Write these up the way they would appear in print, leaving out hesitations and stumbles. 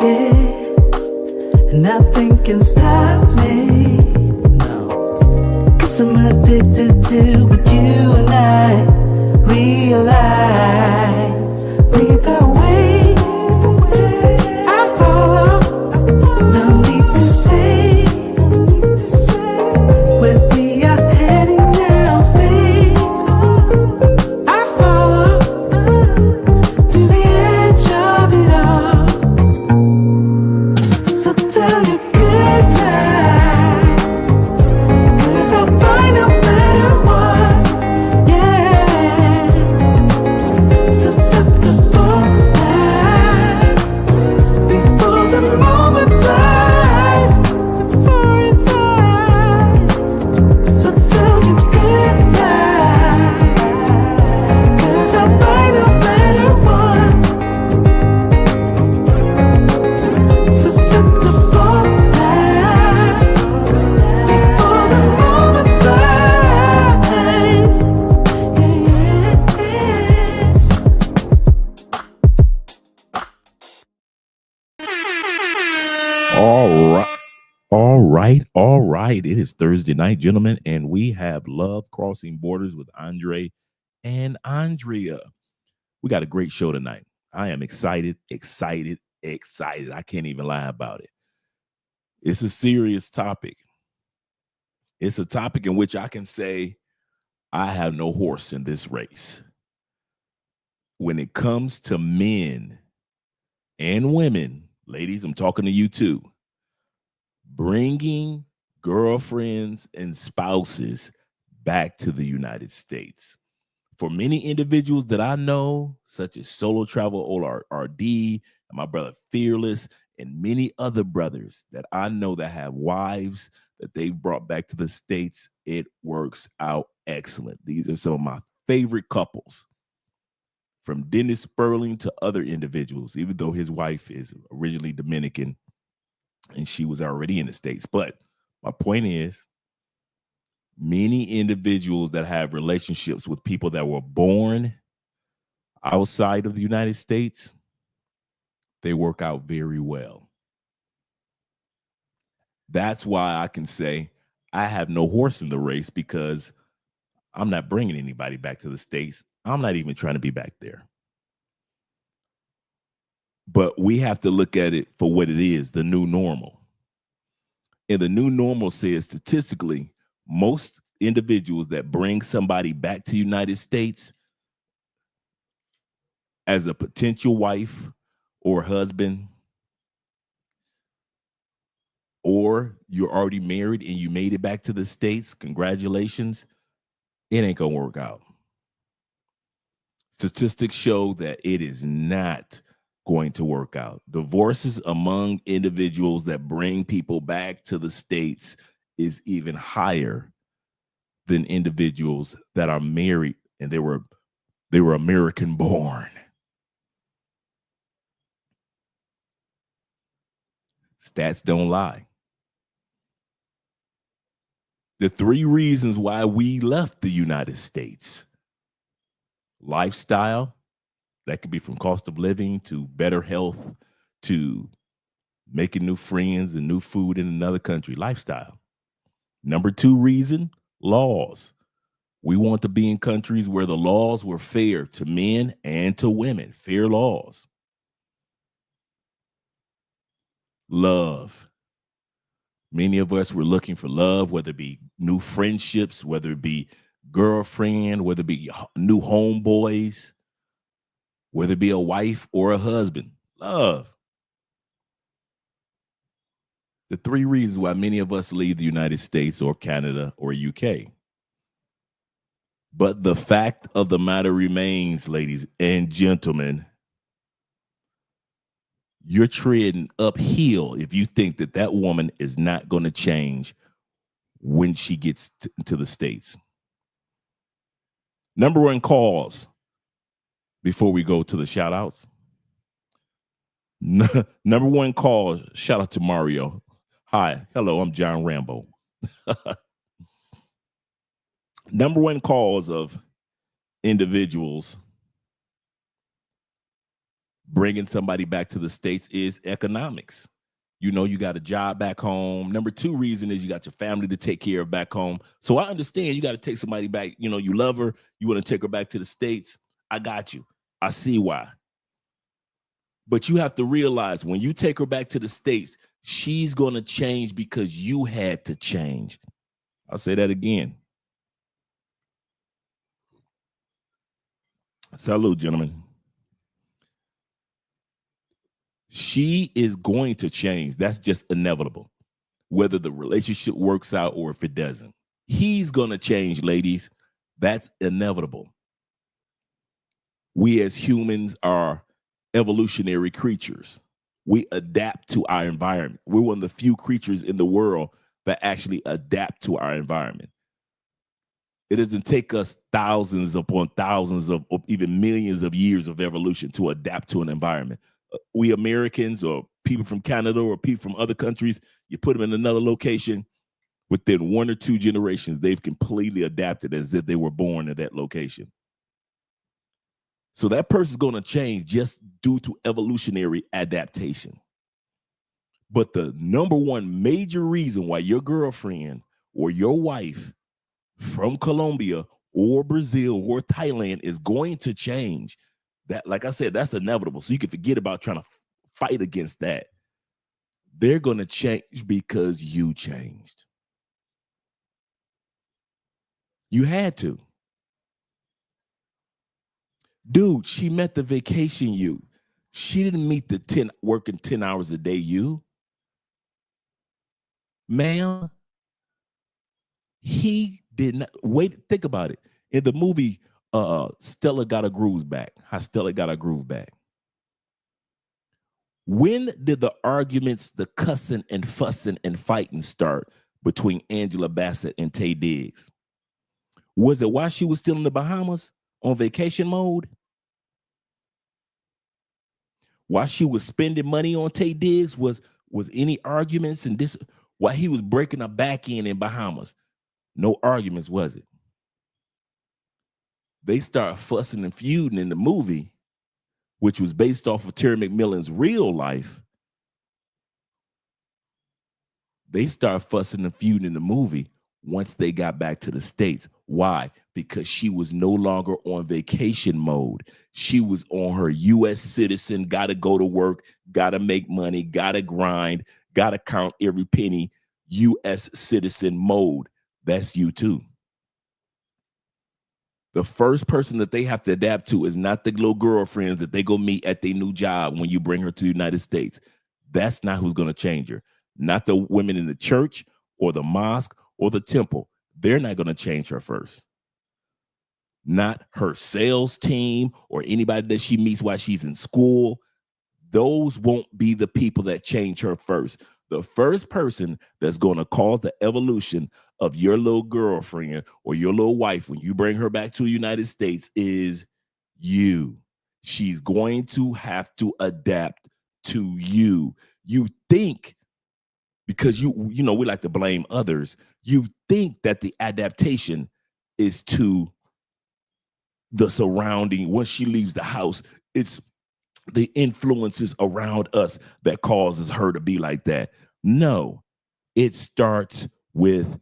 it, and nothing can stop me. No. 'Cause I'm addicted to what you and I realize. Lead the way, I follow. No need to say where we are heading now, babe. I follow to the edge of it all. So tell your good night, 'cause I'll find no matter what. Yeah, susceptible now before the moment flies, before it flies. So tell your good night, 'cause I'll find no matter what. Susceptible now before the moment flies. Yeah, All right. It is Thursday night, gentlemen, and we have Love Crossing Borders with Andre and Andrea. We got a great show tonight. I am excited. I can't even lie about it. It's a serious topic. It's a topic in which I can say I have no horse in this race. When it comes to men and women, ladies, I'm talking to you too, bringing girlfriends and spouses back to the United States. For many individuals that I know, such as Solo Travel or RD, and my brother Fearless, and many other brothers that I know that have wives that they've brought back to the States, it works out excellent. These are some of my favorite couples, from Dennis Sperling to other individuals, even though his wife is originally Dominican and she was already in the States. But my point is, many individuals that have relationships with people that were born outside of the United States, they work out very well. That's why I can say I have no horse in the race, because I'm not bringing anybody back to the States. I'm not even trying to be back there. But we have to look at it for what it is, the new normal. And the new normal says, statistically, most individuals that bring somebody back to the United States as a potential wife or husband, or you're already married and you made it back to the States, congratulations, it ain't gonna work out. Statistics show that it is not going to work out. Divorces among individuals that bring people back to the States is even higher than individuals that are married and they were American born. Stats don't lie. The three reasons why we left the United States: lifestyle, that could be from cost of living to better health to making new friends and new food in another country. Lifestyle. Number two reason, laws. We want to be in countries where the laws were fair to men and to women. Fair laws. Love. Many of us were looking for love, whether it be new friendships, whether it be girlfriend, whether it be new homeboys, whether it be a wife or a husband. Love. The three reasons why many of us leave the United States or Canada or UK. But the fact of the matter remains, ladies and gentlemen, you're treading uphill if you think that that woman is not going to change when she gets to the States. Number one cause, before we go to the shout outs. Number one cause, shout out to Mario. Hi, hello, I'm John Rambo. Number one cause of individuals bringing somebody back to the States is economics. You know, you got a job back home. Number two reason is you got your family to take care of back home. So I understand you got to take somebody back. You know, you love her, you want to take her back to the States. I got you. I see why. But you have to realize when you take her back to the States, she's going to change because you had to change. I'll say that again. Salute, gentlemen. She is going to change. That's just inevitable, whether the relationship works out or if it doesn't. He's going to change, ladies. That's inevitable. We as humans are evolutionary creatures. We adapt to our environment. We're one of the few creatures in the world that actually adapt to our environment. It doesn't take us thousands upon thousands of or even millions of years of evolution to adapt to an environment. We Americans or people from Canada or people from other countries, you put them in another location, within 1 or 2 generations, they've completely adapted as if they were born in that location. So that person's going to change just due to evolutionary adaptation. But the number one major reason why your girlfriend or your wife from Colombia or Brazil or Thailand is going to change, that, like I said, that's inevitable. So you can forget about trying to fight against that. They're going to change because you changed. You had to. Dude, she met the vacation you. She didn't meet the working 10 hours a day you. Ma'am, he did not wait. Think about it. In the movie, Stella Got a Groove Back. How Stella Got a Groove Back. When did the arguments, the cussing and fussing and fighting start between Angela Bassett and Taye Diggs? Was it while she was still in the Bahamas on vacation mode? While she was spending money on Taye Diggs, was any arguments and this while he was breaking her back in Bahamas? No arguments, was it? They start fussing and feuding in the movie, which was based off of Terry McMillan's real life. They start fussing and feuding in the movie once they got back to the States. Why? Because she was no longer on vacation mode. She was on her U.S. citizen, got to go to work, got to make money, got to grind, got to count every penny, U.S. citizen mode. That's you too. The first person that they have to adapt to is not the little girlfriends that they go meet at their new job when you bring her to the United States. That's not who's going to change her. Not the women in the church or the mosque or the temple. They're not going to change her first. Not her sales team or anybody that she meets while she's in school. Those won't be the people that change her first. The first person that's going to cause the evolution of your little girlfriend or your little wife when you bring her back to the United States is you. She's going to have to adapt to you. You think, because you know, we like to blame others. You think that the adaptation is to the surrounding. Once she leaves the house, it's the influences around us that causes her to be like that. No, it starts with,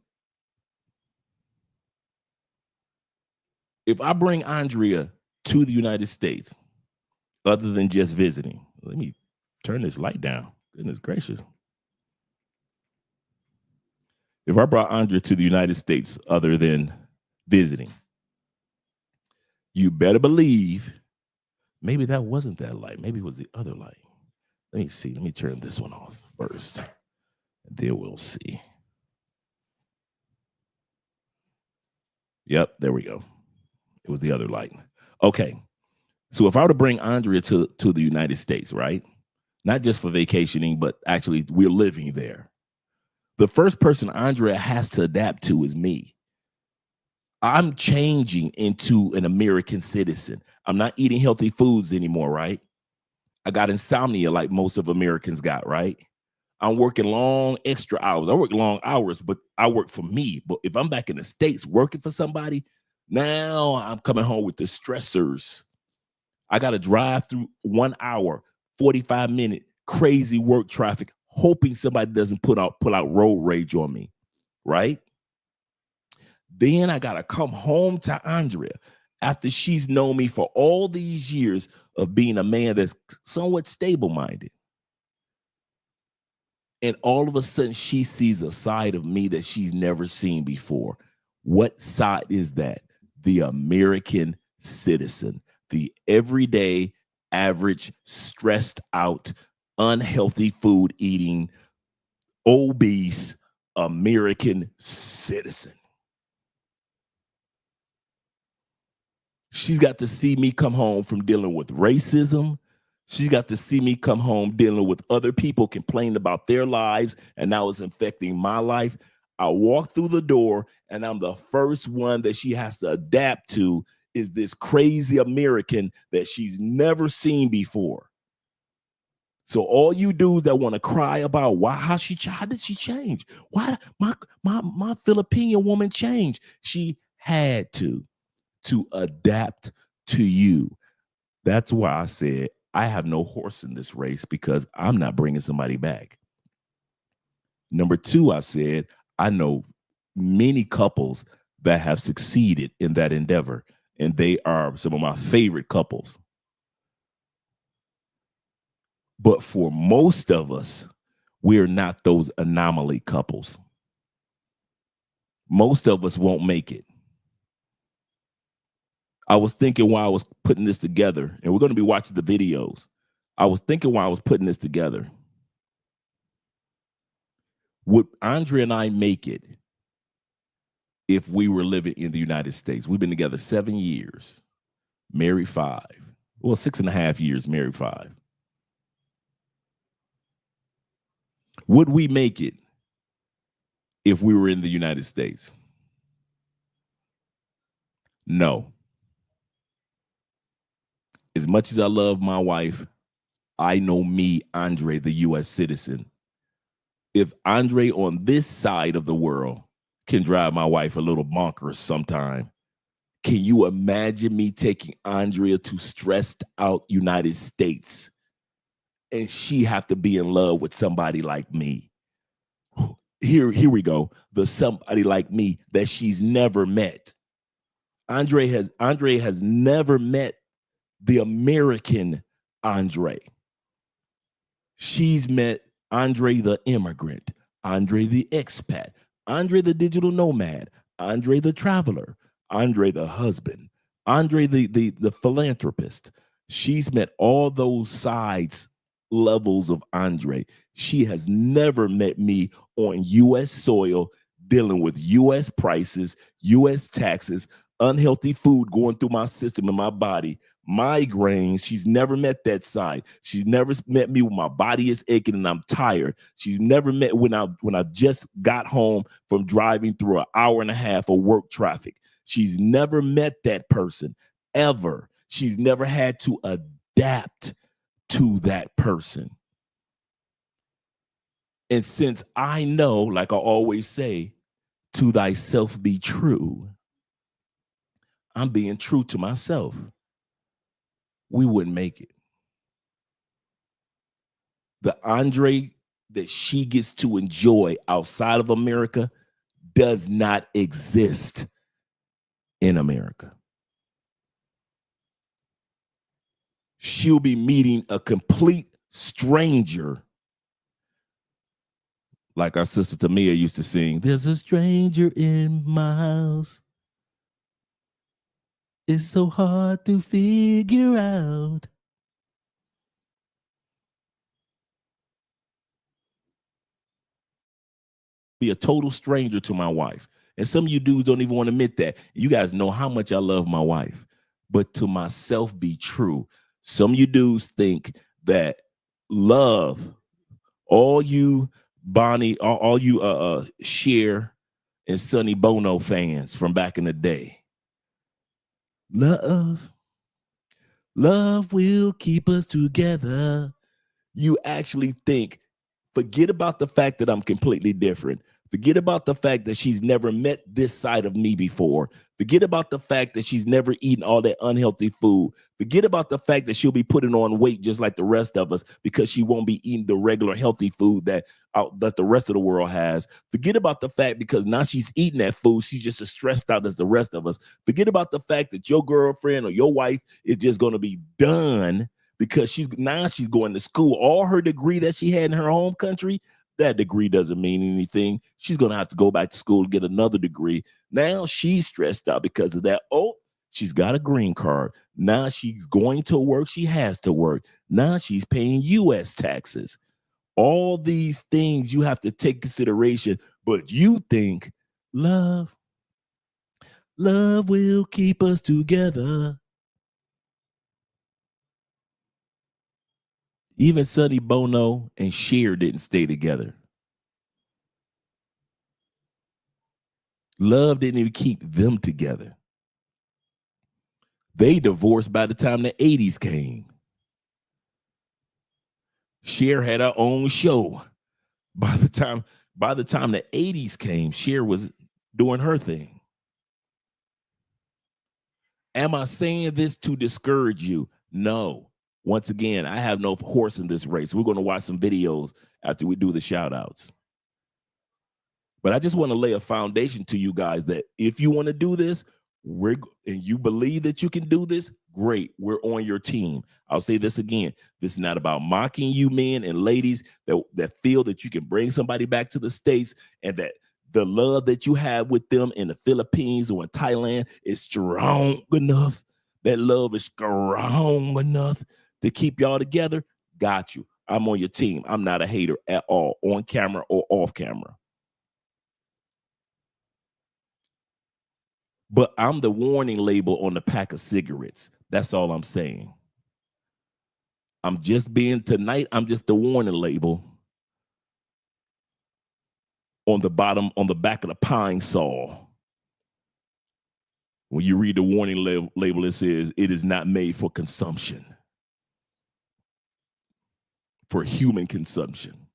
if I bring Andrea to the United States, other than just visiting, let me turn this light down. Goodness gracious. If I brought Andrea to the United States other than visiting, you better believe, maybe that wasn't that light. Maybe it was the other light. Let me see. Let me turn this one off first. And then we'll see. Yep, there we go. It was the other light. Okay. So if I were to bring Andrea to the United States, right? Not just for vacationing, but actually we're living there. The first person Andrea has to adapt to is me. I'm changing into an American citizen. I'm not eating healthy foods anymore, right? I got insomnia like most of Americans got, right? I'm working long extra hours. I work long hours, but I work for me. But if I'm back in the States working for somebody, now I'm coming home with the stressors. I got to drive through 1 hour, 45-minute crazy work traffic, hoping somebody doesn't pull out road rage on me, right? Then I got to come home to Andrea after she's known me for all these years of being a man that's somewhat stable-minded. And all of a sudden, she sees a side of me that she's never seen before. What side is that? The American citizen, the everyday, average, stressed out, unhealthy food eating, obese American citizen. She's got to see me come home from dealing with racism. She's got to see me come home dealing with other people complaining about their lives, and now it's infecting my life. I walk through the door, and I'm the first one that she has to adapt to is this crazy American that she's never seen before. So all you dudes that want to cry about how did she change? Why my Filipino woman changed? She had to adapt to you. That's why I said I have no horse in this race because I'm not bringing somebody back. Number two, I said I know many couples that have succeeded in that endeavor, and they are some of my favorite couples. But for most of us, we're not those anomaly couples. Most of us won't make it. I was thinking while I was putting this together, and we're going to be watching the videos. I was thinking while I was putting this together, would Andrea and I make it if we were living in the United States? We've been together 7 years, married 5. Well, 6.5 years, married 5. Would we make it if we were in the United States? No. As much as I love my wife, I know me, Andre, the U.S. citizen. If Andre on this side of the world can drive my wife a little bonkers sometime, can you imagine me taking Andrea to stressed out United States and she have to be in love with somebody like me? Here we go. The somebody like me that she's never met. Andre has never met the American Andre. She's met Andre the immigrant, Andre the expat, Andre the digital nomad, Andre the traveler, Andre the husband, Andre the philanthropist. She's met all those sides, levels of Andre. She has never met me on U.S. soil, dealing with U.S. prices, U.S. taxes, unhealthy food going through my system and my body, migraines. She's never met that side. She's never met me when my body is aching and I'm tired. She's never met when I just got home from driving through an hour and a half of work traffic. She's never met that person ever. She's never had to adapt to that person. And since I know, like I always say, to thyself be true, I'm being true to myself. We wouldn't make it. The Andre that she gets to enjoy outside of America does not exist in America. She'll be meeting a complete stranger. Like our sister Tamia used to sing, "There's a stranger in my house. It's so hard to figure out." Be a total stranger to my wife. And some of you dudes don't even want to admit that. You guys know how much I love my wife. But to myself be true. Some of you dudes think that love, all you Bonnie, all you Cher and Sonny Bono fans from back in the day. Love will keep us together. You actually think, forget about the fact that I'm completely different. Forget about the fact that she's never met this side of me before. Forget about the fact that she's never eaten all that unhealthy food. Forget about the fact that she'll be putting on weight just like the rest of us because she won't be eating the regular healthy food that the rest of the world has. Forget about the fact because now she's eating that food, she's just as stressed out as the rest of us. Forget about the fact that your girlfriend or your wife is just going to be done because she's going to school. All her degree that she had in her home country, that degree doesn't mean anything. She's going to have to go back to school to get another degree. Now she's stressed out because of that. Oh, she's got a green card. Now she's going to work. She has to work. Now she's paying U.S. taxes. All these things you have to take consideration, but you think love will keep us together. Even Sonny Bono and Cher didn't stay together. Love didn't even keep them together. They divorced by the time the 80s came. Cher had her own show. By the time the 80s came, Cher was doing her thing. Am I saying this to discourage you? No. Once again, I have no horse in this race. We're going to watch some videos after we do the shout outs. But I just want to lay a foundation to you guys that if you want to do this, and you believe that you can do this, great. We're on your team. I'll say this again. This is not about mocking you men and ladies that feel that you can bring somebody back to the States and that the love that you have with them in the Philippines or in Thailand is strong enough. That love is strong enough to keep y'all together. Got you. I'm on your team. I'm not a hater at all, on camera or off camera. But I'm the warning label on the pack of cigarettes. That's all I'm saying. I'm just the warning label on the back of the pine saw. When you read the warning label, it says it is not made for consumption, for human consumption.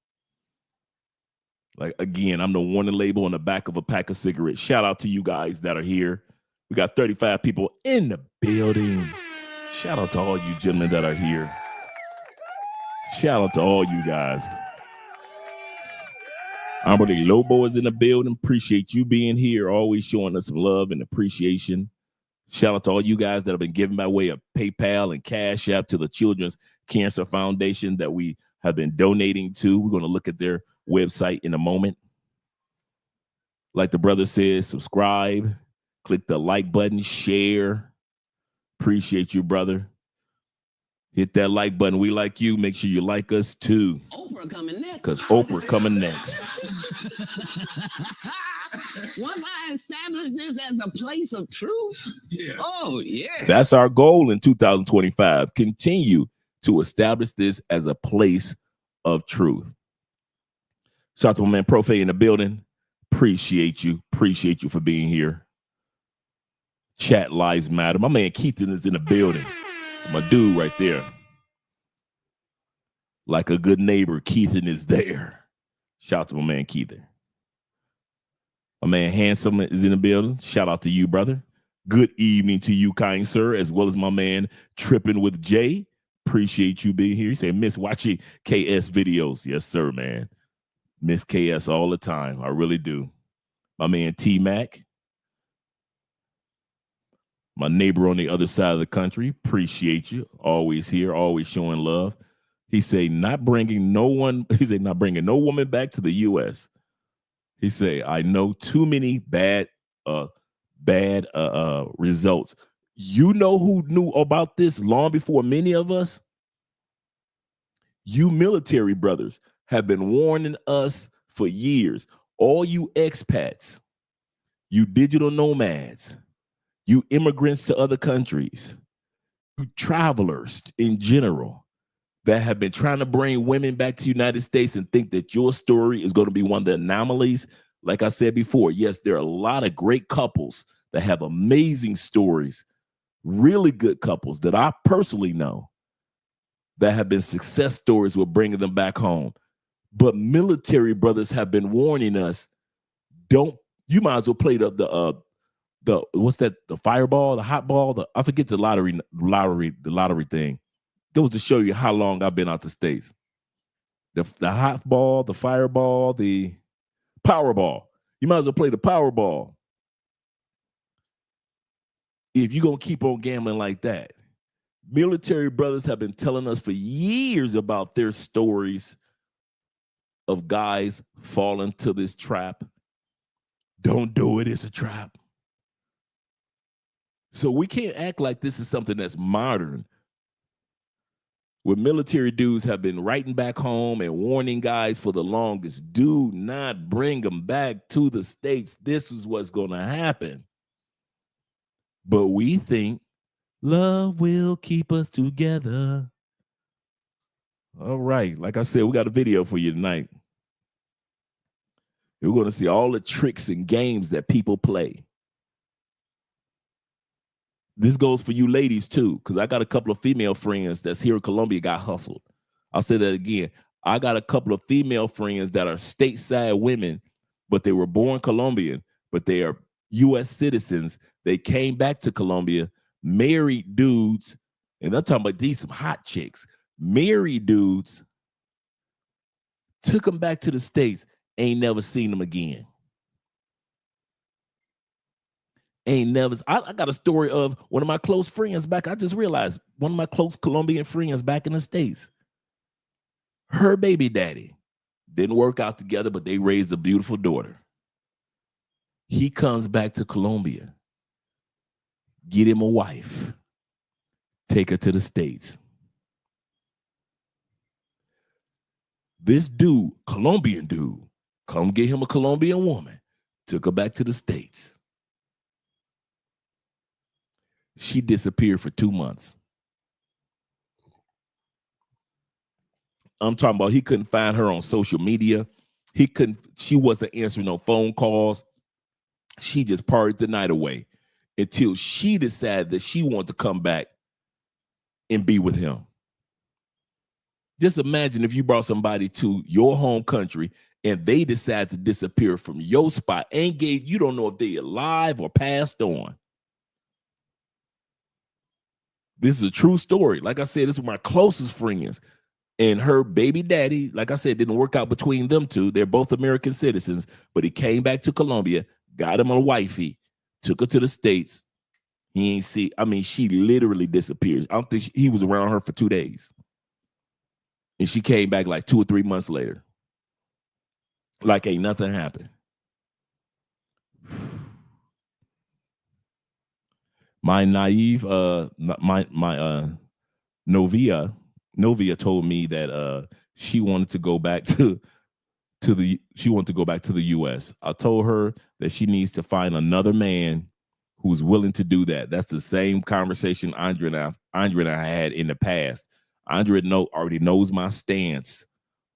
Like, again, I'm the warning label on the back of a pack of cigarettes. Shout out to you guys that are here. We got 35 people in the building. Shout out to all you gentlemen that are here. Shout out to all you guys. Amberly Lobo is in the building. Appreciate you being here, always showing us some love and appreciation. Shout out to all you guys that have been giving by way of PayPal and Cash App to the Children's Cancer Foundation that we have been donating to. We're going to look at their website in a moment. Like the brother says, subscribe, click the like button, share. Appreciate you, brother. Hit that like button. We like you. Make sure you like us too. Oprah coming next. Because Oprah coming next. Once I establish this as a place of truth, oh yeah. That's our goal in 2025. Continue to establish this as a place of truth. Shout out to my man Profe in the building. Appreciate you. Appreciate you for being here. Chat lives matter. My man Keaton is in the building. It's my dude right there. Like a good neighbor, Keaton is there. Shout out to my man Keaton. My man Handsome is in the building. Shout out to you, brother. Good evening to you, kind sir, as well as my man Tripping with Jay. Appreciate you being here. He said, miss watching KS videos. Yes, sir, man. Miss KS all the time. I really do. My man T-Mac. My neighbor on the other side of the country. Appreciate you. Always here, always showing love. He said, not bringing no woman back to the U.S. He said, I know too many bad results. You know who knew about this long before many of us? You military brothers have been warning us for years. All you expats, you digital nomads, you immigrants to other countries, you travelers in general that have been trying to bring women back to the United States and think that your story is going to be one of the anomalies. Like I said before, yes, there are a lot of great couples that have amazing stories, really good couples that I personally know that have been success stories with bringing them back home. But military brothers have been warning us You might as well play the what's that? The fireball, the hot ball. I forget the lottery thing. That was to show you how long I've been out the States. The hot ball, the fireball, the Powerball. You might as well play the Powerball if you're going to keep on gambling like that. Military brothers have been telling us for years about their stories of guys falling to this trap. Don't do it, it's a trap. So we can't act like this is something that's modern. Where military dudes have been writing back home and warning guys for the longest, do not bring them back to the States. This is what's going to happen. But we think love will keep us together. All right. Like I said, we got a video for you tonight. We're going to see all the tricks and games that people play. This goes for you ladies too, because I got a couple of female friends that's here in Colombia got hustled. I'll say that again. I got a couple of female friends that are stateside women, but they were born Colombian, but they are U.S. citizens. They came back to Colombia, married dudes, and I'm talking about these some hot chicks, married dudes, took them back to the States, ain't never seen them again. I got a story of one of my close friends back. I just realized one of my close Colombian friends back in the States. Her baby daddy didn't work out together, but they raised a beautiful daughter. He comes back to Colombia, get him a wife, take her to the States. This dude, Colombian dude, come get him a Colombian woman, took her back to the States. She disappeared for 2 months. I'm talking about he couldn't find her on social media. She wasn't answering no phone calls. She just partied the night away until she decided that she wanted to come back and be with him. Just imagine if you brought somebody to your home country and they decide to disappear from your spot and you don't know if they're alive or passed on. This is a true story. Like I said, this is my closest friends. And her baby daddy, like I said, didn't work out between them two. They're both American citizens, but he came back to Colombia, got him a wifey, took her to the States. She literally disappeared. I don't think he was around her for 2 days. And she came back like 2 or 3 months later. Like ain't nothing happened. My naive, Novia told me that she wanted to go back to the U.S. I told her that she needs to find another man who's willing to do that. That's the same conversation Andre and I had in the past. Andre already knows my stance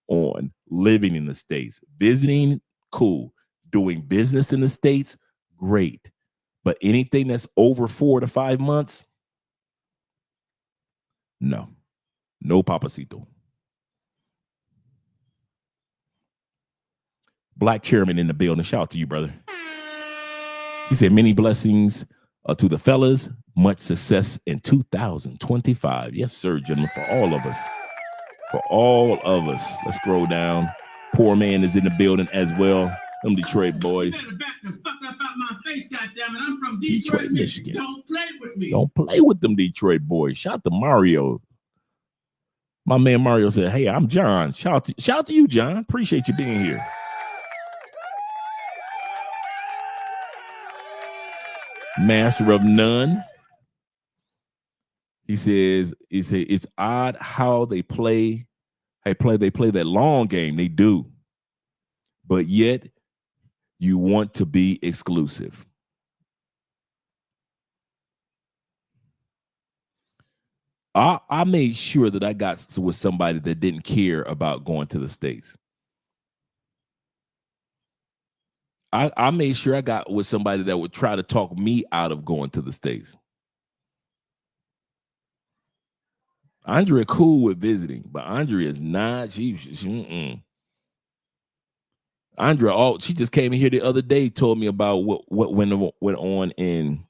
on living in the States. Visiting, cool. Doing business in the States, great. But anything that's over 4 to 5 months, no papacito. Black chairman in the building. Shout out to you, brother. He said, many blessings to the fellas. Much success in 2025. Yes, sir, gentlemen, for all of us. For all of us. Let's scroll down. Poor man is in the building as well. Them Detroit boys. You better back the fuck up out my face, goddammit. I'm from Detroit, Michigan. Don't play with me. Don't play with them Detroit boys. Shout out to Mario. My man Mario said, hey, I'm John. Shout out to you, John. Appreciate you being here. Master of none. He says it's odd how they play that long game. They do. But yet you want to be exclusive. I made sure that I got with somebody that didn't care about going to the States. I made sure I got with somebody that would try to talk me out of going to the States. Andrea cool with visiting, but Andrea is not. Andrea, she just came in here the other day, told me about what went on in.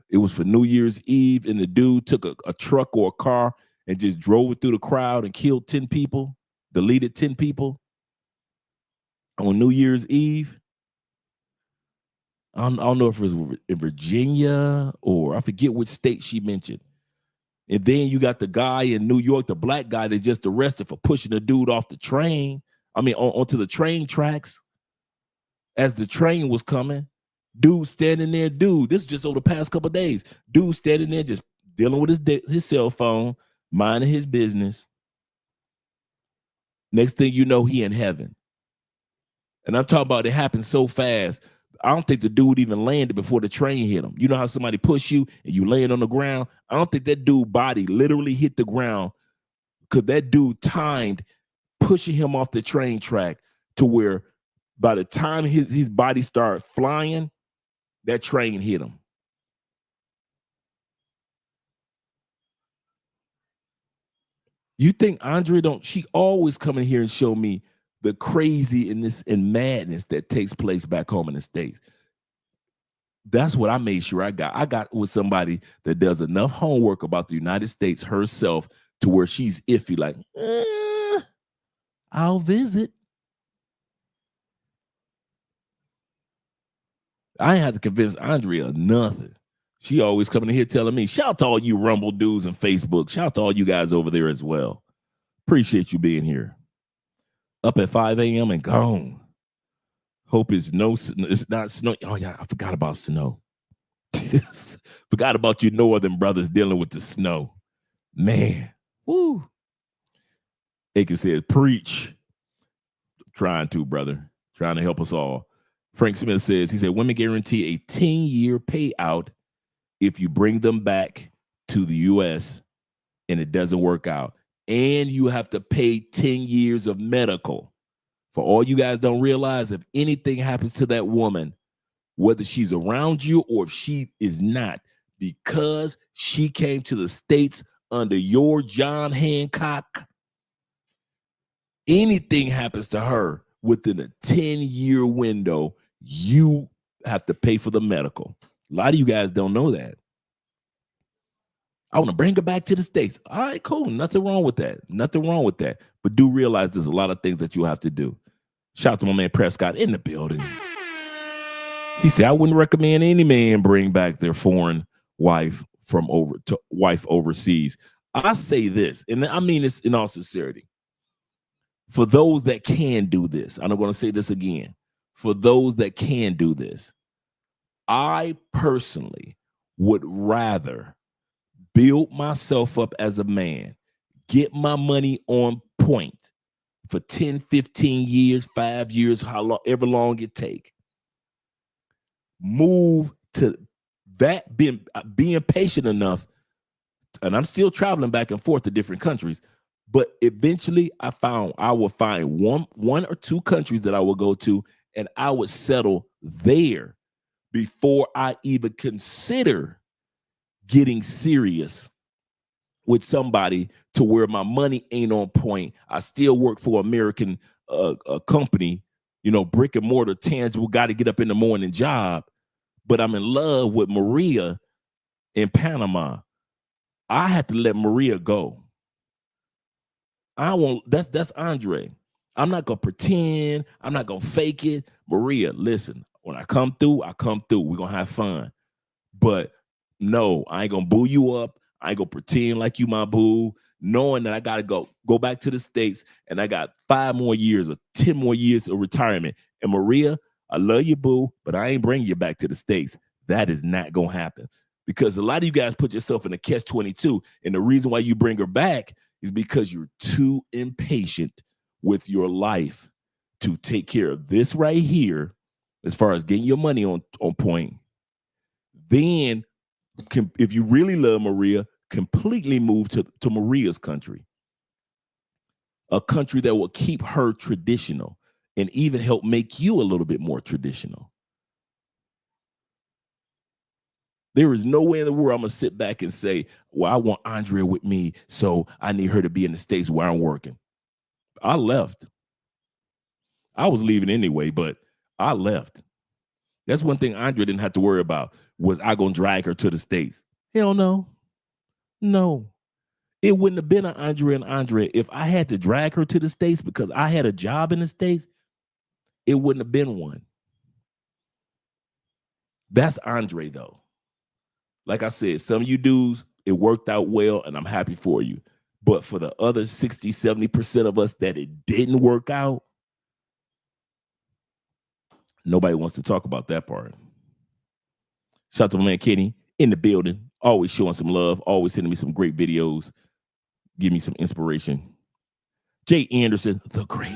It was for New Year's Eve, and the dude took a truck or a car and just drove it through the crowd and killed 10 people, deleted 10 people on New Year's Eve. I don't know if it was in Virginia or I forget which state she mentioned. And then you got the guy in New York, the black guy they just arrested for pushing a dude off the train. Onto the train tracks as the train was coming. Dude standing there, this is just over the past couple of days. Dude standing there just dealing with his cell phone, minding his business. Next thing you know, he in heaven. And I'm talking about it happened so fast. I don't think the dude even landed before the train hit him. You know how somebody push you and you land on the ground? I don't think that dude's body literally hit the ground because that dude timed pushing him off the train track to where by the time his body started flying, that train hit him. You think Andre she always come in here and show me the crazy and madness that takes place back home in the States. That's what I made sure I got. I got with somebody that does enough homework about the United States herself to where she's iffy, like, I'll visit. I ain't have to convince Andrea nothing. She always coming in here telling me, shout out to all you Rumble dudes and Facebook. Shout out to all you guys over there as well. Appreciate you being here. Up at 5 a.m. and gone. Hope it's not snow. Oh, yeah, I forgot about snow. Forgot about you northern brothers dealing with the snow. Man, woo. Aiken said, preach. Trying to, brother. Trying to help us all. Frank Smith says, he said, women guarantee a 10-year payout if you bring them back to the U.S. and it doesn't work out. And you have to pay 10 years of medical. For all you guys don't realize, if anything happens to that woman, whether she's around you or if she is not, because she came to the States under your John Hancock, anything happens to her within a 10-year window, you have to pay for the medical. A lot of you guys don't know that. I want to bring her back to the States. All right, cool. Nothing wrong with that. Nothing wrong with that. But do realize there's a lot of things that you have to do. Shout out to my man Prescott in the building. He said, I wouldn't recommend any man bring back their foreign wife overseas. I say this, and I mean this in all sincerity. For those that can do this, and I'm going to say this again. For those that can do this, I personally would rather build myself up as a man, get my money on point for 10, 15 years, 5 years, however long it take. Move to that, being patient enough, and I'm still traveling back and forth to different countries, but eventually I will find one or two countries that I will go to, and I would settle there before I even consider getting serious with somebody to where my money ain't on point. I still work for American a company, brick and mortar, tangible, got to get up in the morning job, but I'm in love with Maria in Panama. I had to let Maria go. That's Andre. I'm not going to pretend. I'm not going to fake it. Maria, listen, when I come through, we're going to have fun. But no, I ain't going to boo you up. I ain't going to pretend like you my boo, knowing that I got to go back to the States and I got 5 more years or 10 more years of retirement. And Maria, I love you, boo, but I ain't bringing you back to the States. That is not going to happen because a lot of you guys put yourself in a catch-22. And the reason why you bring her back is because you're too impatient with your life to take care of this right here as far as getting your money on point. Then if you really love Maria, completely move to Maria's country, a country that will keep her traditional and even help make you a little bit more traditional. There is no way in the world I'm going to sit back and say, well, I want Andrea with me, so I need her to be in the States where I'm working. I left. I was leaving anyway, but I left. That's one thing Andrea didn't have to worry about. Was I going to drag her to the States? Hell no. No. It wouldn't have been an Andrea and Andrea if I had to drag her to the States because I had a job in the States. It wouldn't have been one. That's Andre, though. Like I said, some of you dudes, it worked out well, and I'm happy for you. But for the other 60, 70% of us that it didn't work out, nobody wants to talk about that part. Shout out to my man Kenny in the building, always showing some love, always sending me some great videos, give me some inspiration. Jay Anderson, the great.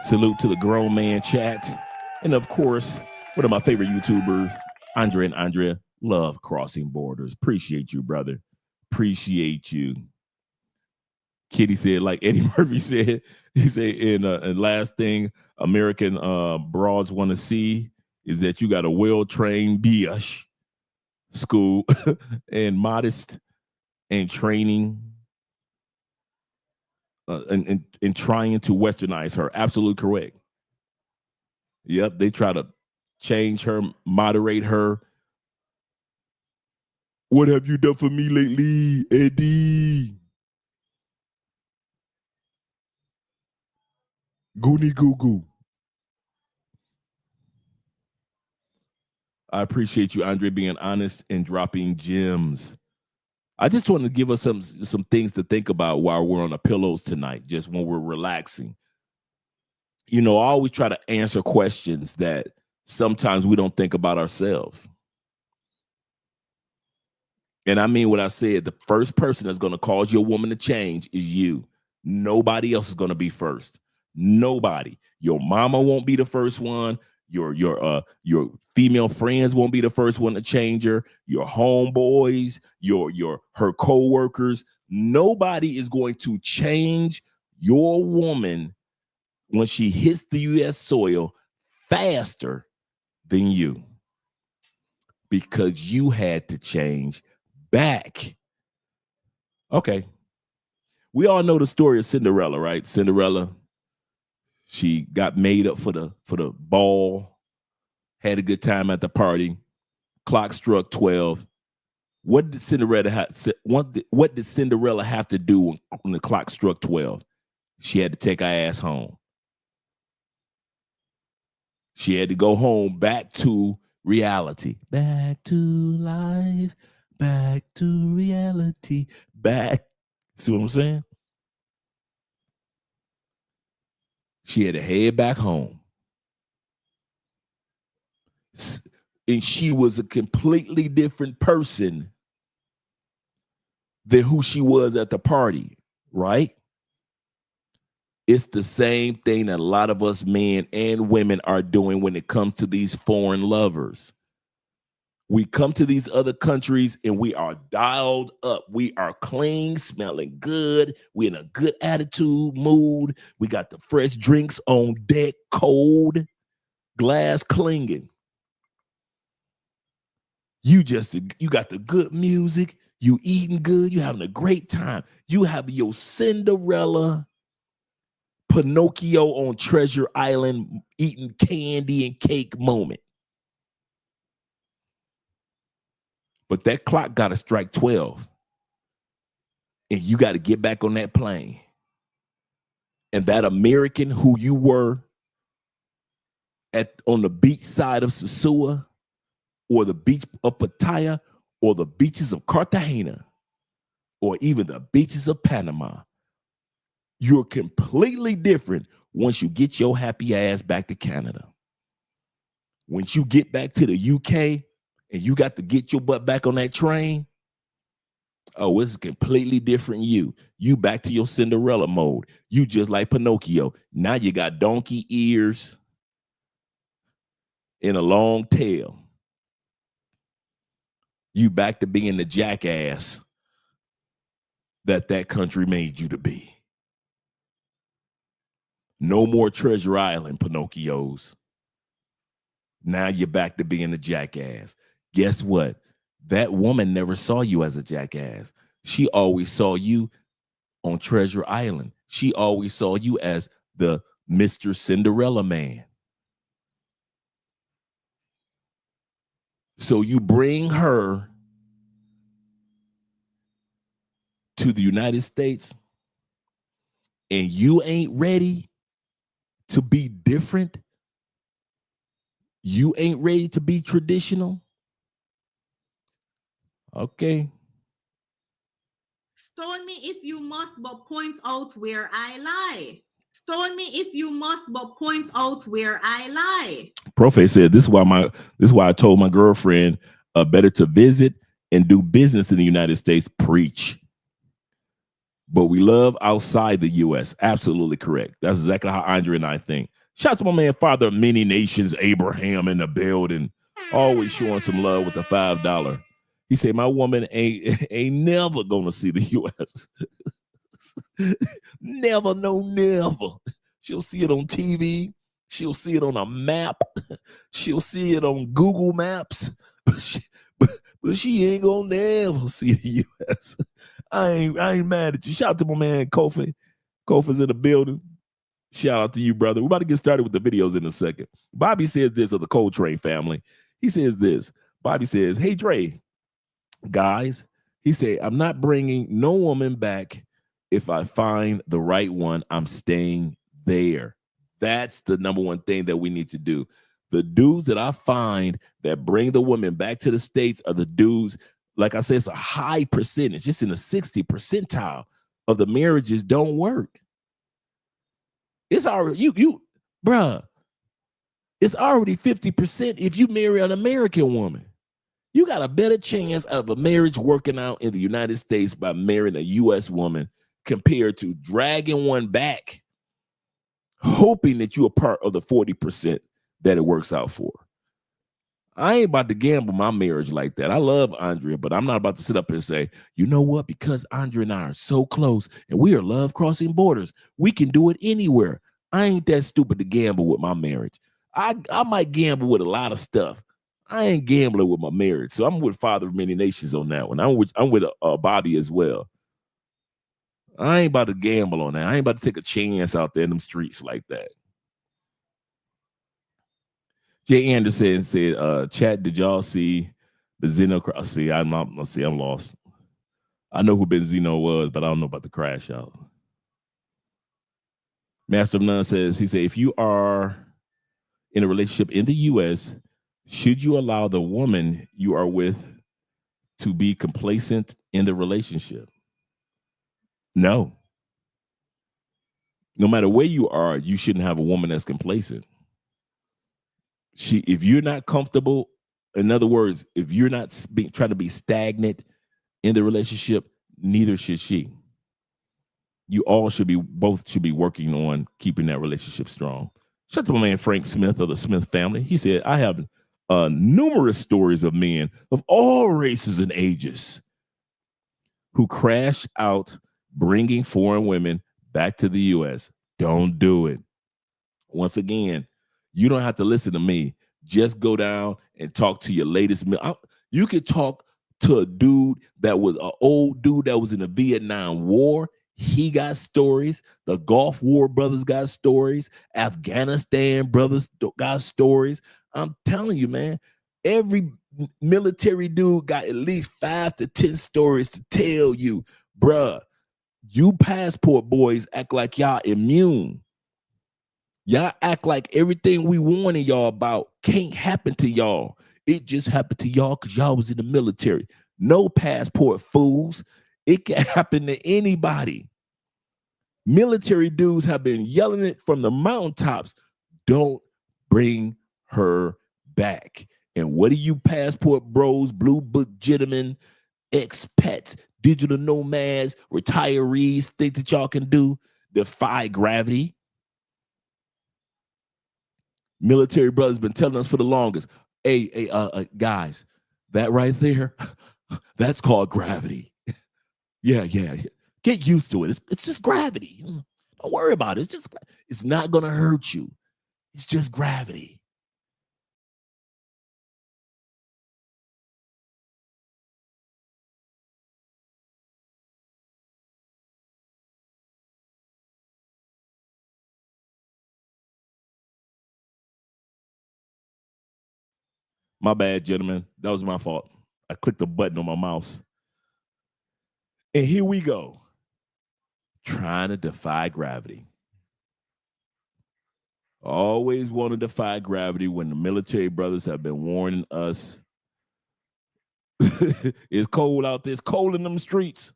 Salute to the grown man chat. And of course, one of my favorite YouTubers, Andre and Andrea, love crossing borders. Appreciate you, brother. Appreciate you. Kitty said, like Eddie Murphy said, he said, and last thing American broads want to see is that you got a well-trained biatch school and modest and training and trying to westernize her. Absolutely correct. Yep, they try to change her, moderate her. What have you done for me lately, Eddie? Goonie goo goo. I appreciate you, Andre, being honest and dropping gems. I just want to give us some things to think about while we're on the pillows tonight, just when we're relaxing. You know, I always try to answer questions that sometimes we don't think about ourselves. And I mean what I said, the first person that's going to cause your woman to change is you. Nobody else is going to be first. Nobody. Your mama won't be the first one. Your female friends won't be the first one to change her. Your homeboys, her co-workers. Nobody is going to change your woman when she hits the U.S. soil faster than you, because you had to change back. Okay. We all know the story of Cinderella, right? Cinderella, she got made up for the ball, had a good time at the party. Clock struck 12. What did Cinderella have to do when the clock struck 12? She had to take her ass home. She had to go home, back to reality. Back to life, back to reality, back. See what I'm saying? She had to head back home. And she was a completely different person than who she was at the party, right? It's the same thing that a lot of us men and women are doing when it comes to these foreign lovers. We come to these other countries and we are dialed up. We are clean, smelling good. We're in a good attitude, mood. We got the fresh drinks on deck, cold, glass clinging. You got the good music. You eating good. You having a great time. You have your Cinderella, Pinocchio on Treasure Island eating candy and cake moment. But that clock got to strike 12. And you got to get back on that plane. And that American who you were on the beach side of Sosua, or the beach of Pattaya, or the beaches of Cartagena, or even the beaches of Panama, you're completely different once you get your happy ass back to Canada. Once you get back to the UK and you got to get your butt back on that train, oh, it's completely different you. You back to your Cinderella mode. You just like Pinocchio. Now you got donkey ears and a long tail. You back to being the jackass that country made you to be. No more Treasure Island Pinocchios. Now you're back to being a jackass. Guess what? That woman never saw you as a jackass. She always saw you on Treasure Island. She always saw you as the Mr. Cinderella Man. So you bring her to the United States and you ain't ready to be different. You ain't ready to be traditional. Okay. Stone me if you must, but point out where I lie. Stone me if you must, but point out where I lie. Profe said this is why I told my girlfriend better to visit and do business in the United States. Preach. But we love outside the U.S. Absolutely correct. That's exactly how Andre and I think. Shout out to my man, father of many nations, Abraham, in the building. Always showing some love with the $5. He said, my woman ain't never gonna see the U.S. Never, no, never. She'll see it on TV. She'll see it on a map. She'll see it on Google Maps. But she ain't gonna never see the U.S. I ain't mad at you. Shout out to my man Kofi. Kofi's in the building. Shout out to you, brother. We're about to get started with the videos in a second. Bobby says this of the Coltrane family. He says this. Bobby says, hey, Dre, guys, he said, I'm not bringing no woman back. If I find the right one, I'm staying there. That's the number one thing that we need to do. The dudes that I find that bring the women back to the States are the dudes, like I said, it's a high percentage, just in the 60 percentile of the marriages don't work. It's already, bruh, it's already 50% if you marry an American woman. You got a better chance of a marriage working out in the United States by marrying a U.S. woman compared to dragging one back, hoping that you're a part of the 40% that it works out for. I ain't about to gamble my marriage like that. I love Andrea, but I'm not about to sit up and say, you know what? Because Andrea and I are so close and we are love crossing borders, we can do it anywhere. I ain't that stupid to gamble with my marriage. I might gamble with a lot of stuff. I ain't gambling with my marriage. So I'm with Father of Many Nations on that one. I'm with Bobby as well. I ain't about to gamble on that. I ain't about to take a chance out there in them streets like that. Jay Anderson said, chat, did y'all see the Zeno crash? I'm lost. I know who Benzino was, but I don't know about the crash out. Master of None says, he said, if you are in a relationship in the U.S., should you allow the woman you are with to be complacent in the relationship? No. No matter where you are, you shouldn't have a woman that's complacent. If you're not comfortable, in other words, if you're not trying to be stagnant in the relationship, neither should she. You all both should be working on keeping that relationship strong. Shout out to my man Frank Smith of the Smith family. He said, I have numerous stories of men of all races and ages who crash out bringing foreign women back to the U.S. Don't do it. Once again, you don't have to listen to me. Just go down and talk to your latest. You could talk to a dude that was an old dude that was in the Vietnam War. He got stories. The Gulf War brothers got stories. Afghanistan brothers got stories. I'm telling you, man, every military dude got at least 5 to 10 stories to tell you, bruh. You passport boys act like y'all immune. Y'all act like everything we warning y'all about can't happen to y'all. It just happened to y'all because y'all was in the military. No passport, fools. It can happen to anybody. Military dudes have been yelling it from the mountaintops. Don't bring her back. And what do you passport bros, blue book gentlemen, expats, digital nomads, retirees think that y'all can do? Defy gravity. Military brothers been telling us for the longest. Hey, guys, that right there, that's called gravity. Yeah. Get used to it. It's just gravity. Don't worry about it. It's not gonna hurt you. It's just gravity. My bad, gentlemen. That was my fault. I clicked the button on my mouse. And here we go. Trying to defy gravity. Always want to defy gravity when the military brothers have been warning us. It's cold out there. It's cold in them streets.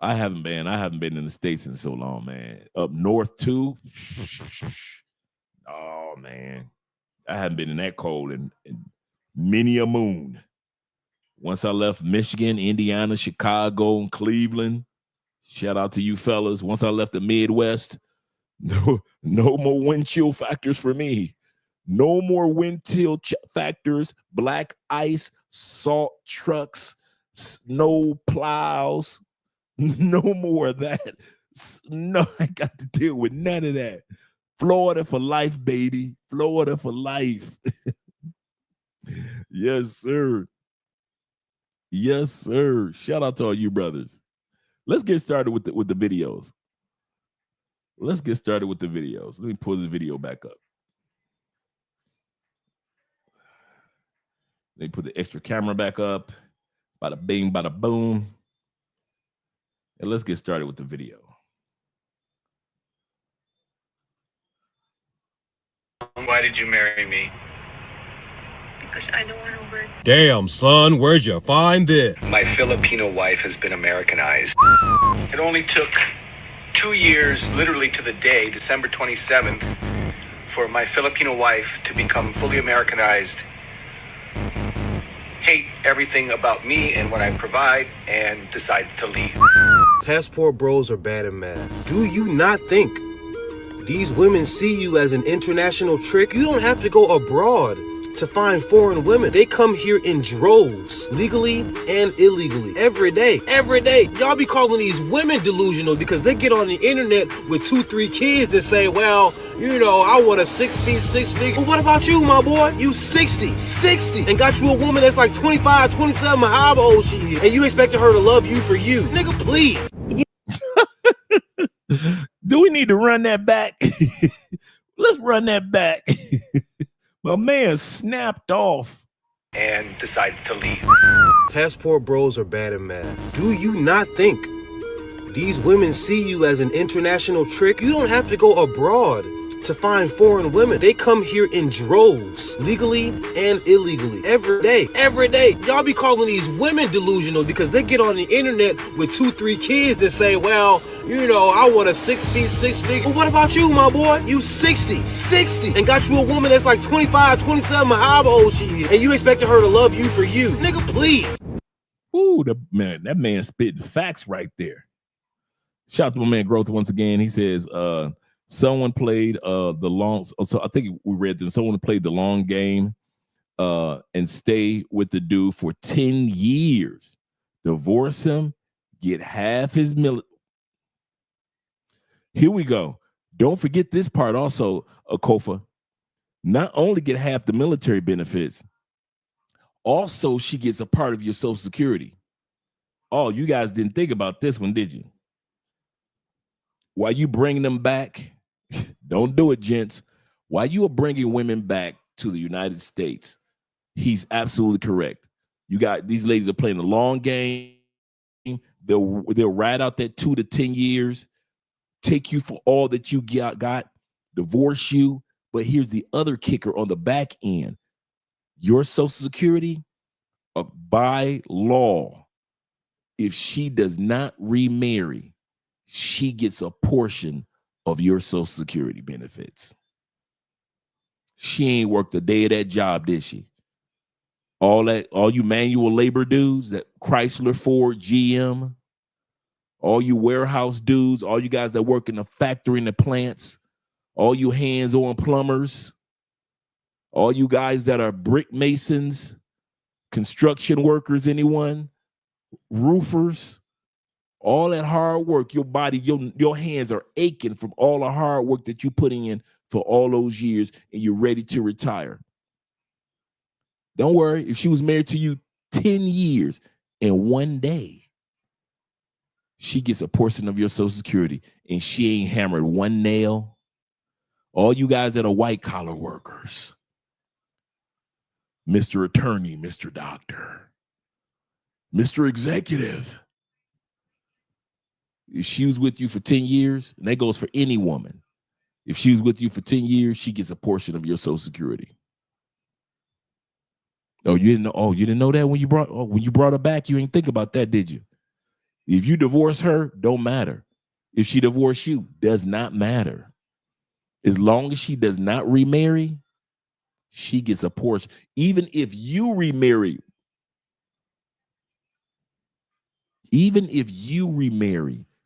I haven't been in the States in so long, man. Up north too. Oh man. I haven't been in that cold in many a moon. Once I left Michigan, Indiana, Chicago, and Cleveland. Shout out to you fellas. Once I left the Midwest, no more wind chill factors for me. No more wind chill factors, black ice, salt trucks, snow plows. No more of that. No, I got to deal with none of that. Florida for life, baby. Florida for life. Yes, sir. Yes, sir. Shout out to all you brothers. Let's get started with the videos. Let's get started with the videos. Let me pull the video back up. Let me put the extra camera back up. Bada bing, bada boom. And let's get started with the video. Why did you marry me? Because I don't want to work. Damn, son, where'd you find this? My Filipino wife has been Americanized. It only took 2 years, literally to the day, December 27th, for my Filipino wife to become fully Americanized, hate everything about me and what I provide, and decide to leave. Passport bros are bad at math. Do you not think these women see you as an international trick? You don't have to go abroad to find foreign women. They come here in droves, legally and illegally, every day. Every day. Y'all be calling these women delusional because they get on the internet with 2-3 kids that say, well, you know, I want a 6 feet, 6 feet. Well, what about you, my boy? You 60, and got you a woman that's like 25, 27, however old she is, and you expected her to love you for you. Nigga, please. Do we need to run that back? Let's run that back. My man snapped off and decided to leave. Passport bros are bad at math. Do you not think these women see you as an international trick? You don't have to go abroad to find foreign women. They come here in droves, legally and illegally, every day. Every day. Y'all be calling these women delusional because they get on the internet with 2-3 kids that say, well, you know, I want a 6 feet, 6 feet. Well, what about you, my boy? You 60, and got you a woman that's like 25, 27, however old she is, and you expected her to love you for you. Nigga, please. Ooh, that man spitting facts right there. Shout out to my man Growth once again. He says, someone played the long, so I think we read them. Someone played the long game and stay with the dude for 10 years. Divorce him, get half his military. Here we go. Don't forget this part also, Kofa. Not only get half the military benefits, also she gets a part of your Social Security. Oh, you guys didn't think about this one, did you? While you bring them back, don't do it, gents. While you are bringing women back to the United States, he's absolutely correct. You got these ladies are playing the long game. They'll ride out that 2 to 10 years, take you for all that you got, divorce you. But here's the other kicker on the back end. Your Social Security, by law, if she does not remarry, she gets a portion of your Social Security benefits. She ain't worked a day of that job, did she? All you manual labor dudes, that Chrysler, Ford, GM, all you warehouse dudes, all you guys that work in the factory and the plants, all you hands-on plumbers, all you guys that are brick masons, construction workers, anyone, roofers, all that hard work, your body, your hands are aching from all the hard work that you put in for all those years, and you're ready to retire. Don't worry, if she was married to you 10 years and one day, she gets a portion of your Social Security, and she ain't hammered one nail. All you guys that are white collar workers, Mr. Attorney, Mr. Doctor, Mr. Executive. If she was with you for 10 years, and that goes for any woman, if she was with you for 10 years, she gets a portion of your Social Security. Oh, you didn't know? Oh, you didn't know that when you brought her back? You ain't think about that, did you? If you divorce her, don't matter. If she divorced you, does not matter. As long as she does not remarry, she gets a portion. Even if you remarry,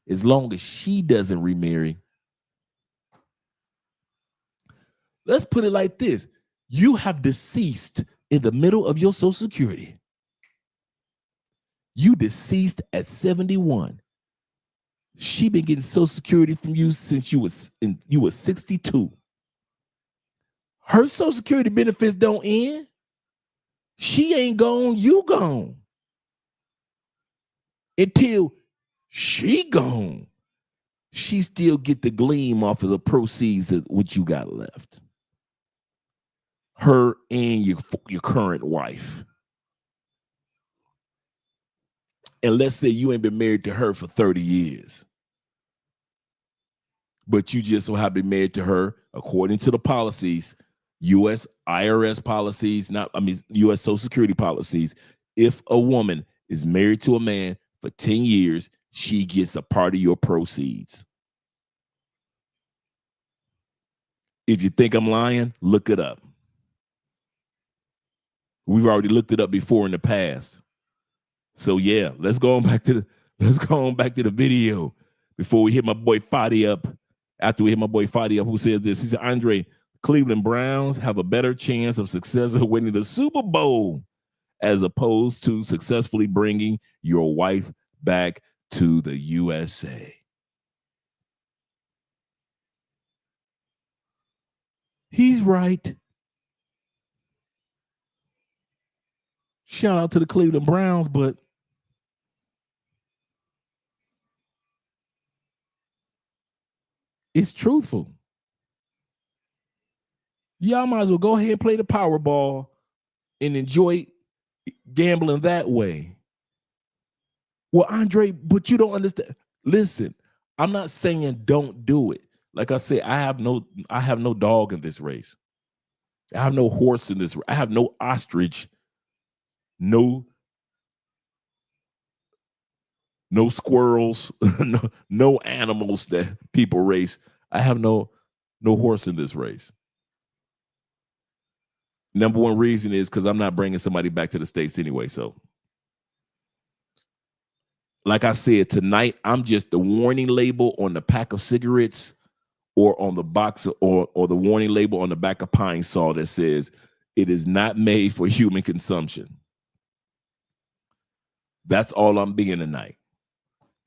as long as she doesn't remarry, let's put it like this. You have deceased in the middle of your Social Security. You deceased at 71. She been getting Social Security from you since you was 62. Her Social Security benefits don't end. She ain't gone, you gone. Until she gone, she still get the gleam off of the proceeds of what you got left. Her and your current wife. And let's say you ain't been married to her for 30 years. But you just so happen to be married to her according to the policies, U.S. IRS policies, U.S. Social Security policies. If a woman is married to a man for 10 years, she gets a part of your proceeds. If you think I'm lying, look it up. We've already looked it up before in the past. So yeah, let's go on back to the video before we hit my boy Fadi up. After we hit my boy Fadi up, who says this? He said, Andre, Cleveland Browns have a better chance of success of winning the Super Bowl as opposed to successfully bringing your wife back to the USA. He's right. Shout out to the Cleveland Browns, but it's truthful. Y'all might as well go ahead and play the Powerball and enjoy gambling that way. Well, Andre, but you don't understand. Listen, I'm not saying don't do it. Like I said, I have no dog in this race. I have no horse in this. I have no ostrich. No squirrels, no animals that people race. I have no horse in this race. Number one reason is because I'm not bringing somebody back to the States anyway. So, like I said, tonight, I'm just the warning label on the pack of cigarettes or on the box or the warning label on the back of Pine Sol that says it is not made for human consumption. That's all I'm being tonight.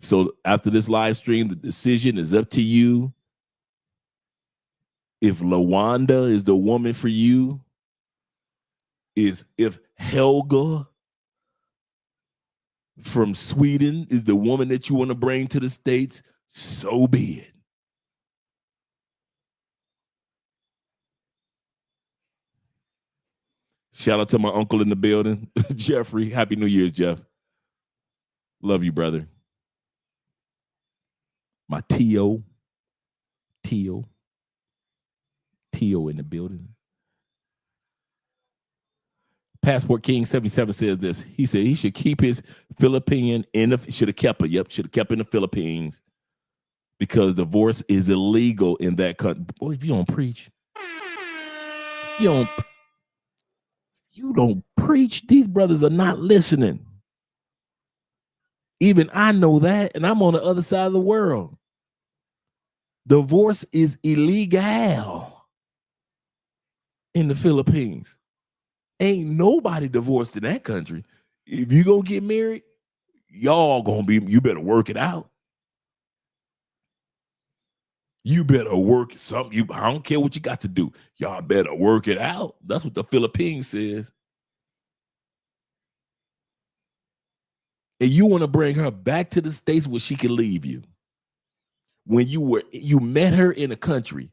So after this live stream, the decision is up to you. If LaWanda is the woman for you, if Helga from Sweden is the woman that you want to bring to the States, so be it. Shout out to my uncle in the building, Jeffrey. Happy New Year's, Jeff. Love you, brother. My T.O. in the building. Passport King 77 says this. He said he should keep his Philippine should have kept in the Philippines because divorce is illegal in that country. Boy, if you don't preach, you don't preach, these brothers are not listening. Even I know that, and I'm on the other side of the world. Divorce is illegal in the Philippines. Ain't nobody divorced in that country. If you gonna get married, y'all gonna be, you better work it out. You better work something. I don't care what you got to do. Y'all better work it out. That's what the Philippines says. And you want to bring her back to the States where she can leave you. When you met her in a country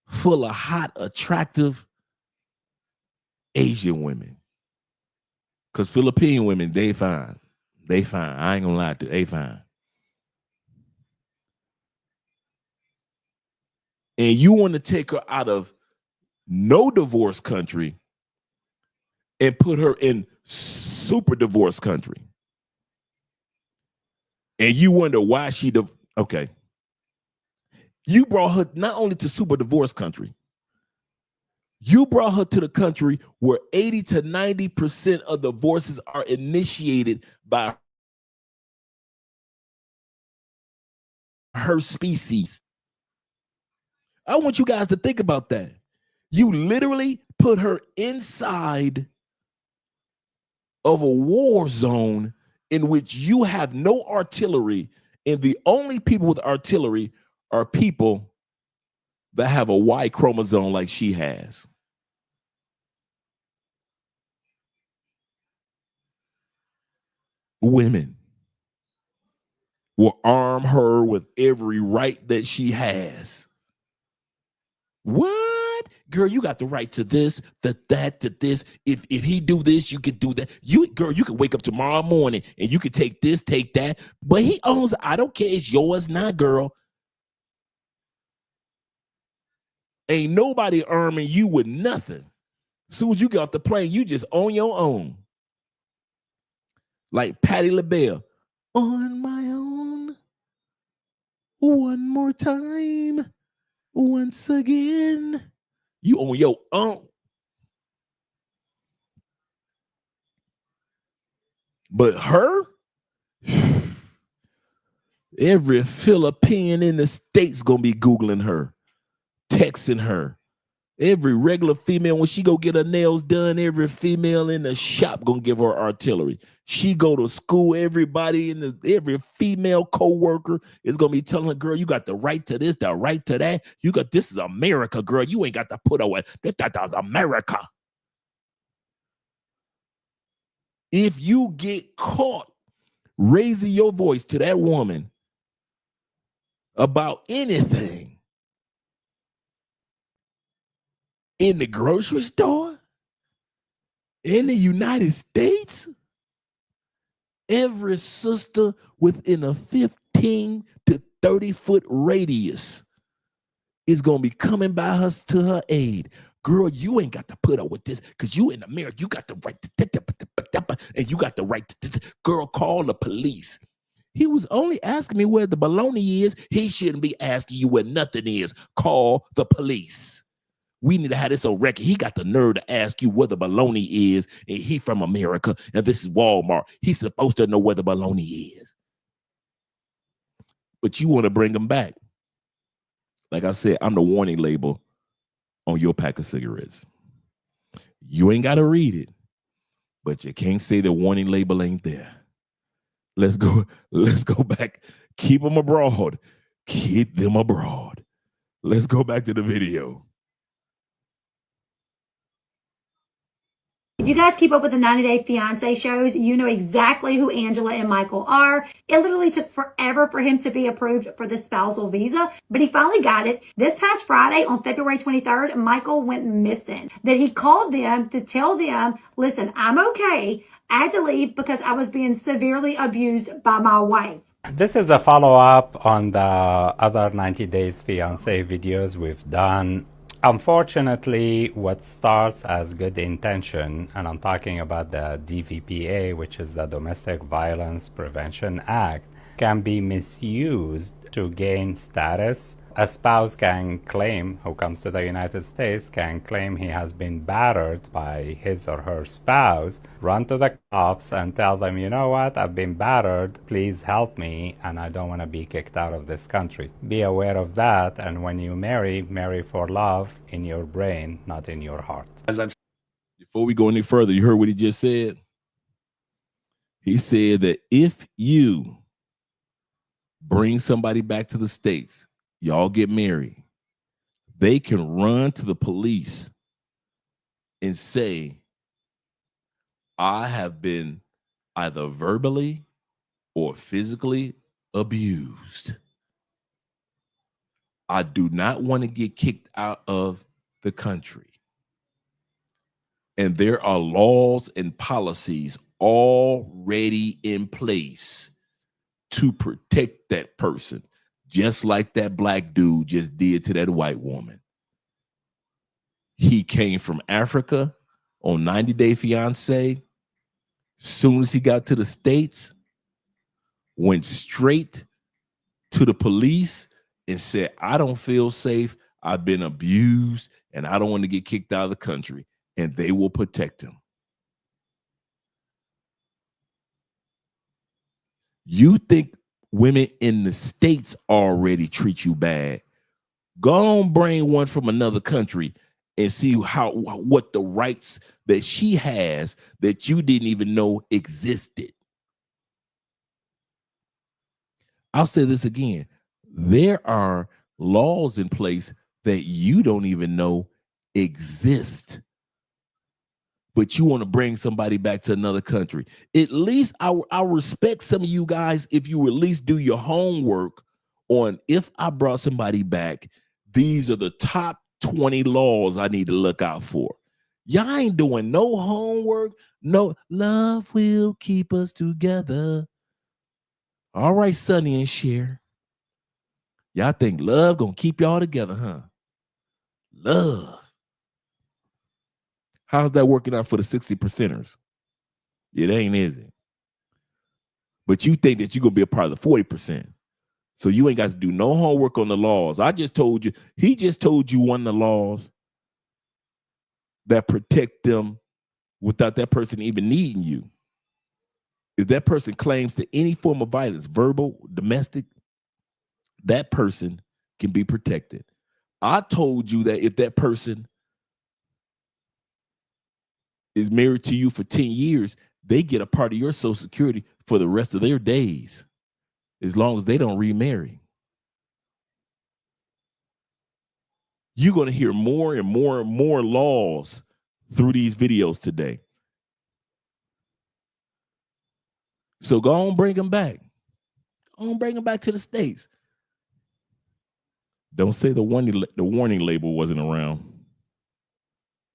full of hot, attractive, Asian women. Because Philippine women, they fine. They fine. I ain't gonna lie to you. They fine. And you want to take her out of no divorce country and put her in super divorce country. And you wonder why she okay. You brought her not only to super divorce country, you brought her to the country where 80 to 90% of divorces are initiated by her species. I want you guys to think about that. You literally put her inside of a war zone in which you have no artillery, and the only people with artillery are people that have a Y chromosome like she has. Women will arm her with every right that she has. What? Girl, you got the right to this, that, to this. If he do this, you can do that. You can wake up tomorrow morning and you can take this, take that. But he owns it. I don't care. It's yours now, girl. Ain't nobody arming you with nothing. As soon as you get off the plane, you just on your own. Like Patti LaBelle. On my own. One more time. Once again. You on your own. But her, every Philippine in the States gonna be Googling her, texting her. Every regular female, when she go get her nails done, every female in the shop gonna give her artillery. She go to school, everybody every female co-worker is gonna be telling her, girl, you got the right to this, the right to that. This is America, girl. You ain't got to put away. That's America. If you get caught raising your voice to that woman about anything in the grocery store, in the United States, every sister within a 15 to 30-foot radius is going to be coming by her to her aid. Girl, you ain't got to put up with this because you in America. You got the right to, and you got the right to this. Girl, call the police. He was only asking me where the baloney is. He shouldn't be asking you where nothing is. Call the police. We need to have this on record. He got the nerve to ask you where the baloney is, and he from America, and this is Walmart. He's supposed to know where the baloney is. But you want to bring him back. Like I said, I'm the warning label on your pack of cigarettes. You ain't got to read it, but you can't say the warning label ain't there. Let's go back. Keep them abroad. Keep them abroad. Let's go back to the video. If you guys keep up with the 90 Day Fiance shows, you know exactly who Angela and Michael are. It literally took forever for him to be approved for the spousal visa, but he finally got it. This past Friday on February 23rd, Michael went missing. Then he called them to tell them, listen, I'm okay. I had to leave because I was being severely abused by my wife. This is a follow-up on the other 90 Days Fiancé videos we've done. Unfortunately, what starts as good intention, and I'm talking about the DVPA, which is the Domestic Violence Prevention Act, can be misused to gain status. A spouse can claim, who comes to the United States, can claim he has been battered by his or her spouse, run to the cops and tell them, you know what, I've been battered, please help me, and I don't want to be kicked out of this country. Be aware of that, and when you marry for love in your brain, not in your heart. Before we go any further, you heard what he just said? He said that if you bring somebody back to the States, y'all get married, they can run to the police and say, I have been either verbally or physically abused. I do not want to get kicked out of the country. And there are laws and policies already in place to protect that person, just like that black dude just did to that white woman. He came from Africa on 90 Day Fiancé. Soon as he got to the States, went straight to the police and said, I don't feel safe. I've been abused and I don't want to get kicked out of the country. And they will protect him. You think women in the States already treat you bad? Go on, bring one from another country and see what the rights that she has that you didn't even know existed. I'll say this again. There are laws in place that you don't even know exist. But you want to bring somebody back to another country. At least I respect some of you guys if you at least do your homework on, if I brought somebody back, these are the top 20 laws I need to look out for. Y'all ain't doing no homework. No, love will keep us together. All right, Sonny and Cher. Y'all think love gonna keep y'all together, huh? Love. How's that working out for the 60%ers? It ain't, is it? But you think that you're going to be a part of the 40%. So you ain't got to do no homework on the laws. I just told you, he just told you one of the laws that protect them without that person even needing you. If that person claims to any form of violence, verbal, domestic, that person can be protected. I told you that if that person is married to you for 10 years, they get a part of your Social Security for the rest of their days, as long as they don't remarry. You're going to hear more and more and more laws through these videos today. So go on, bring them back. Go on, bring them back to the States. Don't say the warning label wasn't around.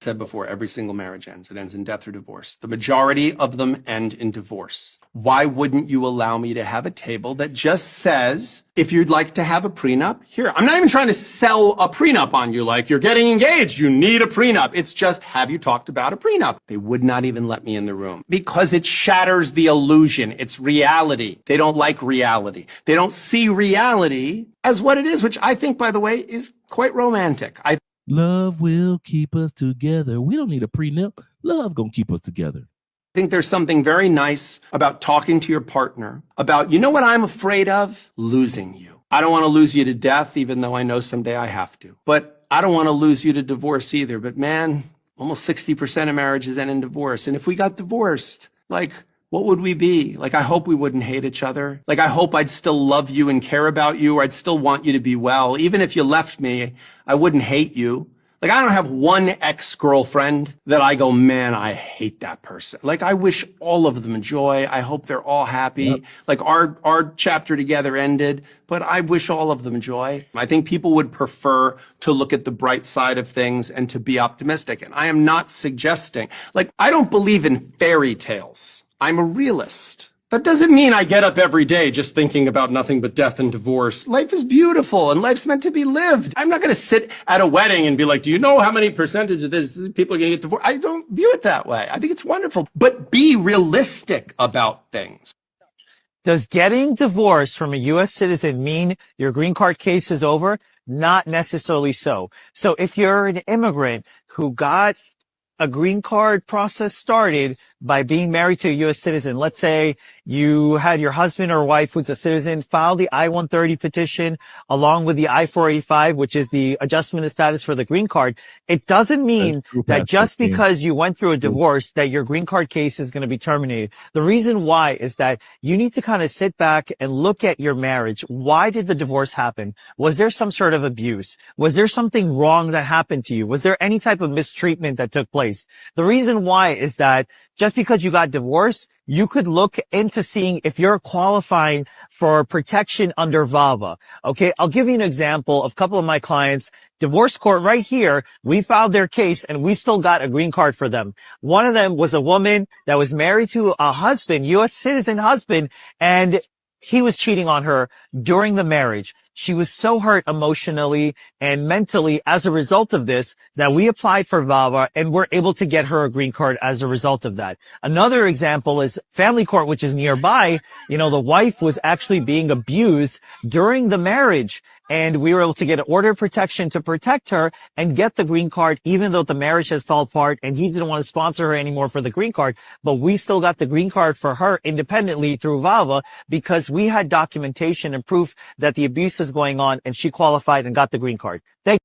Said before, every single marriage ends. It ends in death or divorce. The majority of them end in divorce. Why wouldn't you allow me to have a table that just says, if you'd like to have a prenup, here. I'm not even trying to sell a prenup on you, like you're getting engaged, you need a prenup. It's just, have you talked about a prenup? They would not even let me in the room because it shatters the illusion. It's reality. They don't like reality. They don't see reality as what it is, which I think, by the way, is quite romantic. Love will keep us together. We don't need a prenup. Love gonna keep us together. I think there's something very nice about talking to your partner about, you know what I'm afraid of? Losing you. I don't want to lose you to death, even though I know someday I have to. But I don't want to lose you to divorce either. But man, almost 60% of marriages end in divorce. And if we got divorced, like, what would we be? Like, I hope we wouldn't hate each other. Like, I hope I'd still love you and care about you, or I'd still want you to be well. Even if you left me, I wouldn't hate you. Like, I don't have one ex-girlfriend that I go, man, I hate that person. Like, I wish all of them joy. I hope they're all happy. Yep. Like, our chapter together ended, but I wish all of them joy. I think people would prefer to look at the bright side of things and to be optimistic. And I am not suggesting, like, I don't believe in fairy tales. I'm a realist. That doesn't mean I get up every day just thinking about nothing but death and divorce. Life is beautiful and life's meant to be lived. I'm not going to sit at a wedding and be like, do you know how many percentage of this people are going to get divorced? I don't view it that way. I think it's wonderful, but be realistic about things. Does getting divorced from a U.S. citizen mean your green card case is over? Not necessarily so. So if you're an immigrant who got a green card process started by being married to a U.S. citizen. Let's say you had your husband or wife who's a citizen file the I-130 petition along with the I-485, which is the adjustment of status for the green card. It doesn't mean that just because you went through a divorce that your green card case is going to be terminated. The reason why is that you need to kind of sit back and look at your marriage. Why did the divorce happen? Was there some sort of abuse? Was there something wrong that happened to you? Was there any type of mistreatment that took place? The reason why is that just because you got divorced, you could look into to seeing if you're qualifying for protection under VAWA. Okay, I'll give you an example of a couple of my clients. Divorce court right here, we filed their case and we still got a green card for them. One of them was a woman that was married to a husband, U.S. citizen husband, and he was cheating on her during the marriage. She was so hurt emotionally and mentally as a result of this that we applied for VAWA and we're able to get her a green card as a result of that. Another example is family court, which is nearby. You know, the wife was actually being abused during the marriage, and we were able to get an order of protection to protect her and get the green card, even though the marriage had fallen apart and he didn't want to sponsor her anymore for the green card. But we still got the green card for her independently through VAWA because we had documentation and proof that the abuse was going on and she qualified and got the green card. Thank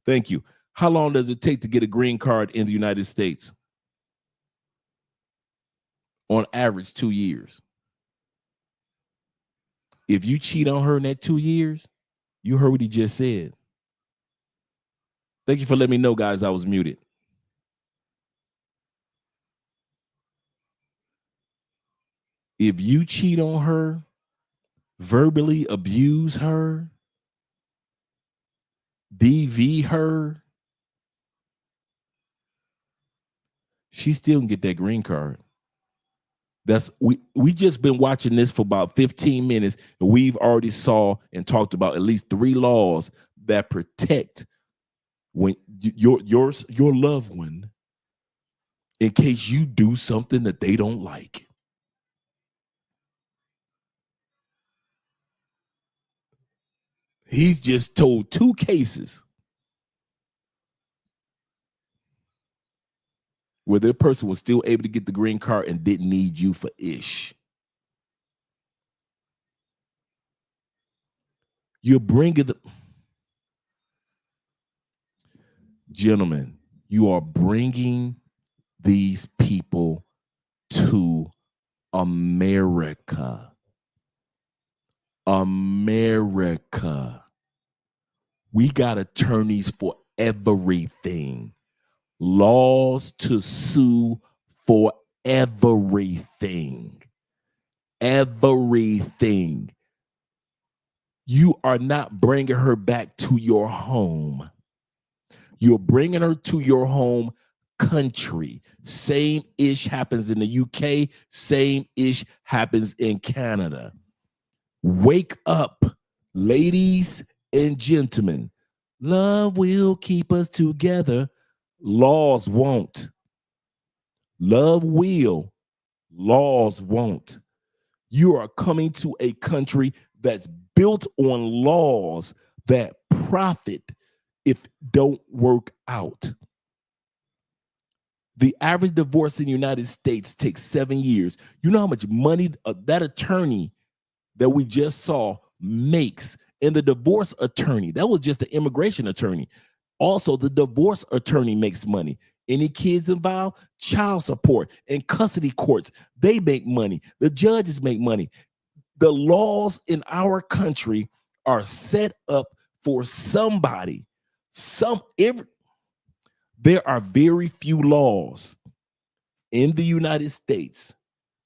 Thank you. How long does it take to get a green card in the United States? On average, 2 years. If you cheat on her in that 2 years, you heard what he just said. Thank you for letting me know, guys, I was muted. If you cheat on her, verbally abuse her, DV her, she still can get that green card. That's we just been watching this for about 15 minutes, and we've already saw and talked about at least 3 laws that protect when your loved one in case you do something that they don't like. He's just told 2 cases where the person was still able to get the green card and didn't need you for ish. You're bringing the... Gentlemen, you are bringing these people to America. America. We got attorneys for everything. Laws to sue for everything. Everything. You are not bringing her back to your home. You're bringing her to your home country. Same ish happens in the UK. Same ish happens in Canada. Wake up, ladies and gentlemen. Love will keep us together. Laws won't. Love will. Laws won't. You are coming to a country that's built on laws that profit if don't work out. The average divorce in the United States takes 7 years. You know how much money that attorney that we just saw makes? And the divorce attorney, that was just the immigration attorney. Also, the divorce attorney makes money. Any kids involved, child support and custody courts, they make money. The judges make money. The laws in our country are set up for somebody. There are very few laws in the United States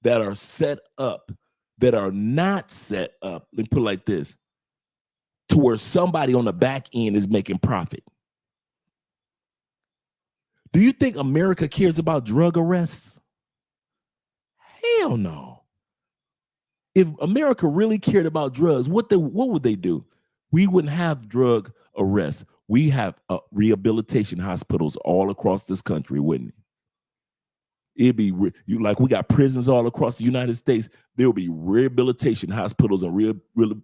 that are set up, that are not set up, let me put it like this, to where somebody on the back end is making profit. Do you think America cares about drug arrests? Hell no. If America really cared about drugs, what would they do? We wouldn't have drug arrests. We have rehabilitation hospitals all across this country, wouldn't it? It'd be like we got prisons all across the United States. There'll be rehabilitation hospitals and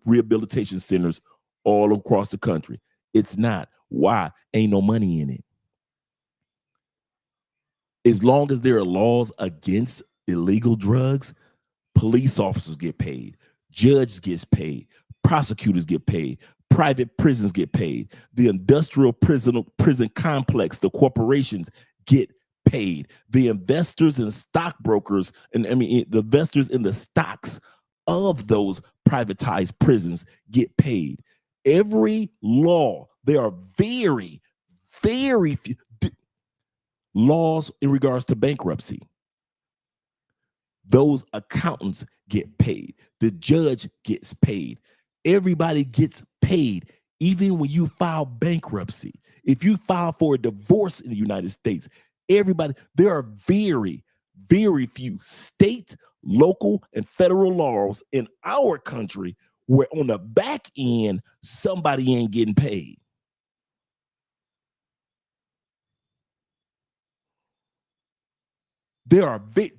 rehabilitation centers all across the country. It's not. Why? Ain't no money in it. As long as there are laws against illegal drugs, police officers get paid, judges gets paid, prosecutors get paid, private prisons get paid, the industrial prison complex, the corporations get paid, the investors and stockbrokers, and the investors in the stocks of those privatized prisons get paid. Every law, there are very, very few laws in regards to bankruptcy. Those accountants get paid. The judge gets paid. Everybody gets paid, even when you file bankruptcy. If you file for a divorce in the United States, there are very, very few state, local, and federal laws in our country where on the back end, somebody ain't getting paid.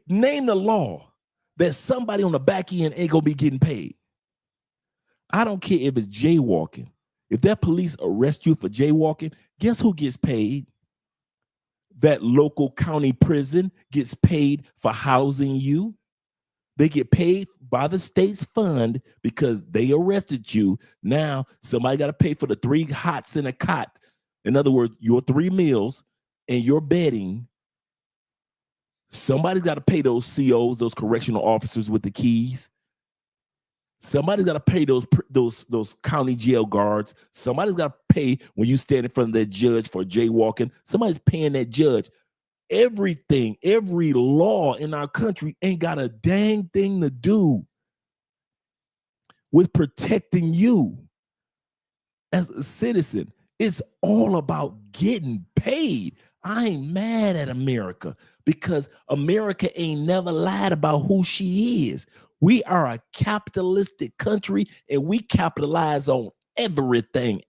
Name the law that somebody on the back end ain't gonna be getting paid. I don't care if it's jaywalking. If that police arrest you for jaywalking, guess who gets paid? That local county prison gets paid for housing you. They get paid by the state's fund because they arrested you. Now somebody got to pay for the 3 hots in a cot. In other words, your 3 meals and your bedding. Somebody's got to pay those COs, those correctional officers with the keys. Somebody's got to pay those county jail guards. Somebody's got to pay when you stand in front of that judge for jaywalking. Somebody's paying that judge. Everything, every law in our country ain't got a dang thing to do with protecting you as a citizen. It's all about getting paid. I ain't mad at America because America ain't never lied about who she is. We are a capitalistic country and we capitalize on everything.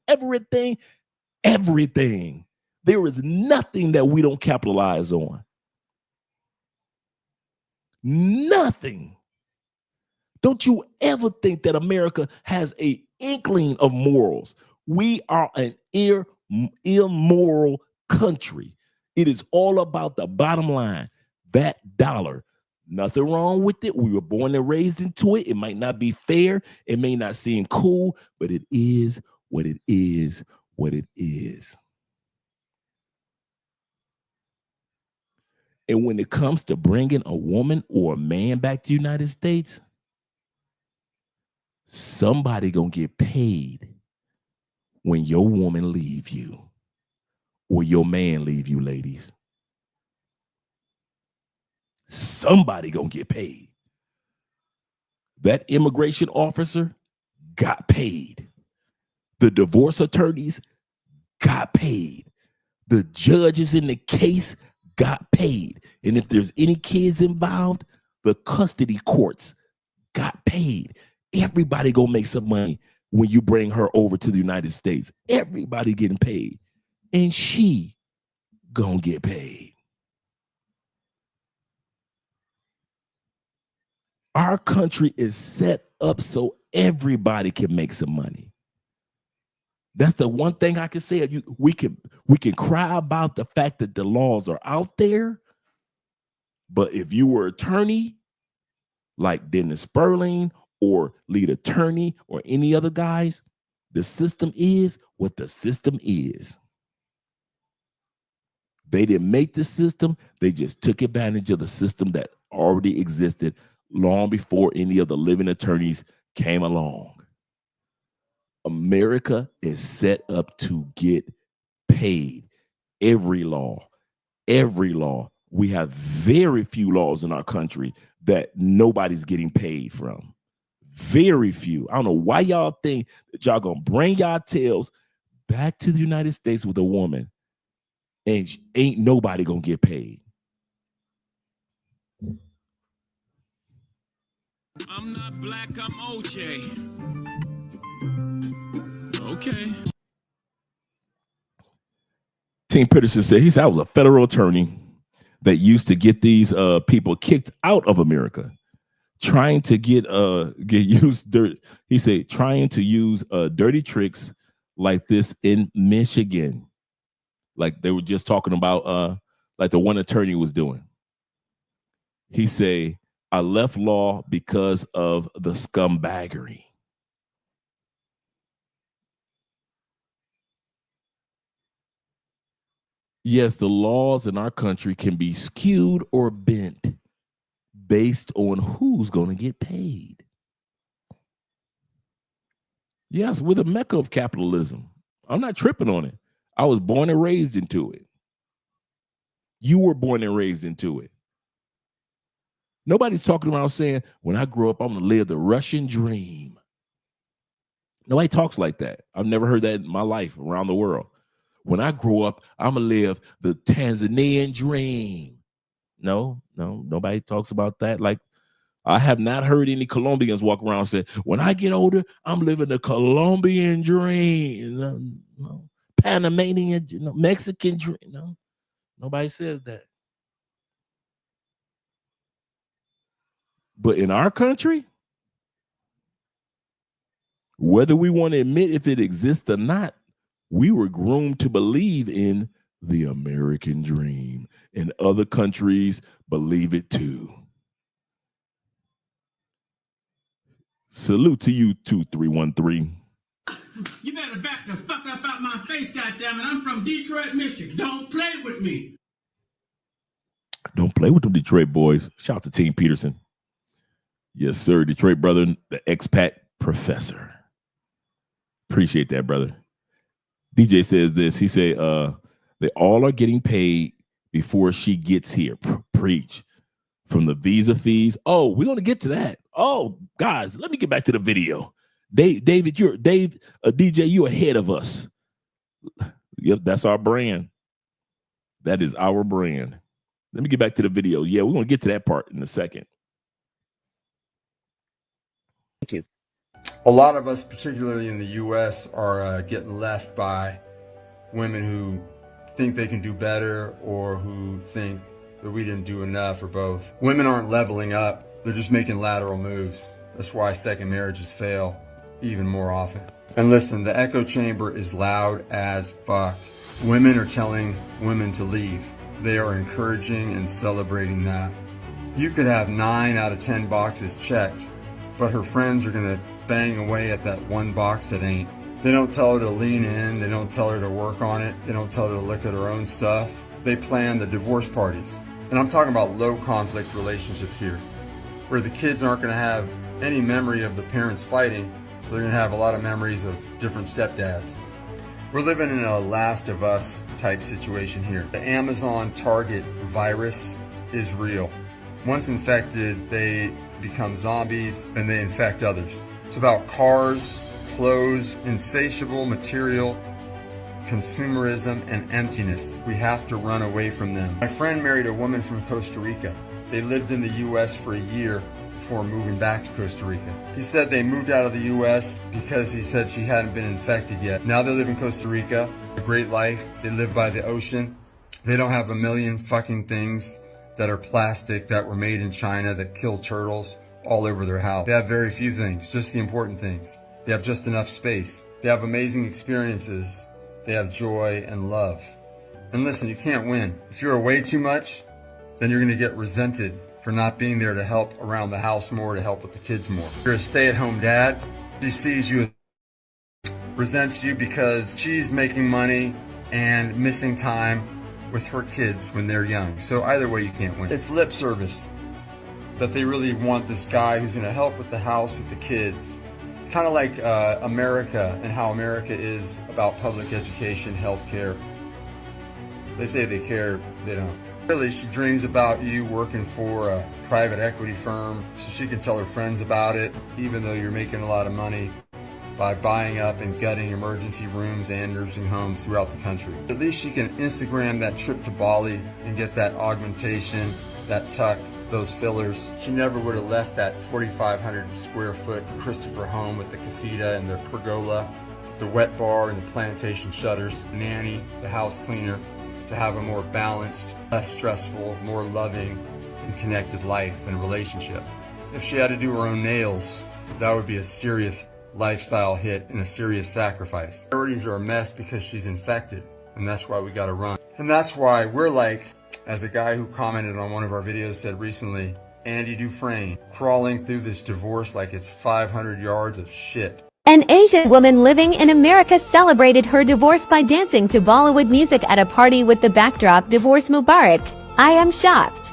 There is nothing that we don't capitalize on. Nothing. Don't you ever think that America has an inkling of morals. We are an immoral country. It is all about the bottom line, that dollar. Nothing wrong with it. We were born and raised into it. It might not be fair. It may not seem cool, but it is what it is, what it is. And when it comes to bringing a woman or a man back to the United States, somebody gonna get paid when your woman leave you or your man leave you, ladies. Somebody gonna get paid. That immigration officer got paid. The divorce attorneys got paid. The judges in the case got paid. And if there's any kids involved, the custody courts got paid. Everybody gonna make some money when you bring her over to the United States. Everybody getting paid. And she gonna get paid. Our country is set up so everybody can make some money. That's the one thing I can say. We can cry about the fact that the laws are out there, but if you were an attorney like Dennis Sperling or lead attorney or any other guys, the system is what the system is. They didn't make the system. They just took advantage of the system that already existed long before any of the living attorneys came along. America is set up to get paid. Every law. We have very few laws in our country that nobody's getting paid from. Very few. I don't know why y'all think that y'all gonna bring y'all tails back to the United States with a woman and ain't nobody gonna get paid. I'm not black, I'm OJ. Okay. Tim Peterson said, he said, I was a federal attorney that used to get these people kicked out of America, trying to get used dirt. He said, trying to use dirty tricks like this in Michigan. Like they were just talking about like the one attorney was doing. He say, I left law because of the scumbaggery. Yes, the laws in our country can be skewed or bent based on who's going to get paid. Yes, we're the mecca of capitalism. I'm not tripping on it. I was born and raised into it. You were born and raised into it. Nobody's talking about saying, when I grow up, I'm going to live the Russian dream. Nobody talks like that. I've never heard that in my life around the world. When I grow up, I'm going to live the Tanzanian dream. No, nobody talks about that. Like, I have not heard any Colombians walk around and say, when I get older, I'm living the Colombian dream. No, Panamanian, Mexican dream. No, nobody says that. But in our country, whether we want to admit if it exists or not, we were groomed to believe in the American dream, and other countries believe it too. Salute to you, 2313. You better back the fuck up out my face, goddammit. I'm from Detroit, Michigan. Don't play with me. Don't play with them Detroit boys. Shout out to Team Peterson. Yes, sir. Detroit brother, the expat professor. Appreciate that, brother. DJ says this. He say, they all are getting paid before she gets here. Preach. From the visa fees. Oh, we're going to get to that. Oh, guys, let me get back to the video. David, DJ, you're ahead of us. Yep, that's our brand. That is our brand. Let me get back to the video. Yeah, we're going to get to that part in a second. Thank you. A lot of us, particularly in the U.S., are getting left by women who think they can do better or who think that we didn't do enough, or both. Women aren't leveling up. They're just making lateral moves. That's why second marriages fail even more often. And listen, the echo chamber is loud as fuck. Women are telling women to leave. They are encouraging and celebrating that. You could have 9 out of 10 boxes checked, but her friends are gonna bang away at that one box that ain't. They don't tell her to lean in. They don't tell her to work on it. They don't tell her to look at her own stuff. They plan the divorce parties. And I'm talking about low conflict relationships here, where the kids aren't going to have any memory of the parents fighting. They're going to have a lot of memories of different stepdads. We're living in a Last of Us type situation here. The Amazon Target virus is real. Once infected, they become zombies and they infect others. It's about cars, clothes, insatiable material, consumerism, and emptiness. We have to run away from them. My friend married a woman from Costa Rica. They lived in the U.S. for a year before moving back to Costa Rica. He said they moved out of the U.S. because he said she hadn't been infected yet. Now they live in Costa Rica, a great life. They live by the ocean. They don't have a million fucking things that are plastic that were made in China that kill turtles all over their house. They have very few things, just the important things. They have just enough space. They have amazing experiences. They have joy and love. And listen, you can't win. If you're away too much, then you're going to get resented for not being there to help around the house more, to help with the kids more. If you're a stay-at-home dad, she sees you, resents you because she's making money and missing time with her kids when they're young. So either way, you can't win. It's lip service that they really want this guy who's going to help with the house, with the kids. It's kind of like America and how America is about public education, healthcare. They say they care, they don't. Really, she dreams about you working for a private equity firm so she can tell her friends about it, even though you're making a lot of money by buying up and gutting emergency rooms and nursing homes throughout the country. At least she can Instagram that trip to Bali and get that augmentation, that tuck, those fillers. She never would have left that 4,500 square foot Christopher home with the casita and the pergola, the wet bar and the plantation shutters, nanny, the house cleaner, to have a more balanced, less stressful, more loving and connected life and relationship. If she had to do her own nails, that would be a serious lifestyle hit and a serious sacrifice. Priorities are a mess because she's infected, and that's why we gotta run. And that's why we're like, As a guy who commented on one of our videos said recently, Andy Dufresne, crawling through this divorce like it's 500 yards of shit. An Asian woman living in America celebrated her divorce by dancing to Bollywood music at a party with the backdrop "Divorce Mubarak." I am shocked.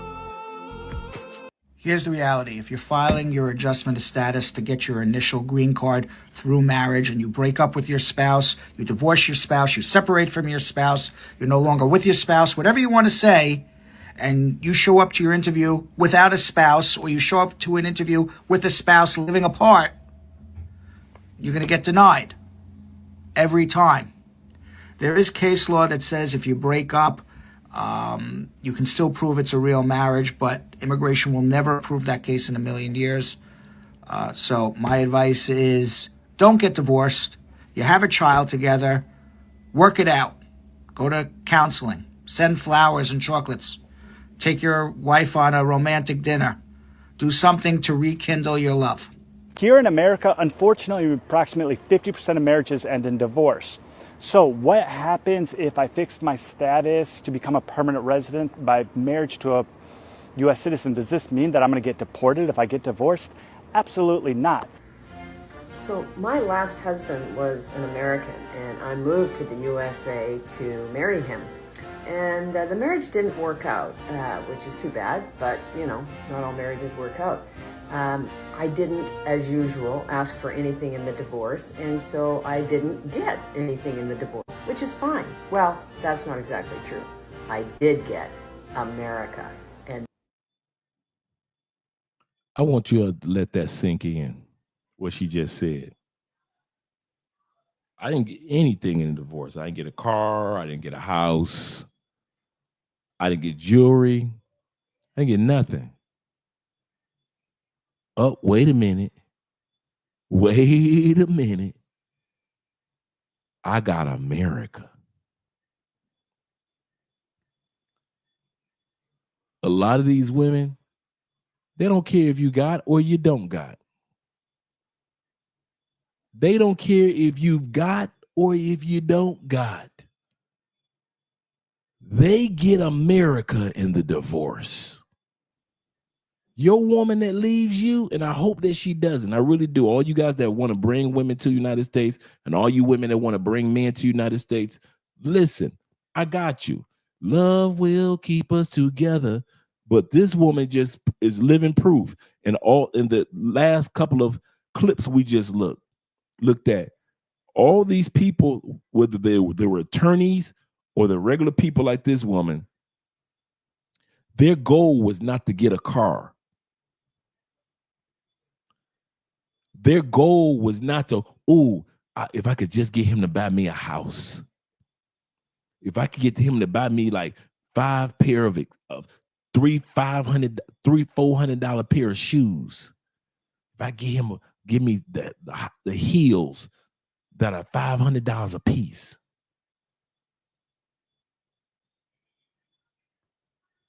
Here's the reality. If you're filing your adjustment of status to get your initial green card through marriage and you break up with your spouse, you divorce your spouse, you separate from your spouse, you're no longer with your spouse, whatever you want to say, and you show up to your interview without a spouse, or you show up to an interview with a spouse living apart, you're going to get denied every time. There is case law that says if you break up, you can still prove it's a real marriage, but immigration will never prove that case in a million years. So my advice is don't get divorced. You have a child together. Work it out. Go to counseling. Send flowers and chocolates. Take your wife on a romantic dinner. Do something to rekindle your love. Here in America, unfortunately, approximately 50% of marriages end in divorce. So what happens if I fix my status to become a permanent resident by marriage to a U.S. citizen? Does this mean that I'm going to get deported if I get divorced? Absolutely not. So my last husband was an American, and I moved to the USA to marry him. And the marriage didn't work out, which is too bad, but you know, not all marriages work out. I didn't, as usual, ask for anything in the divorce, and so I didn't get anything in the divorce, which is fine. Well, that's not exactly true. I did get America. And I want you to let that sink in, what she just said. I didn't get anything in the divorce. I didn't get a car. I didn't get a house. I didn't get jewelry. I didn't get nothing. Oh, wait a minute. Wait a minute. I got America. A lot of these women, they don't care if you got or you don't got. They don't care if you've got or if you don't got. They get America in the divorce. Your woman that leaves you, and I hope that she doesn't. I really do. All you guys that want to bring women to the United States and all you women that want to bring men to the United States, listen, I got you. Love will keep us together. But this woman just is living proof. And all in the last couple of clips we just looked at, all these people, whether they were attorneys or the regular people like this woman, their goal was not to get a car. Their goal was not to, if I could just get him to buy me a house. If I could get him to buy me like 5 pair of $400 pair of shoes. If I give me the heels that are $500 a piece.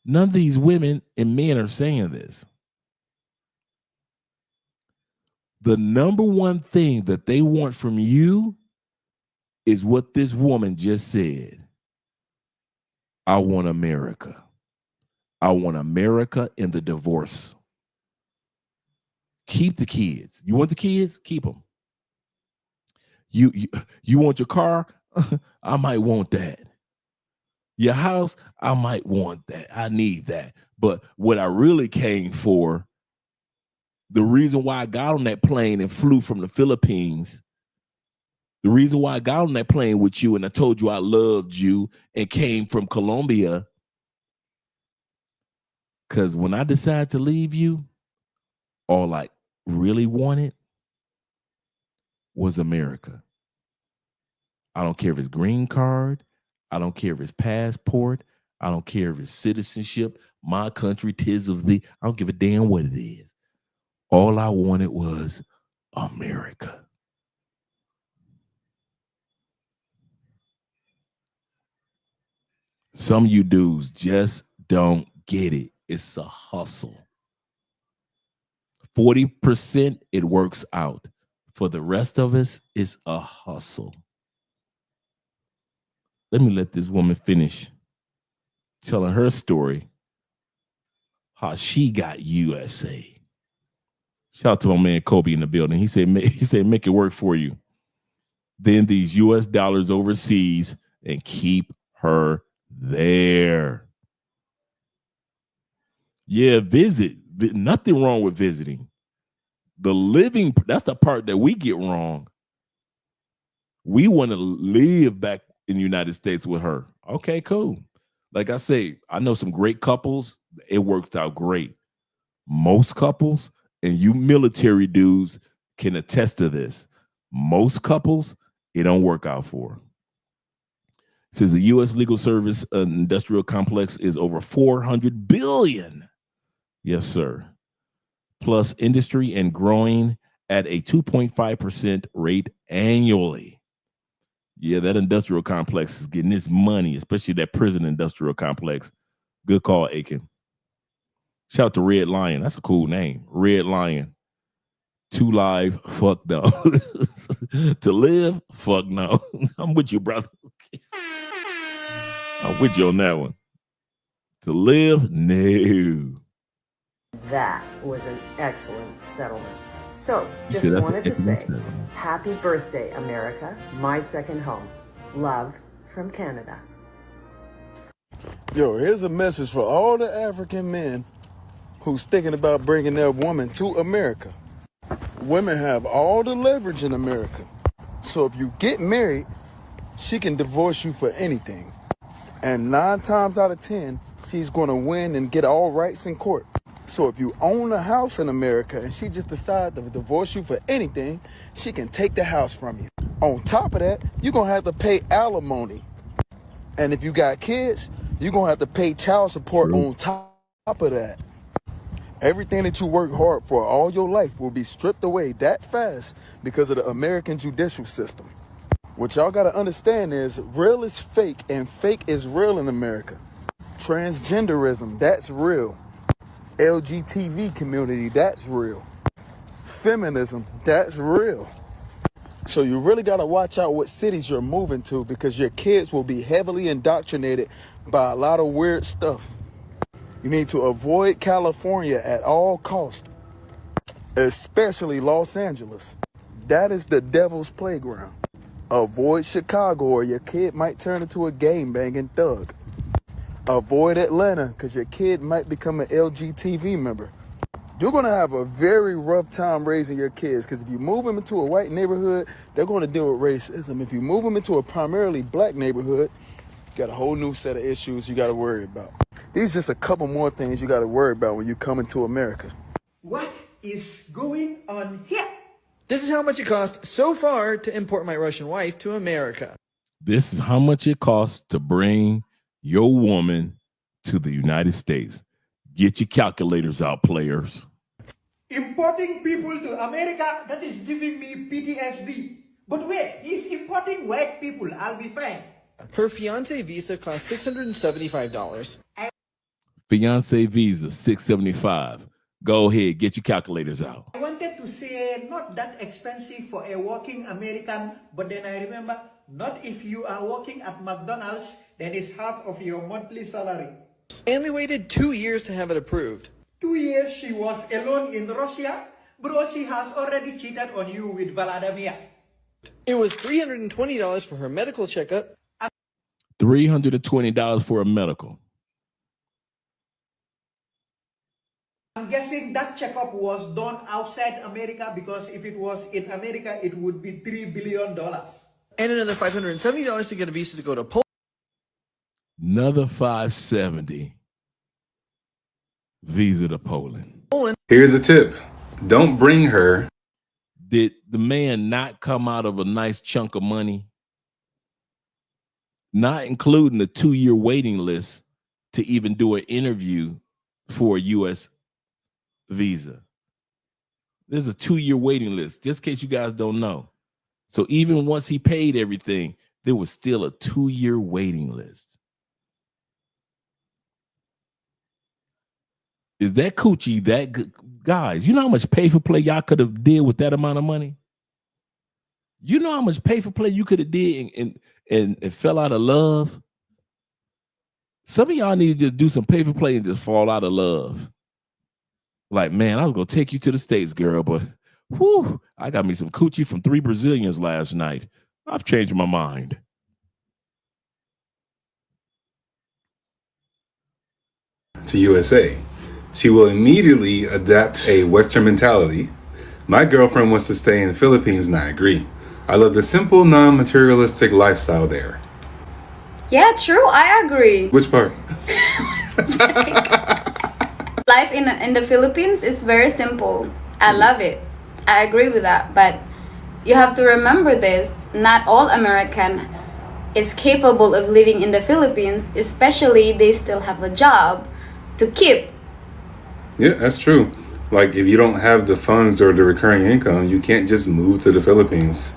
None of these women and men are saying this. The number one thing that they want from you is what this woman just said. I want America. I want America in the divorce. Keep the kids. You want the kids? Keep them. You want your car? I might want that. Your house? I might want that. I need that. But what I really came for, the reason why I got on that plane and flew from the Philippines, the reason why I got on that plane with you and I told you I loved you and came from Colombia, because when I decided to leave you, all I really wanted was America. I don't care if it's green card. I don't care if it's passport. I don't care if it's citizenship. My country, 'tis of thee. I don't give a damn what it is. All I wanted was America. Some of you dudes just don't get it. It's a hustle. 40% it works out. For the rest of us, it's a hustle. Let me let this woman finish. telling her story, how she got USA. Shout out to my man Kobe in the building. He said, make it work for you. Then these US dollars overseas and keep her there. Yeah, visit. Nothing wrong with visiting. The living, that's the part that we get wrong. We want to live back in the United States with her. Okay, cool. Like I say, I know some great couples. It works out great. Most couples, and you military dudes can attest to this, most couples, it don't work out for. It says the U.S. legal service industrial complex is over $400 billion. Yes, sir. Plus industry and growing at a 2.5% rate annually. Yeah, that industrial complex is getting this money, especially that prison industrial complex. Good call, Aiken. Shout out to Red Lion. That's a cool name. Red Lion. To live, fuck no. To live, fuck no. I'm with you, brother. I'm with you on that one. To live, no. That was an excellent settlement. So, just wanted to say, happy birthday, America, my second home. Love from Canada. Yo, here's a message for all the African men who's thinking about bringing their woman to America. Women have all the leverage in America. So if you get married, she can divorce you for anything. And 9 times out of 10, she's going to win and get all rights in court. So if you own a house in America and she just decides to divorce you for anything, she can take the house from you. On top of that, you're going to have to pay alimony. And if you got kids, you're going to have to pay child support on top of that. Everything that you work hard for all your life will be stripped away that fast because of the American judicial system. What y'all got to understand is real is fake and fake is real in America. Transgenderism, that's real. LGBT community, that's real. Feminism, that's real. So you really got to watch out what cities you're moving to because your kids will be heavily indoctrinated by a lot of weird stuff. You need to avoid California at all costs, especially Los Angeles. That is the devil's playground. Avoid Chicago or your kid might turn into a gang-banging thug. Avoid Atlanta because your kid might become an LGTV member. You're going to have a very rough time raising your kids because if you move them into a white neighborhood, they're going to deal with racism. If you move them into a primarily black neighborhood, you got a whole new set of issues you got to worry about. These are just a couple more things you got to worry about when you come into America. What is going on here? This is how much it cost so far to import my Russian wife to America. This is how much it costs to bring your woman to the United States. Get your calculators out, players. Importing people to America, that is giving me PTSD. But wait, he's importing white people, I'll be fine. Her fiancé visa cost $675. Fiancé visa, $675. Go ahead, get your calculators out. I wanted to say not that expensive for a working American, but then I remember, not if you are working at McDonald's, then it's half of your monthly salary. And we waited 2 years to have it approved. 2 years she was alone in Russia? Bro, she has already cheated on you with Vladimir. It was $320 for her medical checkup. $320 for a medical. I'm guessing that checkup was done outside America because if it was in America, it would be $3 billion. And another $570 to get a visa to go to Poland. Another $570 visa to Poland. Here's a tip. Don't bring her. Did the man not come out of a nice chunk of money? Not including the 2-year waiting list to even do an interview for a U.S. visa. There's a 2-year waiting list, just in case you guys don't know. So even once he paid everything, there was still a 2-year waiting list. Is that coochie that good? Guys, you know how much pay for play y'all could have did with that amount of money? You know how much pay for play you could have did and fell out of love? Some of y'all need to just do some pay for play and just fall out of love. Like, man, I was gonna take you to the States, girl, but whew, I got me some coochie from 3 Brazilians last night. I've changed my mind. To USA. She will immediately adapt a Western mentality. My girlfriend wants to stay in the Philippines, and I agree. I love the simple, non-materialistic lifestyle there. Yeah, true. I agree. Which part? Life in the Philippines is very simple. I love it. I agree with that. But you have to remember this. Not all American is capable of living in the Philippines, especially they still have a job to keep. Yeah, that's true. Like, if you don't have the funds or the recurring income, you can't just move to the Philippines.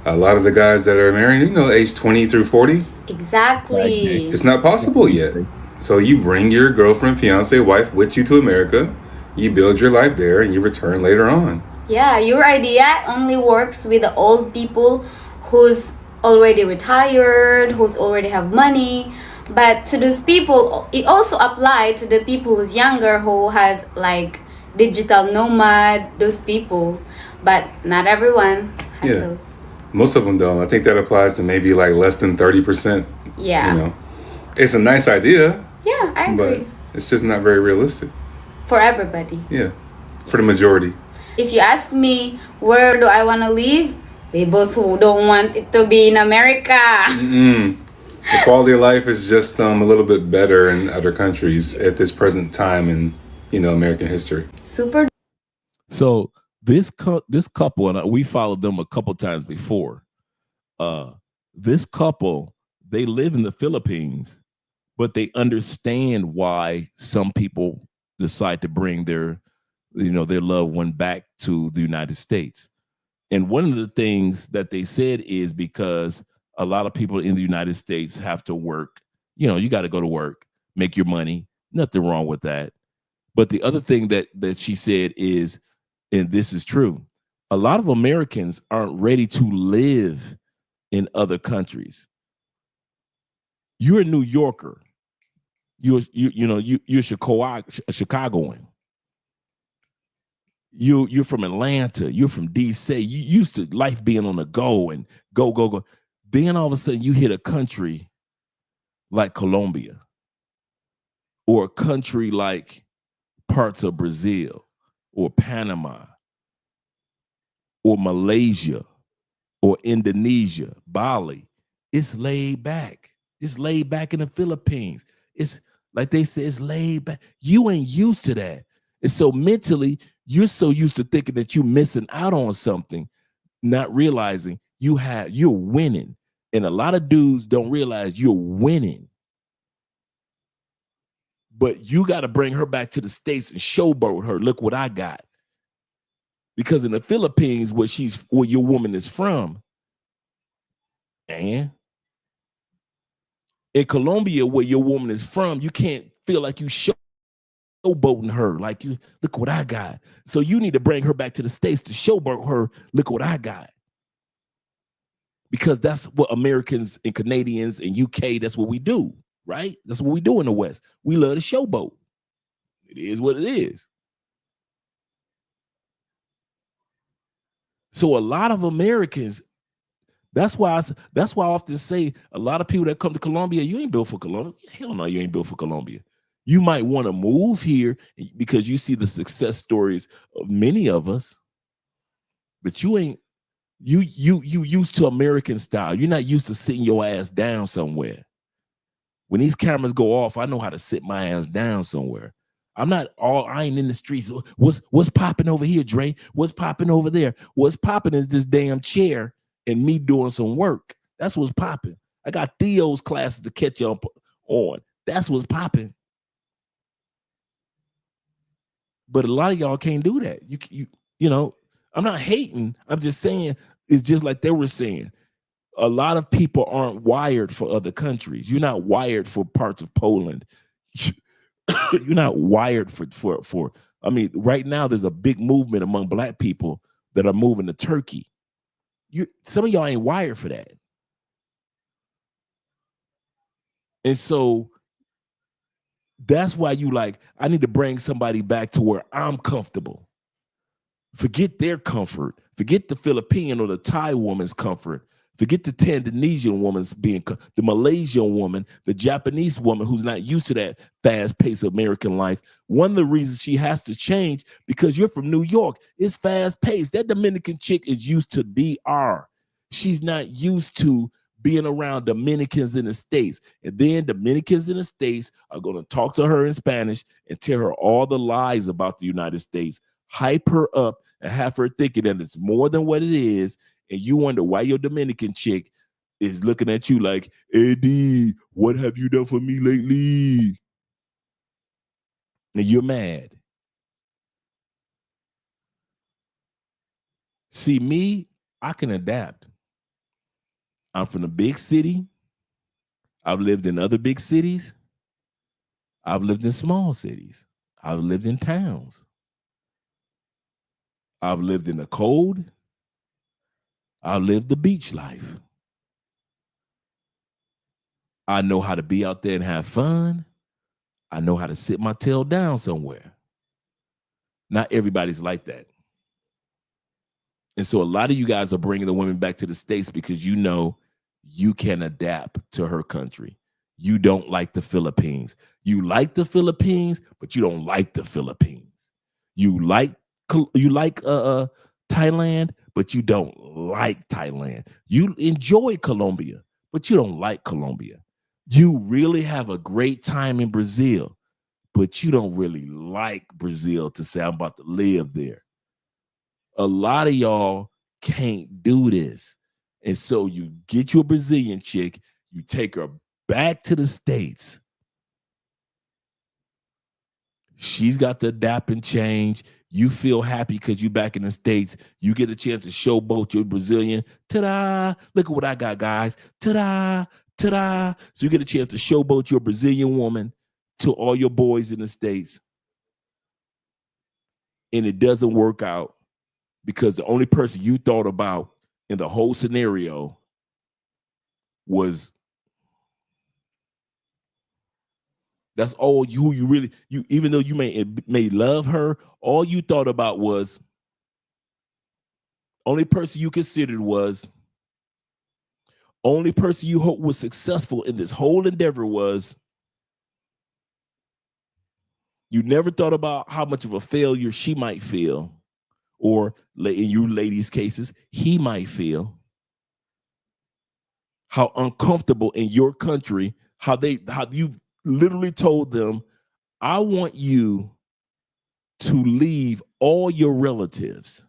A lot of the guys that are married, age 20 through 40. Exactly. It's not possible yet. So you bring your girlfriend, fiance, wife with you to America. You build your life there and you return later on. Yeah, your idea only works with the old people who's already retired, who's already have money. But to those people, it also applies to the people who's younger, who has like digital nomad, those people. But not everyone has those. Most of them don't. I think that applies to maybe like less than 30%. Yeah. It's a nice idea. Yeah, I agree. But it's just not very realistic. For everybody. Yeah. For the majority. If you ask me, where do I want to live? We both don't want it to be in America. The quality of life is just a little bit better in other countries at this present time in, American history. Super. So this couple, and we followed them a couple times before. This couple, they live in the Philippines, but they understand why some people decide to bring their loved one back to the United States. And one of the things that they said is because a lot of people in the United States have to work. You got to go to work, make your money. Nothing wrong with that. But the other thing that she said is, and this is true, a lot of Americans aren't ready to live in other countries. You're a New Yorker. You're Chicagoan. You're from Atlanta. You're from DC. You used to life being on the go and go. Then all of a sudden you hit a country like Colombia, or a country like parts of Brazil or Panama or Malaysia or Indonesia, Bali. It's laid back. It's laid back in the Philippines. It's like they say, it's laid back. You ain't used to that. And so mentally, you're so used to thinking that you're missing out on something, not realizing you're winning. And a lot of dudes don't realize you're winning. But you got to bring her back to the States and showboat her. Look what I got. Because in the Philippines, where your woman is from, and in Colombia, where your woman is from, you can't feel like you showboating her. Like, look what I got. So you need to bring her back to the States to showboat her. Look what I got. Because that's what Americans and Canadians and UK, that's what we do, right? That's what we do in the West. We love to showboat. It is what it is. So a lot of Americans, that's why I often say a lot of people that come to Colombia, you ain't built for Colombia. Hell no, you ain't built for Colombia. You might want to move here because you see the success stories of many of us, but you ain't. You used to American style. You're not used to sitting your ass down somewhere. When these cameras go off, I know how to sit my ass down somewhere. I ain't in the streets. What's popping over here, Dre? What's popping over there? What's popping is this damn chair and me doing some work. That's what's popping. I got Theo's classes to catch up on. That's what's popping. But a lot of y'all can't do that. You know, I'm not hating. I'm just saying it's just like they were saying. A lot of people aren't wired for other countries. You're not wired for parts of Poland. You're not wired for. I mean, right now there's a big movement among Black people that are moving to Turkey. Some of y'all ain't wired for that. And so That's why you like, I need to bring somebody back to where I'm comfortable. Forget their comfort. Forget the Philippine or the Thai woman's comfort. Forget the Tanzanian woman's the Malaysian woman, the Japanese woman who's not used to that fast-paced American life. One of the reasons she has to change, because you're from New York, it's fast-paced. That Dominican chick is used to DR. She's not used to being around Dominicans in the States. And then Dominicans in the States are going to talk to her in Spanish and tell her all the lies about the United States, hype her up, and have her thinking that it's more than what it is. And you wonder why your Dominican chick is looking at you like, Eddie, what have you done for me lately? And you're mad. See, me, I can adapt. I'm from a big city. I've lived in other big cities. I've lived in small cities. I've lived in towns. I've lived in the cold. I've lived the beach life. I know how to be out there and have fun. I know how to sit my tail down somewhere. Not everybody's like that. And so a lot of you guys are bringing the women back to the States because you know you can adapt to her country. You don't like the Philippines. You like the Philippines, but you don't like the Philippines. You like Thailand, but you don't like Thailand. You enjoy Colombia, but you don't like Colombia. You really have a great time in Brazil, but you don't really like Brazil to say I'm about to live there. A lot of y'all can't do this. And so you get you a Brazilian chick, you take her back to the States. She's got to adapt and change. You feel happy because you're back in the States. You get a chance to showboat your Brazilian. Ta-da! Look at what I got, guys. Ta-da! Ta-da! So you get a chance to showboat your Brazilian woman to all your boys in the States. And it doesn't work out because the only person you thought about in the whole scenario was, that's all you really, even though you may love her, all you thought about was, only person you considered was, only person you hoped was successful in this whole endeavor was, you never thought about how much of a failure she might feel, or in you ladies' cases, he might feel, how uncomfortable in your country, how you've literally told them, I want you to leave all your relatives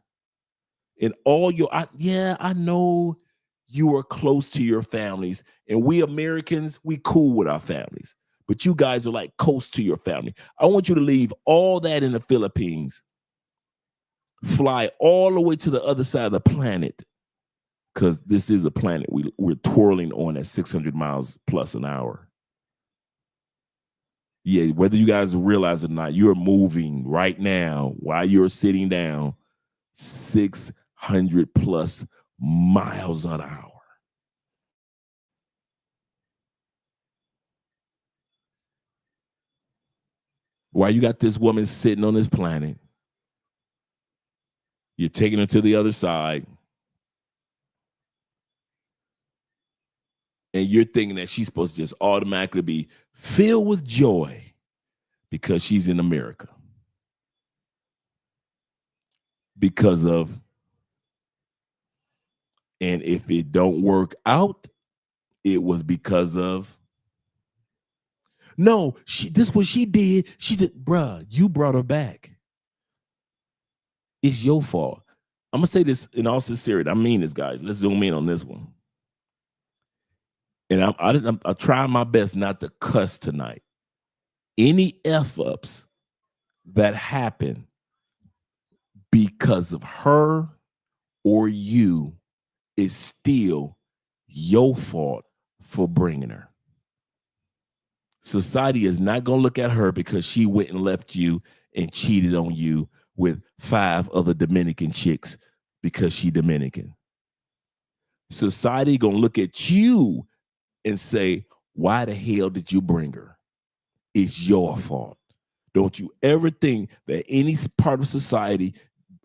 and all your, I know you are close to your families, and we Americans, we cool with our families, but you guys are like close to your family. I want you to leave all that in the Philippines, fly all the way to the other side of the planet, because this is a planet we're twirling on at 600 miles plus an hour. Yeah, whether you guys realize it or not, you're moving right now while you're sitting down 600 plus miles an hour. While you got this woman sitting on this planet, you're taking her to the other side, and you're thinking that she's supposed to just automatically be filled with joy because she's in America. Because of, and if it don't work out, it was because of, no, this what she did. She did, bruh, you brought her back. It's your fault. I'm going to say this in all sincerity. I mean this, guys. Let's zoom in on this one. And I try my best not to cuss tonight. Any F-ups that happen because of her or you is still your fault for bringing her. Society is not going to look at her because she went and left you and cheated on you with 5 other Dominican chicks because she Dominican. Society going to look at you and say, why the hell did you bring her? It's your fault. Don't you ever think that any part of society,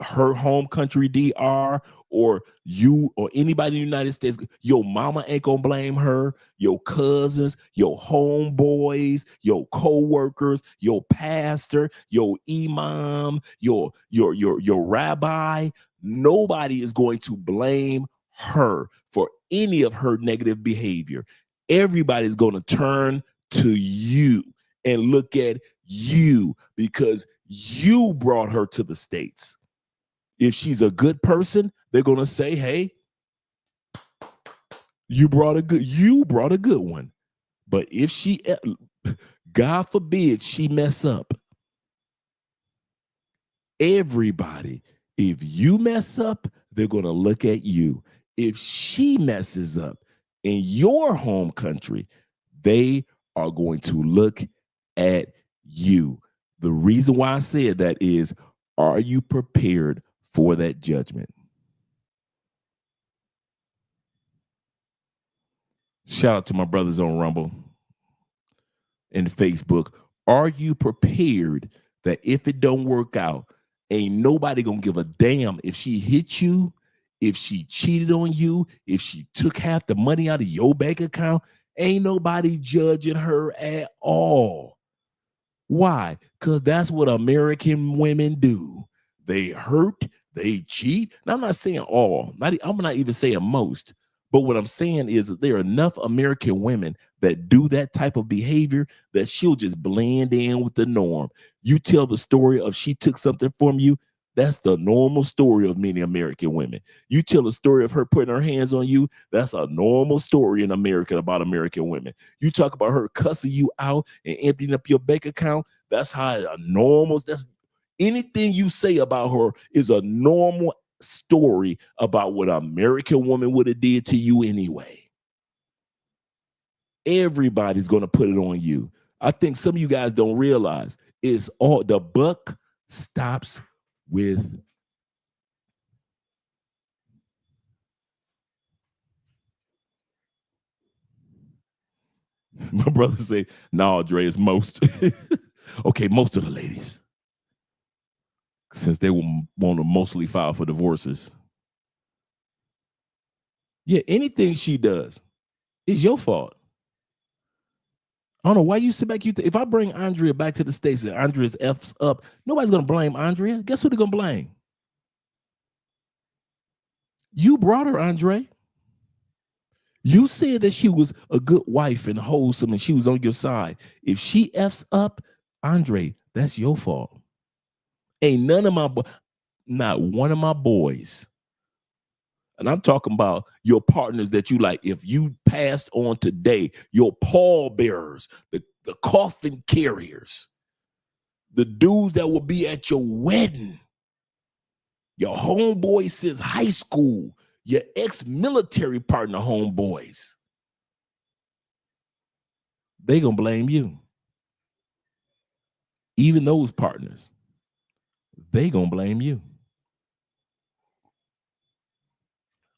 her home country, DR, or you or anybody in the United States, your mama ain't gonna blame her, your cousins, your homeboys, your co-workers, your pastor, your imam, your rabbi. Nobody is going to blame her for any of her negative behavior. Everybody's going to turn to you and look at you because you brought her to the States. If she's a good person, they're going to say, hey, you brought a good one. But if she, God forbid, she mess up, everybody, if you mess up, they're going to look at you. If she messes up in your home country, they are going to look at you. The reason why I said that is, are you prepared for that judgment? Shout out to my brothers on Rumble and Facebook. Are you prepared that if it don't work out, ain't nobody gonna give a damn if she hit you, if she cheated on you, if she took half the money out of your bank account? Ain't nobody judging her at all. Why? Because that's what American women do. They hurt, they cheat. Now, I'm not saying all, I'm not even saying most, but what I'm saying is that there are enough American women that do that type of behavior that she'll just blend in with the norm. You tell the story of she took something from you, that's the normal story of many American women. You tell a story of her putting her hands on you, that's a normal story in America about American women. You talk about her cussing you out and emptying up your bank account, that's how a normal, that's anything you say about her is a normal story about what an American woman would have did to you anyway. Everybody's going to put it on you. I think some of you guys don't realize it's all the buck stops with my brother say, no, Dre, it's most. Okay, most of the ladies, since they want to mostly file for divorces. Yeah, anything she does is your fault. I don't know why you sit back. If I bring Andrea back to the States and Andrea's F's up, nobody's going to blame Andrea. Guess who they're going to blame? You brought her, Andre. You said that she was a good wife and wholesome and she was on your side. If she F's up, Andre, that's your fault. Ain't not one of my boys. And I'm talking about your partners that you like. If you passed on today, your pallbearers, the coffin carriers, the dudes that will be at your wedding, your homeboys since high school, your ex-military partner homeboys, they gonna blame you. Even those partners, they gonna blame you.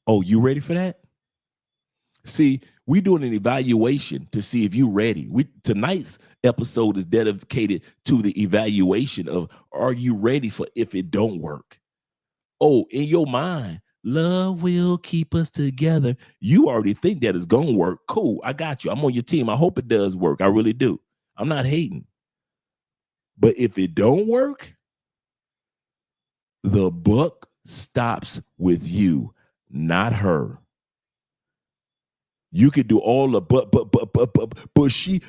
Oh, you ready for that? See, we doing an evaluation to see if you're ready. Tonight's episode is dedicated to the evaluation of, are you ready for if it don't work? Oh, in your mind, love will keep us together. You already think that it's gonna work. Cool, I got you. I'm on your team. I hope it does work. I really do. I'm not hating. But if it don't work, the buck stops with you, not her. You could do all the but she,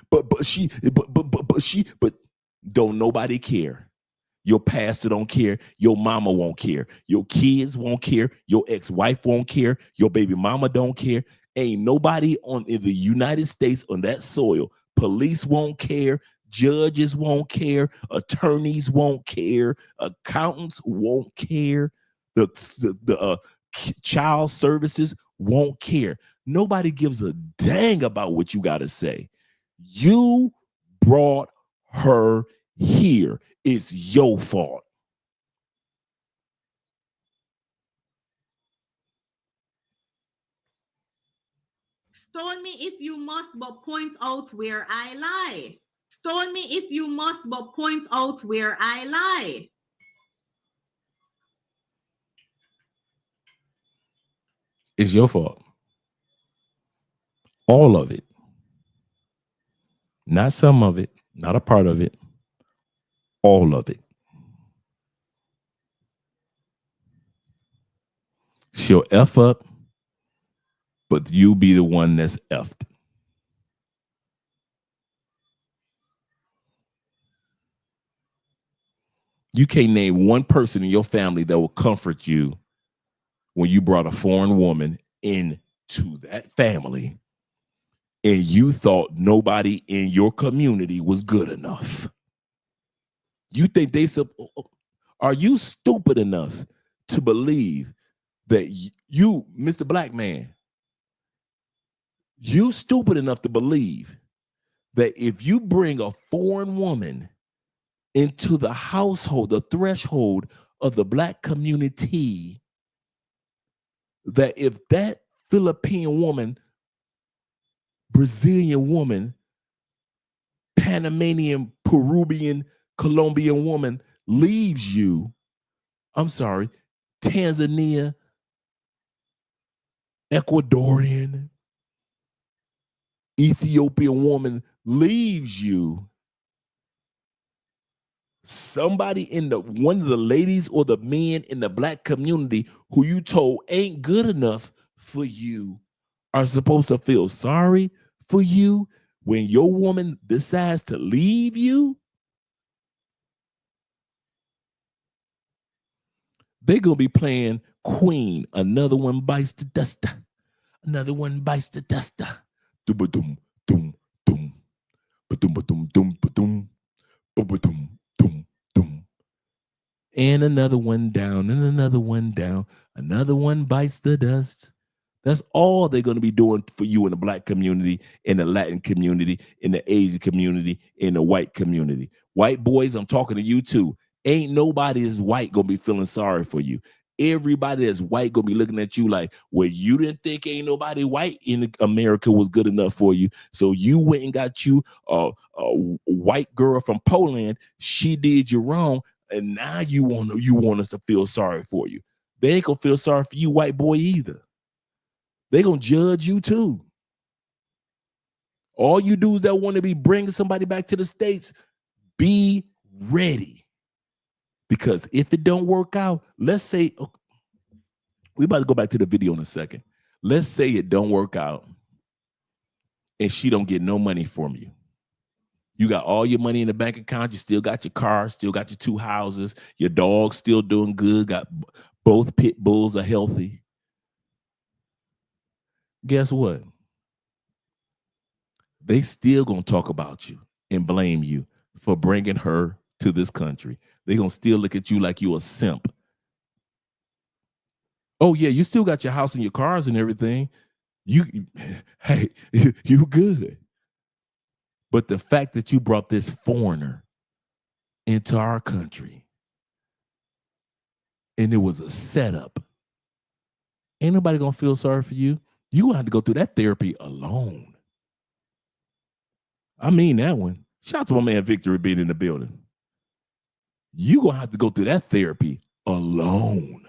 but don't nobody care. Your pastor don't care. Your mama won't care. Your kids won't care. Your ex-wife won't care. Your baby mama don't care. Ain't nobody in the United States on that soil. Police won't care. Judges won't care. Attorneys won't care. Accountants won't care. The child services won't care. Nobody gives a dang about what you got to say. You brought her here. It's your fault. Stone me if you must, but point out where I lie. Stone me if you must, but point out where I lie. It's your fault. All of it. Not some of it, not a part of it. All of it. She'll F up, but you be the one that's F'd. You can't name one person in your family that will comfort you when you brought a foreign woman into that family and you thought nobody in your community was good enough. You think are you stupid enough to believe that you, Mr. Black Man, you stupid enough to believe that if you bring a foreign woman into the household, the threshold of the Black community, that if that Philippine woman, Brazilian woman, Panamanian, Peruvian, Colombian woman leaves you, I'm sorry, Tanzania, Ecuadorian, Ethiopian woman leaves you, somebody one of the ladies or the men in the Black community who you told ain't good enough for you are supposed to feel sorry for you when your woman decides to leave you? They're going to be playing Queen. Another one bites the dust. Another one bites the dust. Doom, doom, doom. Ba-doom, ba-doom, doom, ba-doom. Ba-ba-doom, doom, doom. And another one down, and another one down. Another one bites the dust. That's all they're going to be doing for you in the Black community, in the Latin community, in the Asian community, in the white community. White boys, I'm talking to you too. Ain't nobody that's white going to be feeling sorry for you. Everybody that's white going to be looking at you like, well, you didn't think ain't nobody white in America was good enough for you. So you went and got you a white girl from Poland. She did you wrong. And now you want us to feel sorry for you. They ain't going to feel sorry for you, white boy, either. They're going to judge you too. All you do is that want to be bringing somebody back to the States. Be ready. Because if it don't work out, let's say, we about to go back to the video in a second. Let's say it don't work out and she don't get no money from you. You got all your money in the bank account. You still got your car, still got your 2 houses. Your dog's still doing good. Got both pit bulls are healthy. Guess what? They still gonna talk about you and blame you for bringing her to this country. They gonna still look at you like you a simp. Oh yeah, you still got your house and your cars and everything. Hey, you good. But the fact that you brought this foreigner into our country and it was a setup, ain't nobody gonna feel sorry for you. You gonna have to go through that therapy alone. I mean that one. Shout out to my man Victory being in the building. You gonna have to go through that therapy alone.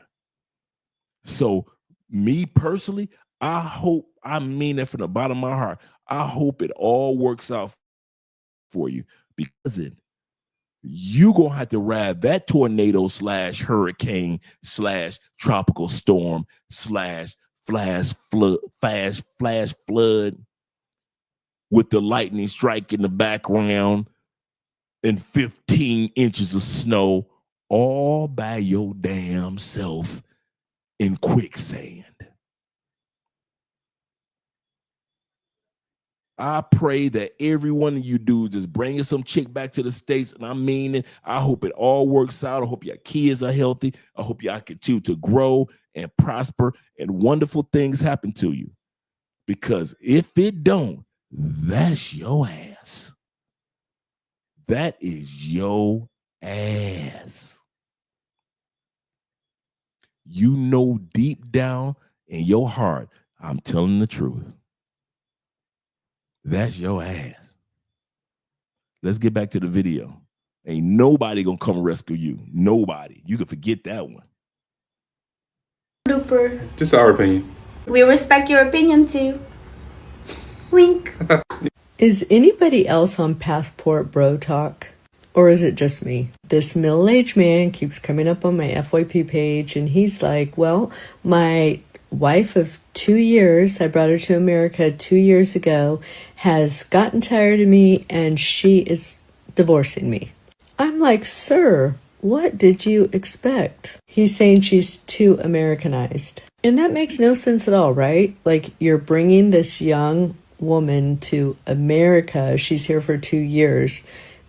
So me personally, I mean that from the bottom of my heart. I hope it all works out for you, because you gonna have to ride that tornado / hurricane / tropical storm / flash flood with the lightning strike in the background and 15 inches of snow all by your damn self in quicksand. I pray that every one of you dudes is bringing some chick back to the States, and I mean it. I hope it all works out. I hope your kids are healthy. I hope y'all continue to grow and prosper and wonderful things happen to you. Because if it don't, that's your ass. That is your ass. You know deep down in your heart, I'm telling the truth. That's your ass. Let's get back to the video. Ain't nobody gonna come rescue you. Nobody. You can forget that one. Duper. Just our opinion. We respect your opinion too. Wink. Is anybody else on Passport Bro Talk? Or is it just me? This middle-aged man keeps coming up on my FYP page and he's like, well, my wife of 2 years, I brought her to America 2 years ago, has gotten tired of me and she is divorcing me. I'm like, sir, what did you expect? He's saying she's too Americanized. And that makes no sense at all, right? Like, you're bringing this young woman to America. She's here for 2 years.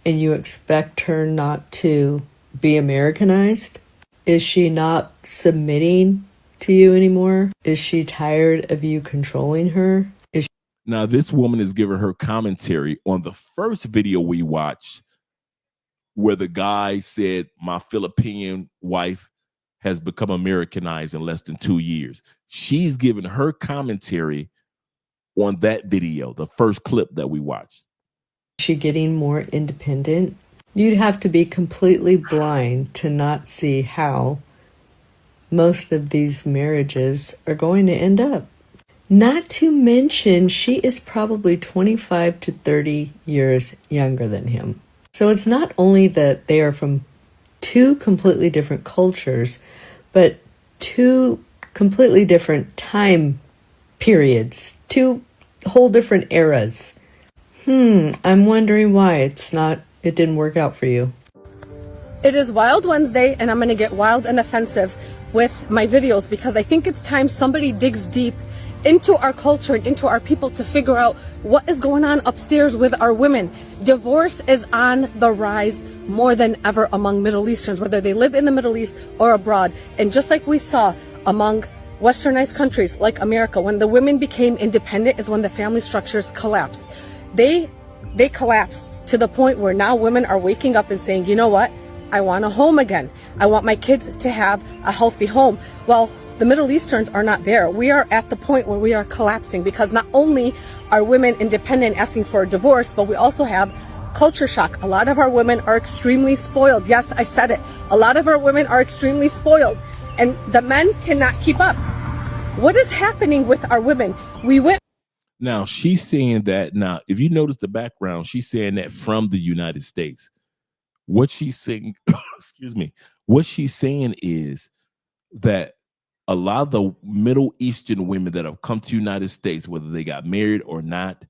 And you expect her not to be Americanized? Is she not submitting to you anymore? Is she tired of you controlling her? Now, this woman is giving her commentary on the first video we watched where the guy said, my Philippine wife has become Americanized in less than 2 years. She's giving her commentary on that video, the first clip that we watched. Is she getting more independent? You'd have to be completely blind to not see how most of these marriages are going to end up. Not to mention, she is probably 25 to 30 years younger than him. So it's not only that they are from two completely different cultures, but two completely different time periods, two whole different eras. I'm wondering why it didn't work out for you. It is Wild Wednesday, and I'm going to get wild and offensive with my videos because I think it's time somebody digs deep into our culture and into our people to figure out what is going on upstairs with our women. Divorce is on the rise more than ever among Middle Easterns, whether they live in the Middle East or abroad. And just like we saw among westernized countries like America, when the women became independent is when the family structures collapsed. They collapsed to the point where now women are waking up and saying, you know what? I want a home again. I want my kids to have a healthy home. Well, the Middle Easterns are not there. We are at the point where we are collapsing because not only are women independent asking for a divorce, but we also have culture shock. A lot of our women are extremely spoiled. Yes, I said it. A lot of our women are extremely spoiled and the men cannot keep up. What is happening with our women? We went. Now, she's saying that. Now, if you notice the background, she's saying that from the United States. What she's saying, excuse me, what she's saying is that a lot of the Middle Eastern women that have come to the United States, whether they got married or not,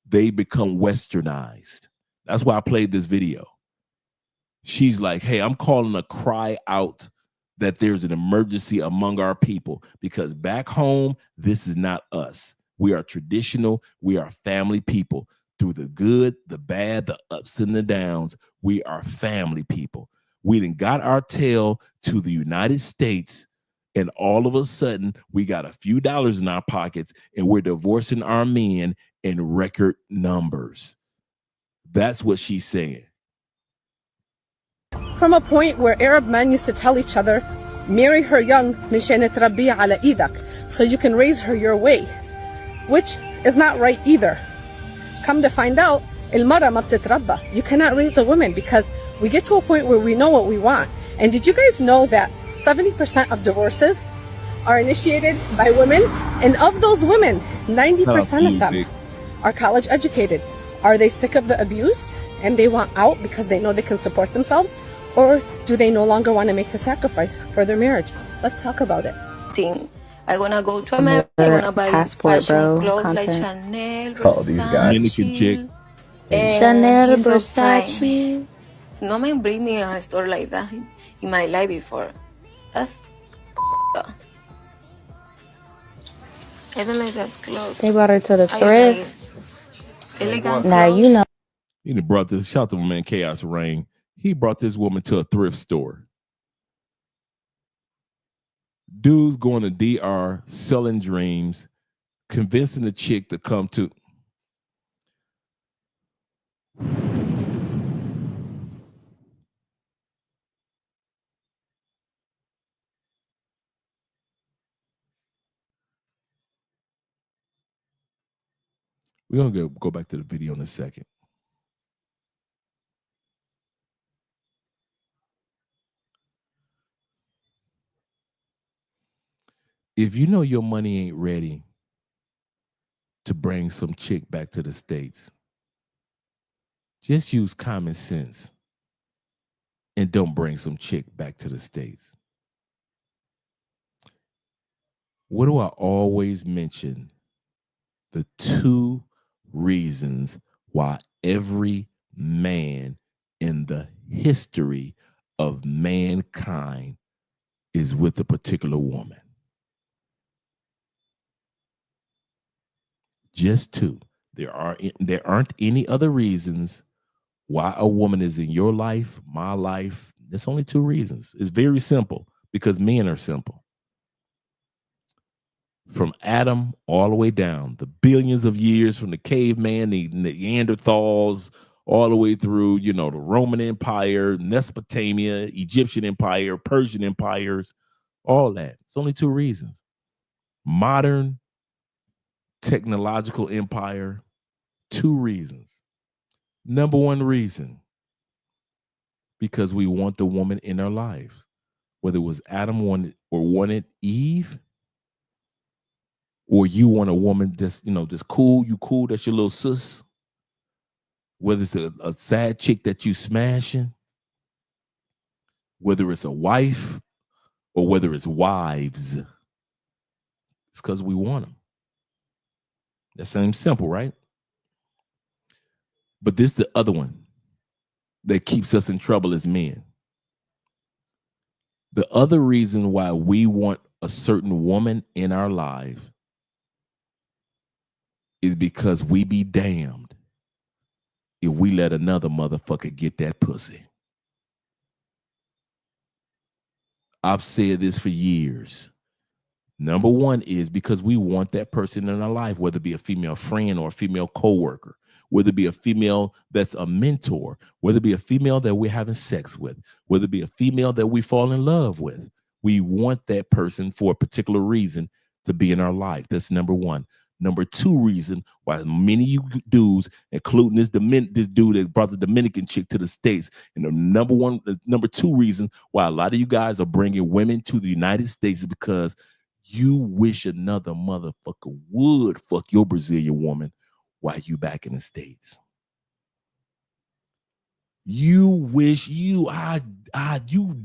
they become westernized. That's why I played this video. She's like, hey, I'm calling a cry out that there's an emergency among our people because back home, this is not us. We are traditional. We are family people. Through the good, the bad, the ups and the downs, we are family people. We done got our tail to the United States, and all of a sudden, we got a few dollars in our pockets, and we're divorcing our men in record numbers. That's what she's saying. From a point where Arab men used to tell each other, marry her young, مشان تربيها على إيدك, so you can raise her your way, which is not right either. Come to find out, المرأة ما بتتربى. You cannot raise a woman because we get to a point where we know what we want. And did you guys know that 70% of divorces are initiated by women? And of those women, 90% of them are college educated. Are they sick of the abuse and they want out because they know they can support themselves? Or do they no longer want to make the sacrifice for their marriage? Let's talk about it. I wanna go to America. I wanna buy Passport Bro clothes content. like Chanel, Oh, these guys. Versace. Chanel, He's so Versace. prime. No man bring me a store like that in my life before. That's I don't like that's close. They brought her to the thrift. Elegant Now clothes. you know. He done brought this, shout out to my man Chaos Rain. He brought this woman to a thrift store. Dudes going to DR, selling dreams, convincing the chick to come to. We're going to go back to the video in a second. If you know your money ain't ready to bring some chick back to the States, just use common sense and don't bring some chick back to the States. What do I always mention? The two reasons why every man in the history of mankind is with a particular woman. Just two. There aren't any other reasons why a woman is in your life, my life. There's only two reasons. It's very simple because men are simple. From Adam all the way down, the billions of years from the caveman, the Neanderthals, all the way through, the Roman Empire, Mesopotamia, Egyptian Empire, Persian empires, all that. It's only two reasons. Modern technological empire, two reasons. Number one reason, because we want the woman in our lives. Whether it was Adam wanted Eve, or you want a woman just cool, you cool, that's your little sis. Whether it's a sad chick that you smashing, whether it's a wife or whether it's wives, it's because we want them. That seems simple, right? But this is the other one that keeps us in trouble as men. The other reason why we want a certain woman in our life is because we be damned if we let another motherfucker get that pussy. I've said this for years. Number one is because we want that person in our life, whether it be a female friend or a female coworker, whether it be a female that's a mentor, whether it be a female that we're having sex with, whether it be a female that we fall in love with. We want that person for a particular reason to be in our life. That's number one. Number two reason why many of you dudes, including this dude that brought the Dominican chick to the States, and the number two reason why a lot of you guys are bringing women to the United States is because you wish another motherfucker would fuck your Brazilian woman while you back in the States. You wish you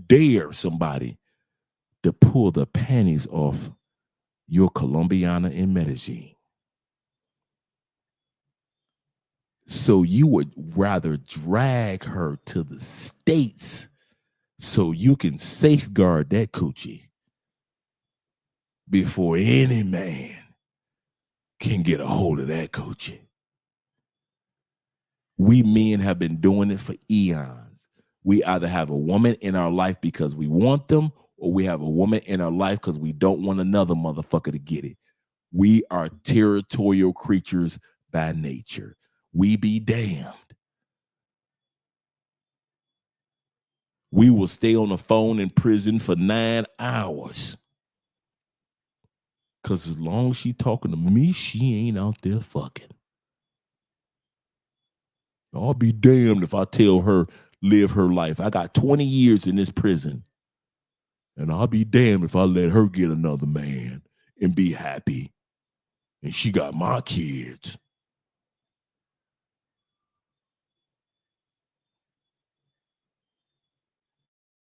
dare somebody to pull the panties off your Colombiana in Medellin. So you would rather drag her to the States so you can safeguard that coochie before any man can get a hold of that coochie. We men have been doing it for eons. We either have a woman in our life because we want them, or we have a woman in our life because we don't want another motherfucker to get it. We are territorial creatures by nature. We be damned. We will stay on the phone in prison for 9 hours. Because as long as she talking to me, she ain't out there fucking. I'll be damned if I tell her live her life. I got 20 years in this prison. And I'll be damned if I let her get another man and be happy. And she got my kids.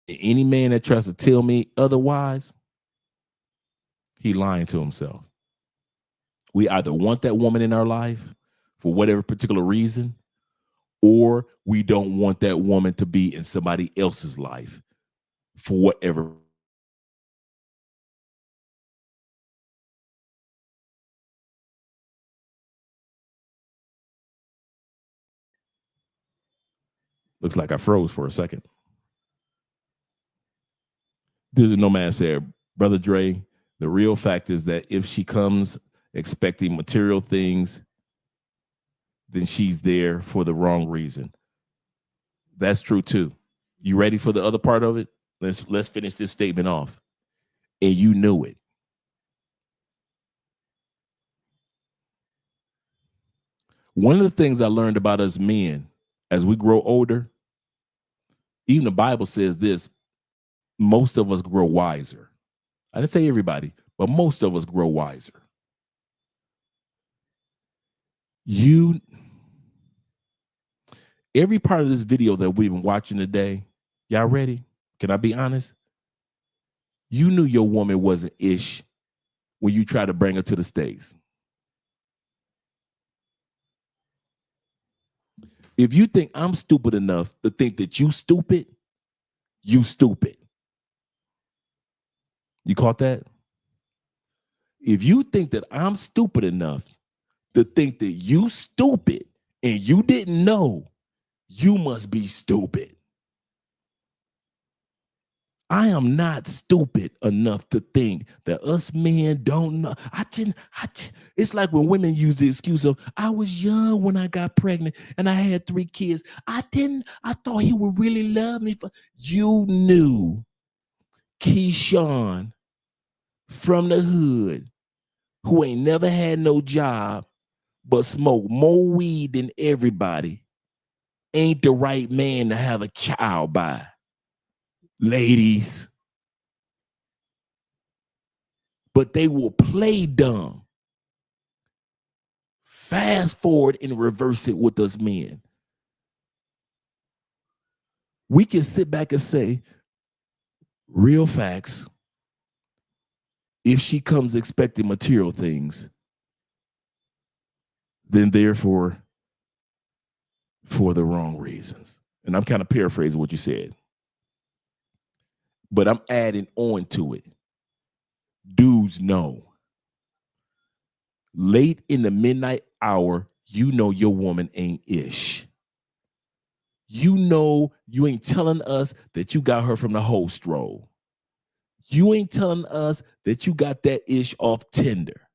Any man that tries to tell me otherwise, he lying to himself. We either want that woman in our life for whatever particular reason, or we don't want that woman to be in somebody else's life for whatever. Looks like I froze for a second. This is No Man said, Brother Dre, the real fact is that if she comes expecting material things, then she's there for the wrong reason. That's true too. You ready for the other part of it? Let's finish this statement off. And you knew it. One of the things I learned about us men as we grow older, even the Bible says this, most of us grow wiser. I didn't say everybody, but most of us grow wiser. Every part of this video that we've been watching today, y'all ready? Can I be honest? You knew your woman wasn't ish when you tried to bring her to the States. If you think I'm stupid enough to think that you stupid, you stupid. You caught that? If you think that I'm stupid enough to think that you stupid and you didn't know, you must be stupid. I am not stupid enough to think that us men don't know. It's like when women use the excuse of, I was young when I got pregnant and I had 3 kids. I thought he would really love me. You knew Keyshawn from the hood who ain't never had no job but smoke more weed than everybody ain't the right man to have a child by. Ladies. But they will play dumb. Fast forward and reverse it with us men. We can sit back and say, real facts, if she comes expecting material things, then therefore for the wrong reasons. And I'm kind of paraphrasing what you said, but I'm adding on to it. Dudes know. Late in the midnight hour, you know your woman ain't ish. You know you ain't telling us that you got her from the host roll. You ain't telling us that you got that ish off Tinder.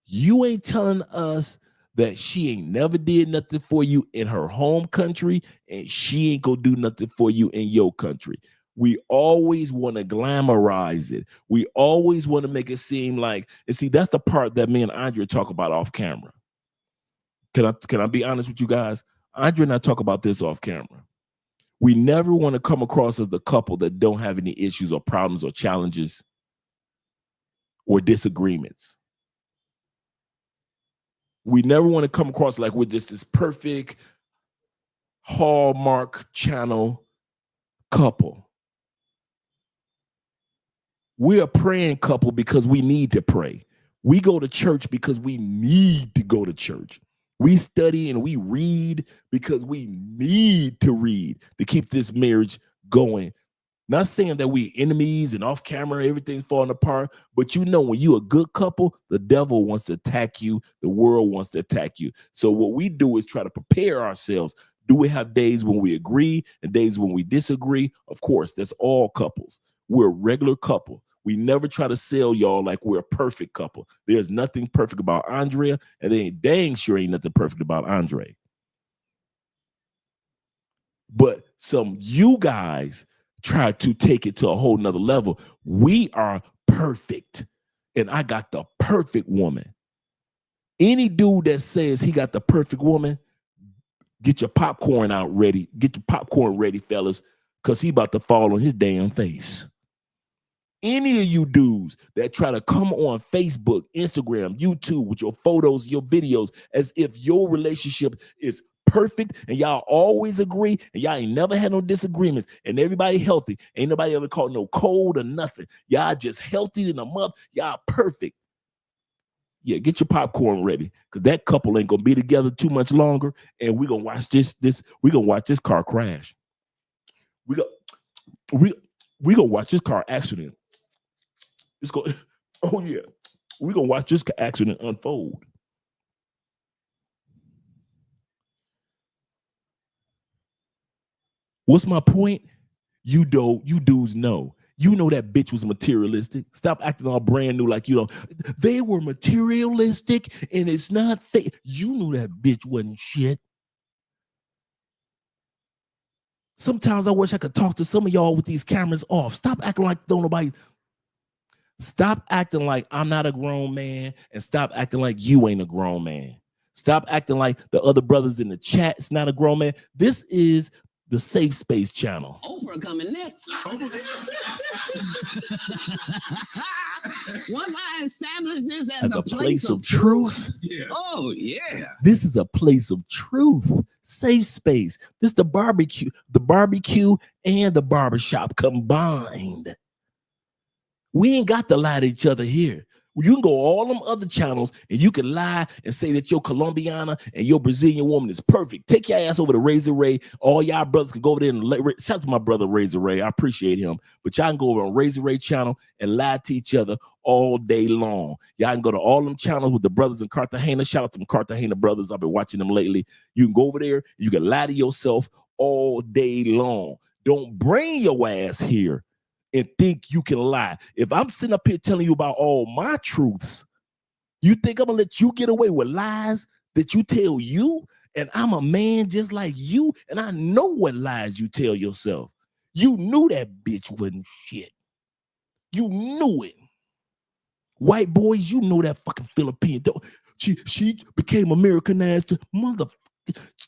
You ain't telling us that she ain't never did nothing for you in her home country and she ain't gonna do nothing for you in your country. We always want to glamorize it. We always want to make it seem like, and see, that's the part that me and Andre talk about off camera. Can I be honest with you guys? Andre and I talk about this off camera. We never want to come across as the couple that don't have any issues or problems or challenges or disagreements. We never want to come across like we're just this perfect Hallmark Channel couple. We're a praying couple because we need to pray. We go to church because we need to go to church. We study and we read because we need to read to keep this marriage going. Not saying that we enemies and off camera, everything's falling apart, but you know when you're a good couple, the devil wants to attack you, the world wants to attack you. So what we do is try to prepare ourselves. Do we have days when we agree and days when we disagree? Of course, that's all couples. We're a regular couple. We never try to sell y'all like we're a perfect couple. There's nothing perfect about Andrea, and they ain't dang sure ain't nothing perfect about Andre. But some you guys try to take it to a whole nother level. We are perfect, and I got the perfect woman. Any dude that says he got the perfect woman, get your popcorn out ready. Get your popcorn ready, fellas, because he about to fall on his damn face. Any of you dudes that try to come on Facebook, Instagram, YouTube with your photos, your videos, as if your relationship is perfect and y'all always agree and y'all ain't never had no disagreements and everybody healthy. Ain't nobody ever caught no cold or nothing. Y'all just healthy in a month. Y'all perfect. Yeah, get your popcorn ready because that couple ain't gonna be together too much longer, and we're gonna watch this car crash. We gonna watch this car accident. Oh yeah, we're gonna watch this accident unfold. What's my point? You dudes know. You know that bitch was materialistic. Stop acting all brand new like you don't. They were materialistic and it's not fake. You knew that bitch wasn't shit. Sometimes I wish I could talk to some of y'all with these cameras off. Stop acting like don't nobody. Stop acting like I'm not a grown man and stop acting like you ain't a grown man. Stop acting like the other brothers in the chat is not a grown man. This is the Safe Space channel. Oprah coming next. Once I establish this as a place of truth. Yeah. Oh, yeah. This is a place of truth. Safe space. This is the barbecue and the barbershop combined. We ain't got to lie to each other here. You can go all them other channels and you can lie and say that your Colombiana and your Brazilian woman is perfect. Take your ass over to Razor Ray. All y'all brothers can go over there and shout out to my brother Razor Ray. I appreciate him. But y'all can go over on Razor Ray channel and lie to each other all day long. Y'all can go to all them channels with the brothers in Cartagena. Shout out to them Cartagena brothers. I've been watching them lately. You can go over there. You can lie to yourself all day long. Don't bring your ass here and think you can lie. If I'm sitting up here telling you about all my truths, you think I'm gonna let you get away with lies that you tell you? And I'm a man just like you, and I know what lies you tell yourself. You knew that bitch wasn't shit. You knew it. White boys, you know that fucking Philippine. She became Americanized. Mother,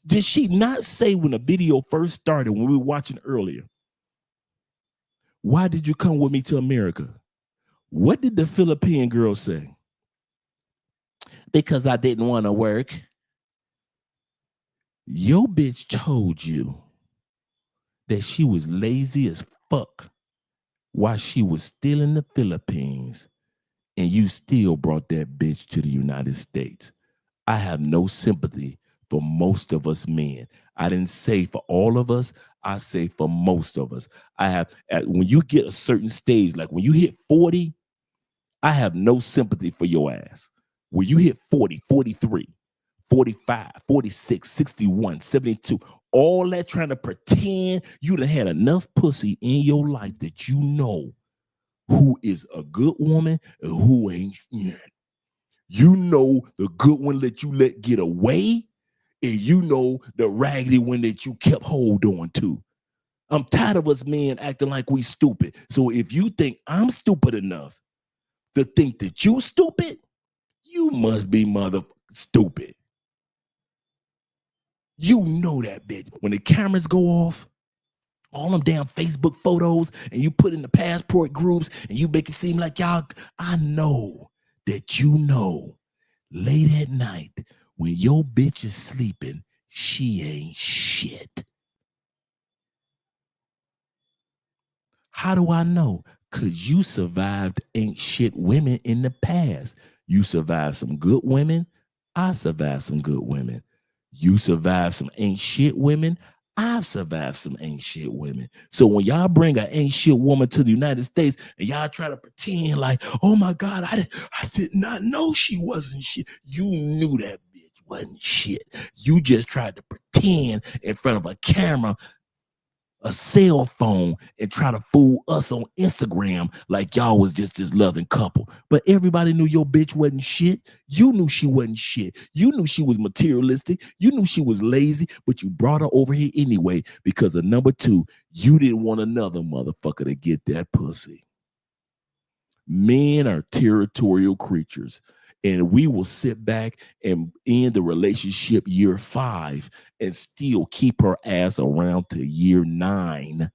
did she not say when the video first started, when we were watching earlier, why did you come with me to America? What did the Philippine girl say? Because I didn't want to work. Your bitch told you that she was lazy as fuck while she was still in the Philippines, and you still brought that bitch to the United States. I have no sympathy for most of us men. I didn't say for all of us. I say for most of us. I have, when you get a certain stage, like when you hit 40, I have no sympathy for your ass. When you hit 40, 43, 45, 46, 61, 72, all that trying to pretend you done had enough pussy in your life that you know who is a good woman and who ain't. You know the good one that you let get away, and you know the raggedy one that you kept hold on to. I'm tired of us men acting like we stupid. So if you think I'm stupid enough to think that you stupid, you must be mother stupid. You know that bitch. When the cameras go off, all them damn Facebook photos, and you put in the passport groups, and you make it seem like y'all, I know that you know late at night when your bitch is sleeping, she ain't shit. How do I know? Because you survived ain't shit women in the past. You survived some good women. I survived some good women. You survived some ain't shit women. I've survived some ain't shit women. So when y'all bring an ain't shit woman to the United States and y'all try to pretend like, oh my God, I did not know she wasn't shit. You knew that bitch wasn't shit. You just tried to pretend in front of a camera, a cell phone, and try to fool us on Instagram like y'all was just this loving couple. But everybody knew your bitch wasn't shit. You knew she wasn't shit. You knew she was materialistic. You knew she was lazy, but you brought her over here anyway because of number two, you didn't want another motherfucker to get that pussy. Men are territorial creatures. And we will sit back and end the relationship year 5 and still keep her ass around to year 9.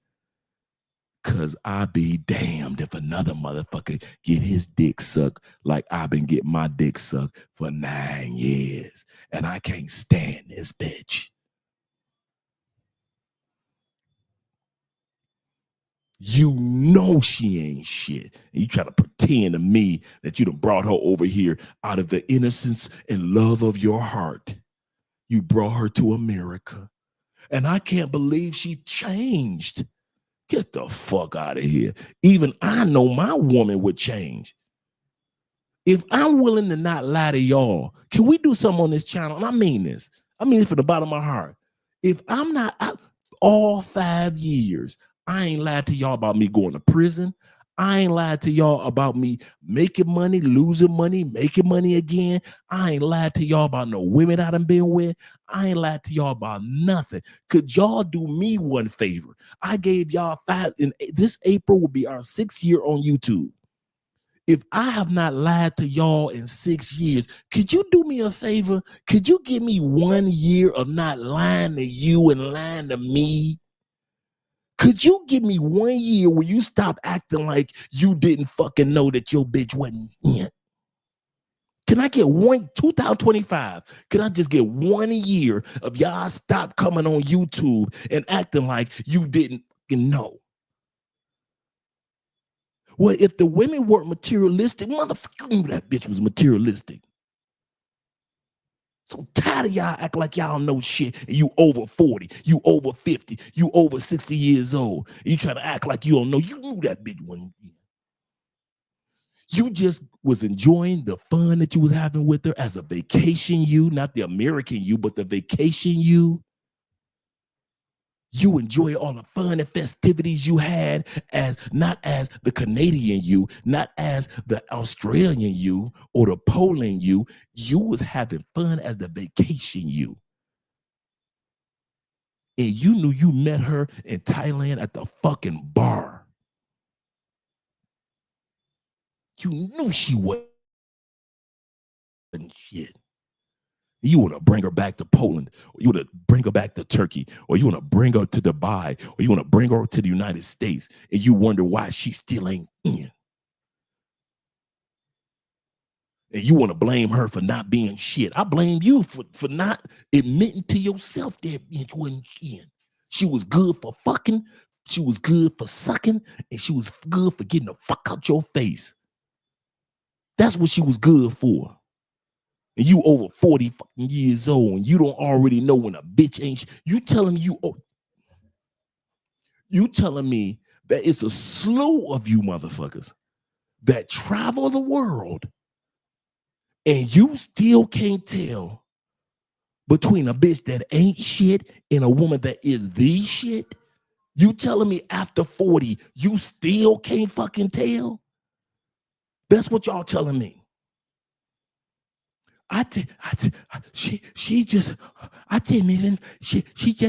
Cause I be damned if another motherfucker get his dick sucked like I've been getting my dick sucked for 9 years. And I can't stand this bitch. You know she ain't shit. And you try to pretend to me that you done brought her over here out of the innocence and love of your heart. You brought her to America. And I can't believe she changed. Get the fuck out of here. Even I know my woman would change. If I'm willing to not lie to y'all, can we do something on this channel? And I mean this. I mean it from the bottom of my heart. If I'm not out all 5 years, I ain't lied to y'all about me going to prison. I ain't lied to y'all about me making money, losing money, making money again. I ain't lied to y'all about no women I done been with. I ain't lied to y'all about nothing. Could y'all do me one favor? I gave y'all 5, and this April will be our 6th year on YouTube. If I have not lied to y'all in 6 years, could you do me a favor? Could you give me 1 year of not lying to you and lying to me? Could you give me 1 year where you stop acting like you didn't fucking know that your bitch wasn't in? Can I get 2025? Can I just get 1 year of y'all stop coming on YouTube and acting like you didn't fucking know? Well, if the women weren't materialistic, motherfucker, you knew that bitch was materialistic. So tired of y'all act like y'all know shit and you over 40, you over 50, you over 60 years old. And you try to act like you don't know. You knew that bitch wasn't. You just was enjoying the fun that you was having with her as a vacation you, not the American you, but the vacation you. You enjoy all the fun and festivities you had as not as the Canadian you, not as the Australian you or the Poland you. You was having fun as the vacation you. And you knew you met her in Thailand at the fucking bar. You knew she wasn't shit. You want to bring her back to Poland, or you want to bring her back to Turkey, or you want to bring her to Dubai, or you want to bring her to the United States, and you wonder why she still ain't in. And you want to blame her for not being shit. I blame you for not admitting to yourself that bitch wasn't in. She was good for fucking, she was good for sucking, and she was good for getting the fuck out your face. That's what she was good for. And you over 40 fucking years old and you don't already know when a bitch ain't. You telling me you telling me that it's a slew of you motherfuckers that travel the world and you still can't tell between a bitch that ain't shit and a woman that is the shit? You telling me after 40 you still can't fucking tell? That's what y'all telling me. She just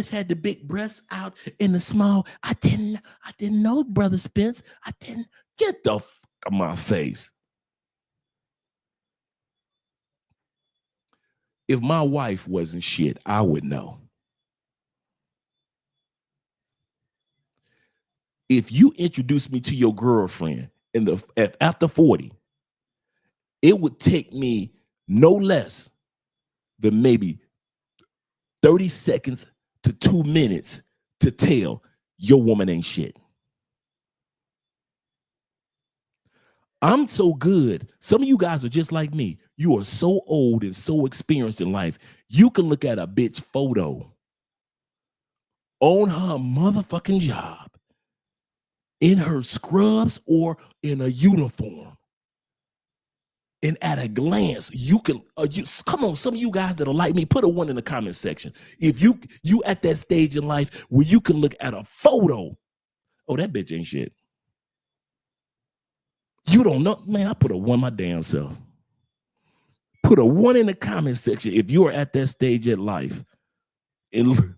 had the big breasts out in the small. I didn't know, Brother Spence. I didn't. Get the fuck out of my face. If my wife wasn't shit, I would know. If you introduced me to your girlfriend after 40, it would take me no less than maybe 30 seconds to 2 minutes to tell your woman ain't shit. I'm so good. Some of you guys are just like me. You are so old and so experienced in life. You can look at a bitch photo on her motherfucking job, in her scrubs or in a uniform. And at a glance, you can, come on, some of you guys that are like me, put a 1 in the comment section. If you at that stage in life where you can look at a photo, oh, that bitch ain't shit. You don't know, man, I put a 1 my damn self. Put a 1 in the comment section if you are at that stage in life, in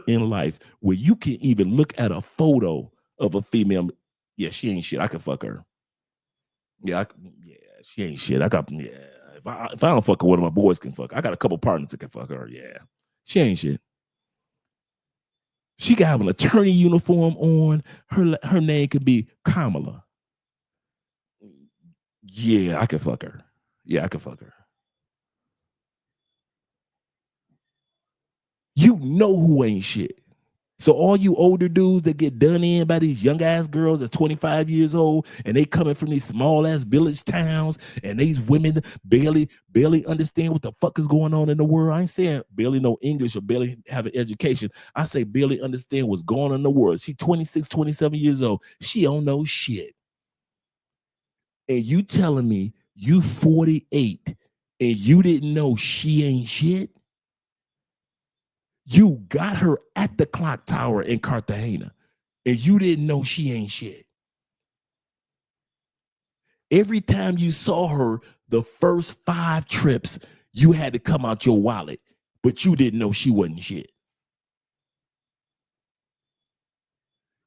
life, where you can even look at a photo of a female. Yeah, she ain't shit. I can fuck her. Yeah, she ain't shit. If I don't fuck her, one of my boys can fuck her. I got a couple partners that can fuck her. Yeah, she ain't shit. She can have an attorney uniform on. Her name could be Kamala. Yeah, I can fuck her. Yeah, I can fuck her. You know who ain't shit. So all you older dudes that get done in by these young ass girls that's 25 years old and they coming from these small ass village towns and these women barely understand what the fuck is going on in the world. I ain't saying barely know English or barely have an education. I say barely understand what's going on in the world. She 26, 27 years old. She don't know shit. And you telling me you 48 and you didn't know she ain't shit? You got her at the clock tower in Cartagena and you didn't know she ain't shit. Every time you saw her, the first 5 trips, you had to come out your wallet, but you didn't know she wasn't shit.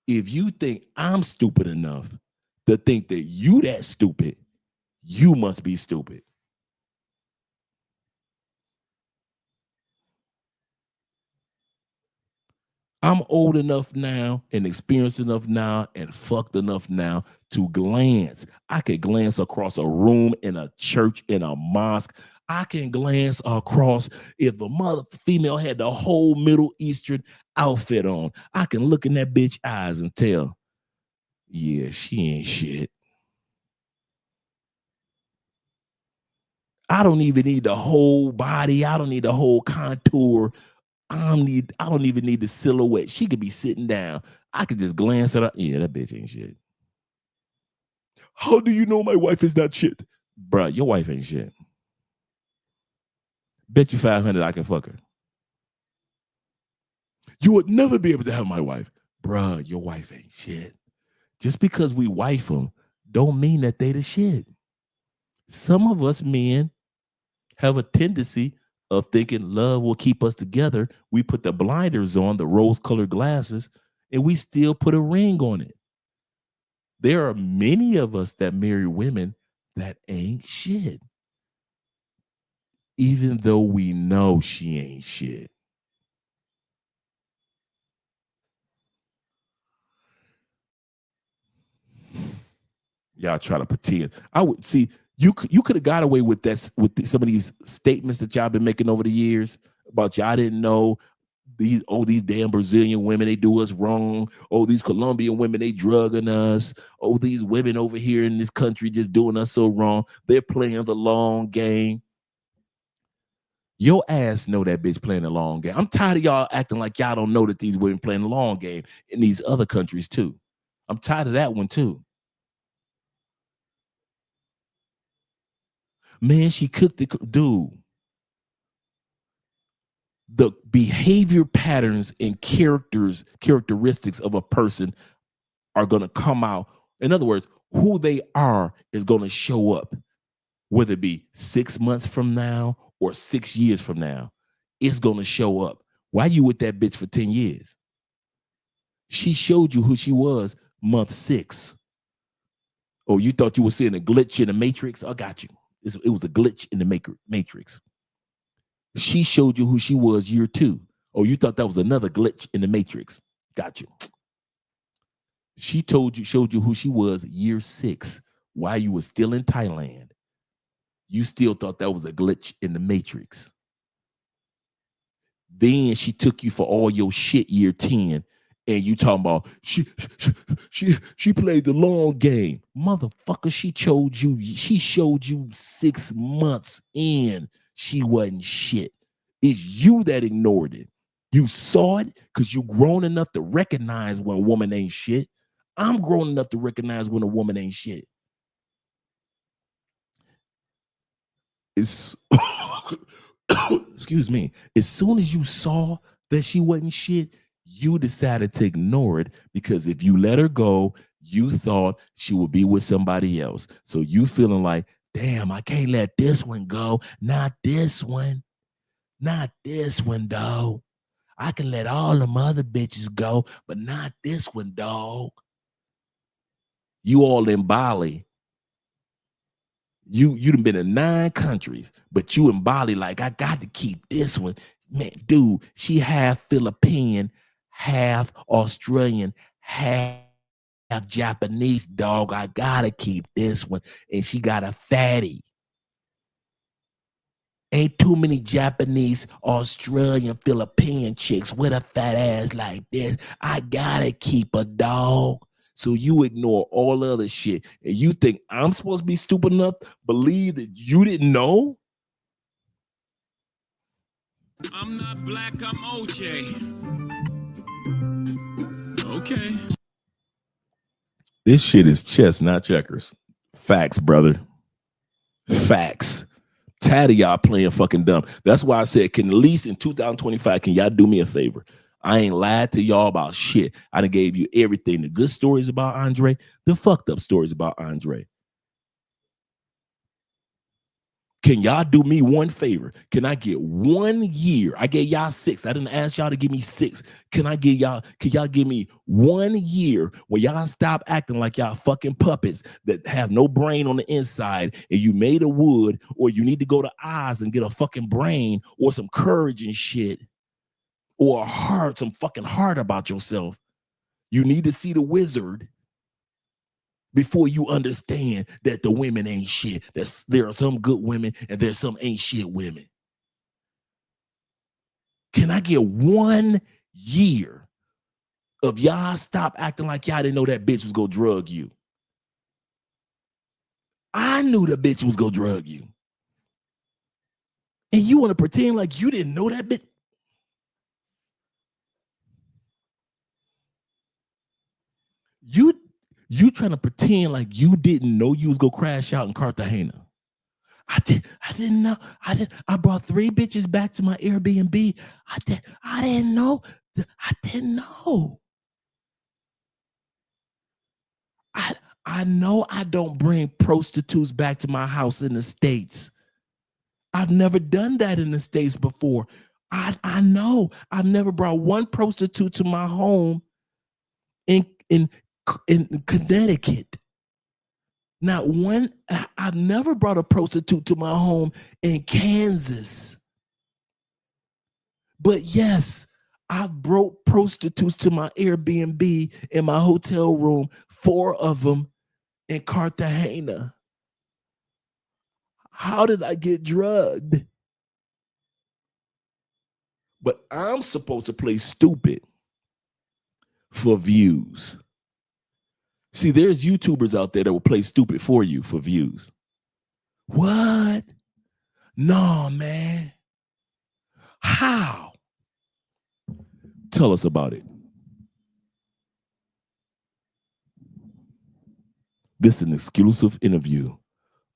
If you think I'm stupid enough to think that you that stupid, you must be stupid. I'm old enough now and experienced enough now and fucked enough now to glance. I can glance across a room in a church, in a mosque. I can glance across if a mother female had the whole Middle Eastern outfit on. I can look in that bitch eyes and tell, yeah, she ain't shit. I don't even need the whole body. I don't need the whole contour. I don't even need the silhouette. She could be sitting down. I could just glance at her. Yeah, that bitch ain't shit. How do you know my wife is not shit? Bruh, your wife ain't shit. Bet you 500 I can fuck her. You would never be able to have my wife. Bruh, your wife ain't shit. Just because we wife them don't mean that they the shit. Some of us men have a tendency of thinking love will keep us together. We put the blinders on, the rose-colored glasses, and we still put a ring on it. There are many of us that marry women that ain't shit, even though we know she ain't shit. Y'all try to pretend. I would see you could have got away with that with some of these statements that y'all been making over the years about y'all didn't know these damn Brazilian women, they do us wrong. Oh, these Colombian women, they drugging us. Oh, these women over here in this country just doing us so wrong. They're playing the long game. Your ass know that bitch playing the long game. I'm tired of y'all acting like y'all don't know that these women playing the long game in these other countries too. I'm tired of that one too. Man, she cooked the dude. The behavior patterns and characteristics of a person are going to come out. In other words, who they are is going to show up, whether it be 6 months from now or 6 years from now. It's going to show up. Why you with that bitch for 10 years? She showed you who she was month 6. Oh, you thought you were seeing a glitch in the matrix? I got you. It was a glitch in the matrix. She showed you who she was year 2. Oh, you thought that was another glitch in the matrix. Got you. She showed you who she was year 6 while you were still in Thailand. You still thought that was a glitch in the matrix. Then she took you for all your shit year 10, and you talking about she played the long game. Motherfucker, she showed you 6 months in she wasn't shit. It's you that ignored it. You saw it because you grown enough to recognize when a woman ain't shit. I'm grown enough to recognize when a woman ain't shit. It's excuse me. As soon as you saw that she wasn't shit, you decided to ignore it because if you let her go, you thought she would be with somebody else. So you feeling like, damn, I can't let this one go. Not this one. Not this one, dog. I can let all them other bitches go, but not this one, dog. You all in Bali. You done been in 9 countries, but you in Bali like, I got to keep this one. Man, dude, she half Philippine, half Australian, half Japanese, dog. I got to keep this one. And she got a fatty. Ain't too many Japanese, Australian, Philippine chicks with a fat ass like this. I got to keep a dog. So you ignore all other shit. And you think I'm supposed to be stupid enough to believe that you didn't know? I'm not black, I'm OJ. Okay. This shit is chess, not checkers. Facts, brother. Facts. Tired of y'all playing fucking dumb. That's why I said, can at least in 2025, can y'all do me a favor? I ain't lied to y'all about shit. I done gave you everything. The good stories about Andre, the fucked up stories about Andre. Can y'all do me one favor? Can I get 1 year? I gave y'all 6. I didn't ask y'all to give me 6. Can y'all give me 1 year where y'all stop acting like y'all fucking puppets that have no brain on the inside and you made of wood, or you need to go to Oz and get a fucking brain or some courage and shit or some fucking heart about yourself. You need to see the wizard before you understand that the women ain't shit. There are some good women and there's some ain't shit women. Can I get 1 year of y'all stop acting like y'all didn't know that bitch was gonna drug you? I knew the bitch was gonna drug you. And you want to pretend like you didn't know that bitch? You trying to pretend like you didn't know you was gonna crash out in Cartagena. I didn't know. I brought 3 bitches back to my Airbnb. I didn't know. I didn't know. I know I don't bring prostitutes back to my house in the States. I've never done that in the States before. I know I've never brought one prostitute to my home in Connecticut. Not one. I've never brought a prostitute to my home in Kansas. But yes, I've brought prostitutes to my Airbnb in my hotel room, 4 of them in Cartagena. How did I get drugged? But I'm supposed to play stupid for views. See, there's YouTubers out there that will play stupid for you for views. What? No, man. How? Tell us about it. This is an exclusive interview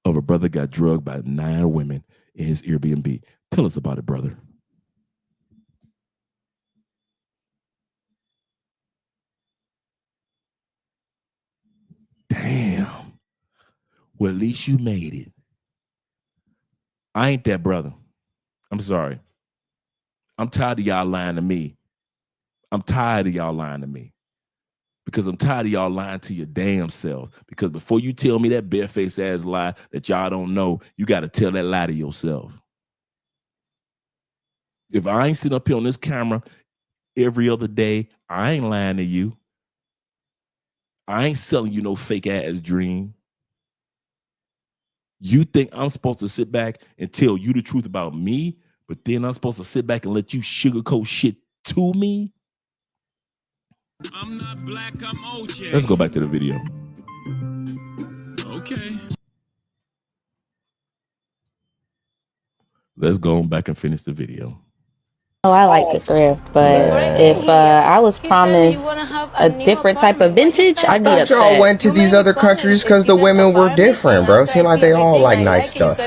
of a brother got drugged by 9 women in his Airbnb. Tell us about it, brother. Damn. Well, at least you made it. I ain't that brother. I'm sorry. I'm tired of y'all lying to me. I'm tired of y'all lying to me. Because I'm tired of y'all lying to your damn self. Because before you tell me that barefaced ass lie that y'all don't know, you got to tell that lie to yourself. If I ain't sitting up here on this camera every other day, I ain't lying to you. I ain't selling you no fake ass dream. You think I'm supposed to sit back and tell you the truth about me, but then I'm supposed to sit back and let you sugarcoat shit to me? I'm not black, I'm OJ. Let's go back to the video. Okay. Let's go back and finish the video. Oh, I like to thrift, but if I was promised a different type of vintage, I'd be upset. Y'all went to these other countries because the women were different, bro. Seemed like they all like nice stuff.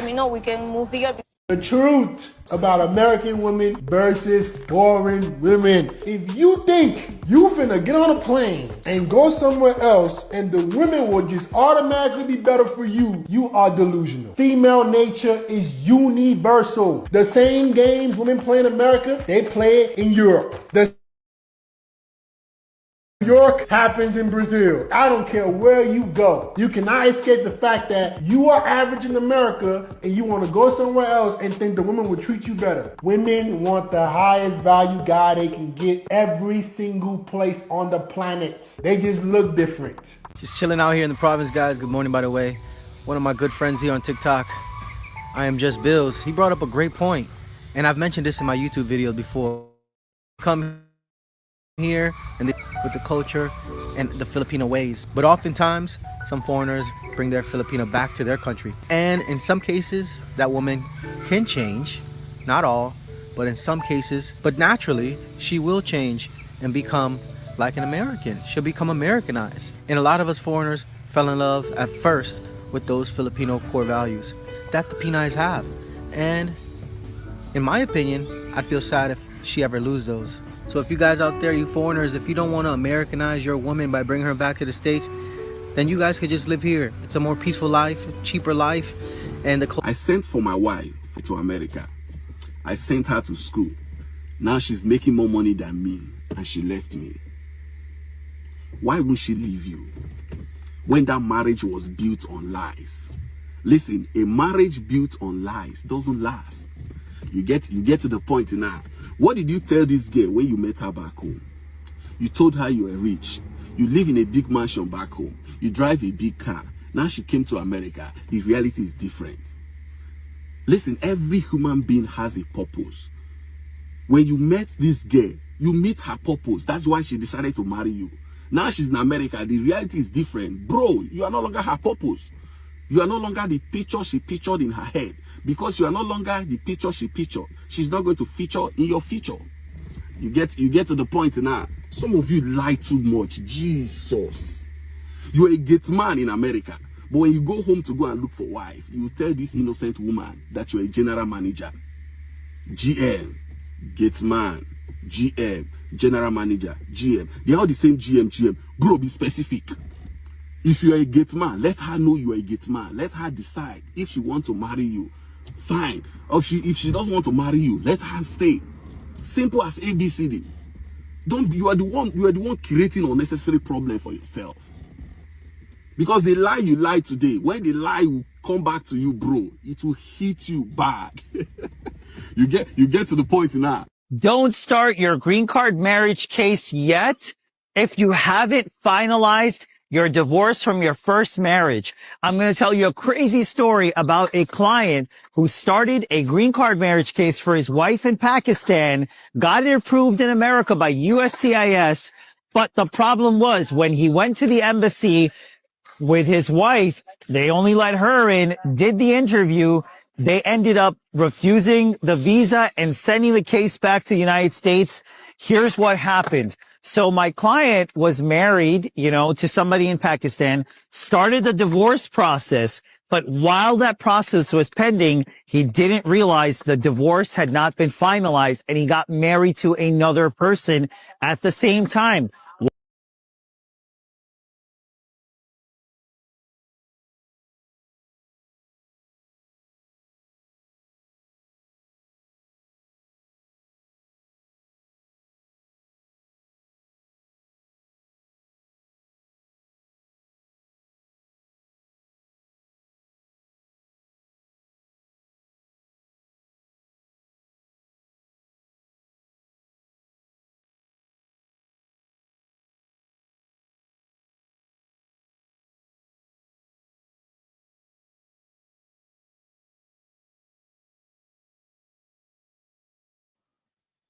The truth about American women versus foreign women. If you think you finna get on a plane and go somewhere else and the women will just automatically be better for you, you are delusional. Female nature is universal. The same games women play in America, they play it in Europe. The New York happens in Brazil. I don't care where you go. You cannot escape the fact that you are average in America and you want to go somewhere else and think the women will treat you better. Women want the highest value guy they can get every single place on the planet. They just look different. Just chilling out here in the province, guys. Good morning, by the way. One of my good friends here on TikTok, I am Just Bills. He brought up a great point, and I've mentioned this in my YouTube videos before. Come here and with the culture and the Filipino ways, but oftentimes some foreigners bring their Filipino back to their country, and in some cases that woman can change, not all, but in some cases, but naturally she will change and become like an American. She'll become Americanized, and a lot of us foreigners fell in love at first with those Filipino core values that the Pinays have, and in my opinion, I'd feel sad if she ever lose those. So if you guys out there, you foreigners, if you don't want to Americanize your woman by bringing her back to the States, then you guys could just live here. It's a more peaceful life, cheaper life, and I sent for my wife to America. I sent her to school. Now she's making more money than me, and she left me. Why won't she leave you? When that marriage was built on lies. Listen, a marriage built on lies doesn't last. You get to the point now. What did you tell this girl when you met her back home? You told her you were rich. You live in a big mansion back home. You drive a big car. Now she came to America. The reality is different. Listen, every human being has a purpose. When you met this girl, you meet her purpose. That's why she decided to marry you. Now she's in America. The reality is different. Bro, you are no longer her purpose. You are no longer the picture she pictured in her head. Because you are no longer the picture she pictured. She's not going to feature in your future. You get to the point now. Some of you lie too much. Jesus. You are a gate man in America. But when you go home to go and look for wife, you tell this innocent woman that you're a general manager. GM, gate man, GM, general manager, GM. They are all the same GM. Bro, be specific. If you are a gate man, let her know you are a gate man. Let her decide if she wants to marry you. Fine. Or if she doesn't want to marry you, let her stay. Simple as ABCD. You are the one creating unnecessary problem for yourself. Because the lie you lied today, when the lie will come back to you, bro, it will hit you bad. You get to the point now. Don't start your green card marriage case yet if you haven't finalized your divorce from your first marriage. I'm going to tell you a crazy story about a client who started a green card marriage case for his wife in Pakistan, got it approved in America by USCIS, but the problem was when he went to the embassy with his wife, they only let her in, did the interview. They ended up refusing the visa and sending the case back to the United States. Here's what happened. So my client was married, to somebody in Pakistan, started the divorce process, but while that process was pending, he didn't realize the divorce had not been finalized and he got married to another person at the same time.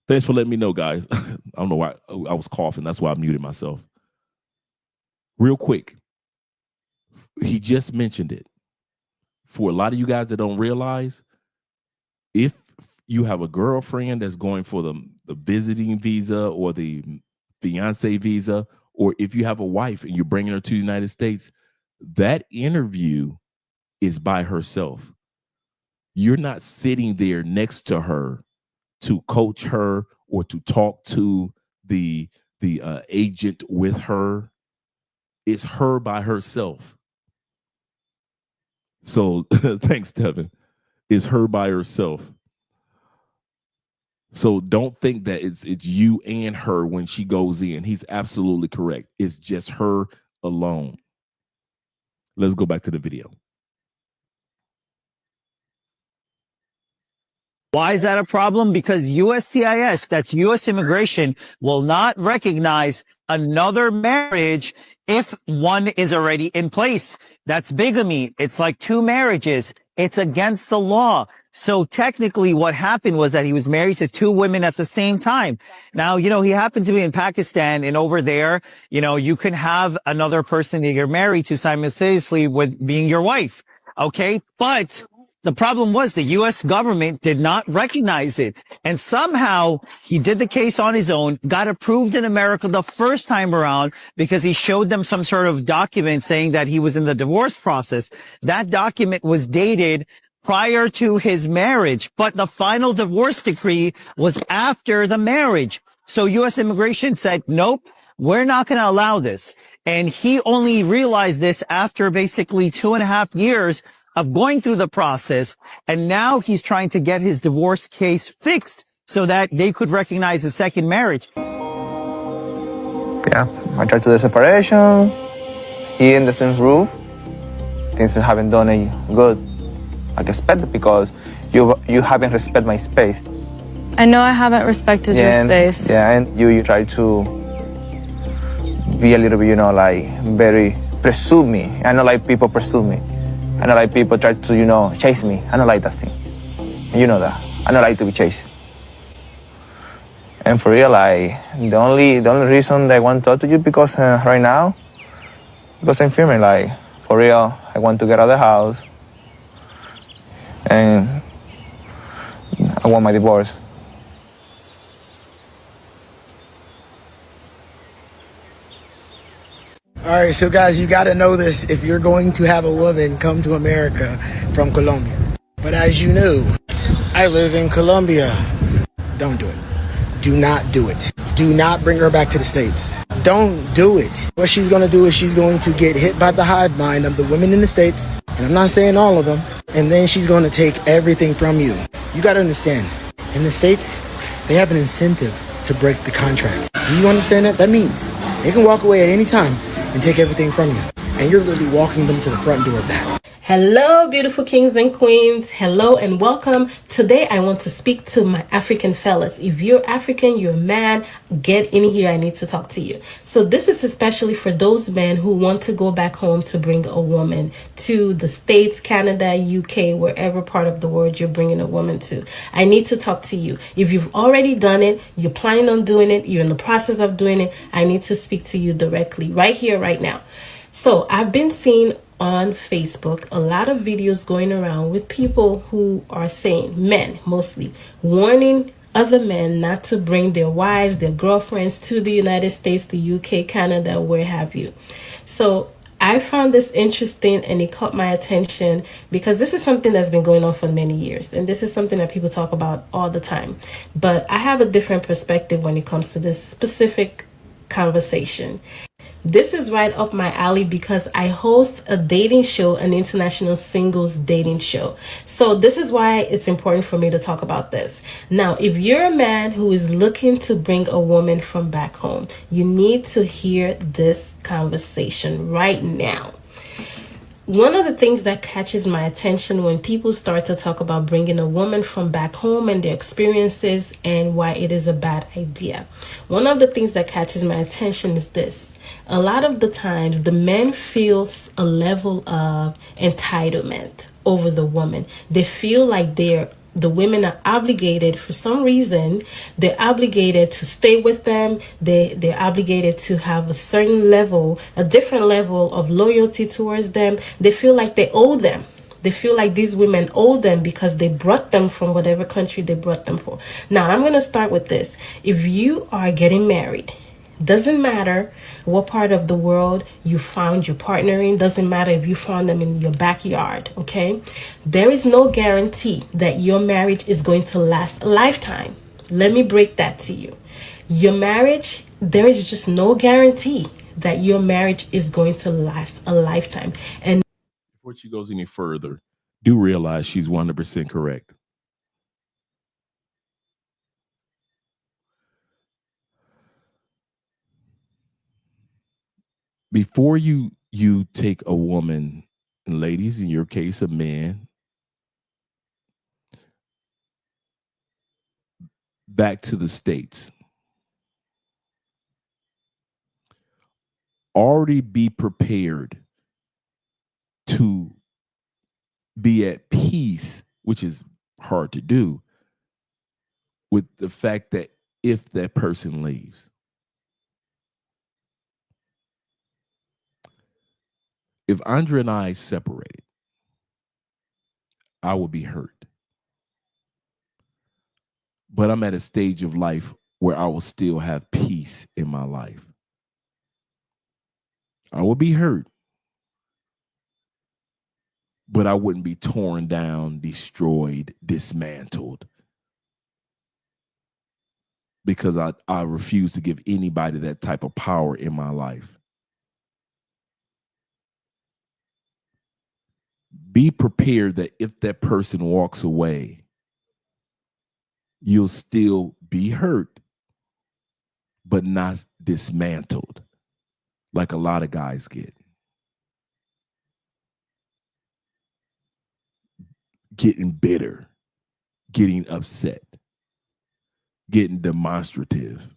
Thanks for letting me know, guys. I don't know why I was coughing. That's why I muted myself. Real quick, he just mentioned it. For a lot of you guys that don't realize, if you have a girlfriend that's going for the visiting visa or the fiance visa, or if you have a wife and you're bringing her to the United States, that interview is by herself. You're not sitting there next to her to coach her or to talk to the agent with her. It's her by herself. So thanks, Tevin. It's her by herself. So don't think that it's you and her when she goes in. He's absolutely correct. It's just her alone. Let's go back to the video. Why is that a problem? Because USCIS, that's U.S. immigration, will not recognize another marriage if one is already in place. That's bigamy. It's like two marriages. It's against the law. So technically what happened was that he was married to two women at the same time. Now, he happened to be in Pakistan, and over there, you can have another person that you're married to simultaneously with being your wife. Okay. But the problem was the U.S. government did not recognize it. And somehow he did the case on his own, got approved in America the first time around because he showed them some sort of document saying that he was in the divorce process. That document was dated prior to his marriage, but the final divorce decree was after the marriage. So U.S. immigration said, nope, we're not going to allow this. And he only realized this after basically 2.5 years of going through the process. And now he's trying to get his divorce case fixed so that they could recognize a second marriage. Yeah, I tried to do separation. He in the same roof. Things haven't done it good like expected because you haven't respected my space. I know I haven't respected your space. Yeah, and you try to be a little bit, like very pursue me. I don't like people pursue me. I don't like people try to, chase me. I don't like that thing. You know that. I don't like to be chased. And for real, the only reason that I want to talk to you because right now, because I'm feeling for real, I want to get out of the house, and I want my divorce. All right, so guys, you got to know this if you're going to have a woman come to America from Colombia. But as you know, I live in Colombia. Don't do it. Do not do it. Do not bring her back to the States. Don't do it. What she's going to do is she's going to get hit by the hive mind of the women in the States, and I'm not saying all of them, and then she's going to take everything from you. You got to understand, in the States, they have an incentive to break the contract. Do you understand that? That means they can walk away at any time and take everything from you, and you're literally walking them to the front door of that. Hello, beautiful kings and queens. Hello and welcome. Today, I want to speak to my African fellas. If you're African, you're a man, get in here. I need to talk to you. So this is especially for those men who want to go back home to bring a woman to the States, Canada, UK, wherever part of the world you're bringing a woman to. I need to talk to you. If you've already done it, you're planning on doing it, you're in the process of doing it, I need to speak to you directly right here, right now. So I've been seeing on Facebook a lot of videos going around with people who are saying, men mostly, warning other men not to bring their wives, their girlfriends to the United States, the UK, Canada, where have you. So I found this interesting and it caught my attention because this is something that's been going on for many years. And this is something that people talk about all the time. But I have a different perspective when it comes to this specific conversation. This is right up my alley because I host a dating show, an international singles dating show. So this is why it's important for me to talk about this. Now, if you're a man who is looking to bring a woman from back home, you need to hear this conversation right now. One of the things that catches my attention when people start to talk about bringing a woman from back home and their experiences and why it is a bad idea. One of the things that catches my attention is this. A lot of the times, the men feel a level of entitlement over the woman. They feel like the women are obligated for some reason. They're obligated to stay with them. They're obligated to have a certain level, a different level of loyalty towards them. They feel like they owe them. They feel like these women owe them because they brought them from whatever country they brought them from. Now, I'm going to start with this. If you are getting married, doesn't matter what part of the world you found your partner in. Doesn't matter if you found them in your backyard, okay? There is no guarantee that your marriage is going to last a lifetime. Let me break that to you. Your marriage, there is just no guarantee that your marriage is going to last a lifetime. And before she goes any further, do realize she's 100% correct. Before you take a woman, and ladies, in your case, a man, back to the States, already be prepared to be at peace, which is hard to do, with the fact that if that person leaves, if Andre and I separated, I would be hurt. But I'm at a stage of life where I will still have peace in my life. I will be hurt, but I wouldn't be torn down, destroyed, dismantled. Because I refuse to give anybody that type of power in my life. Be prepared that if that person walks away, you'll still be hurt, but not dismantled like a lot of guys get. Getting bitter getting upset, getting demonstrative.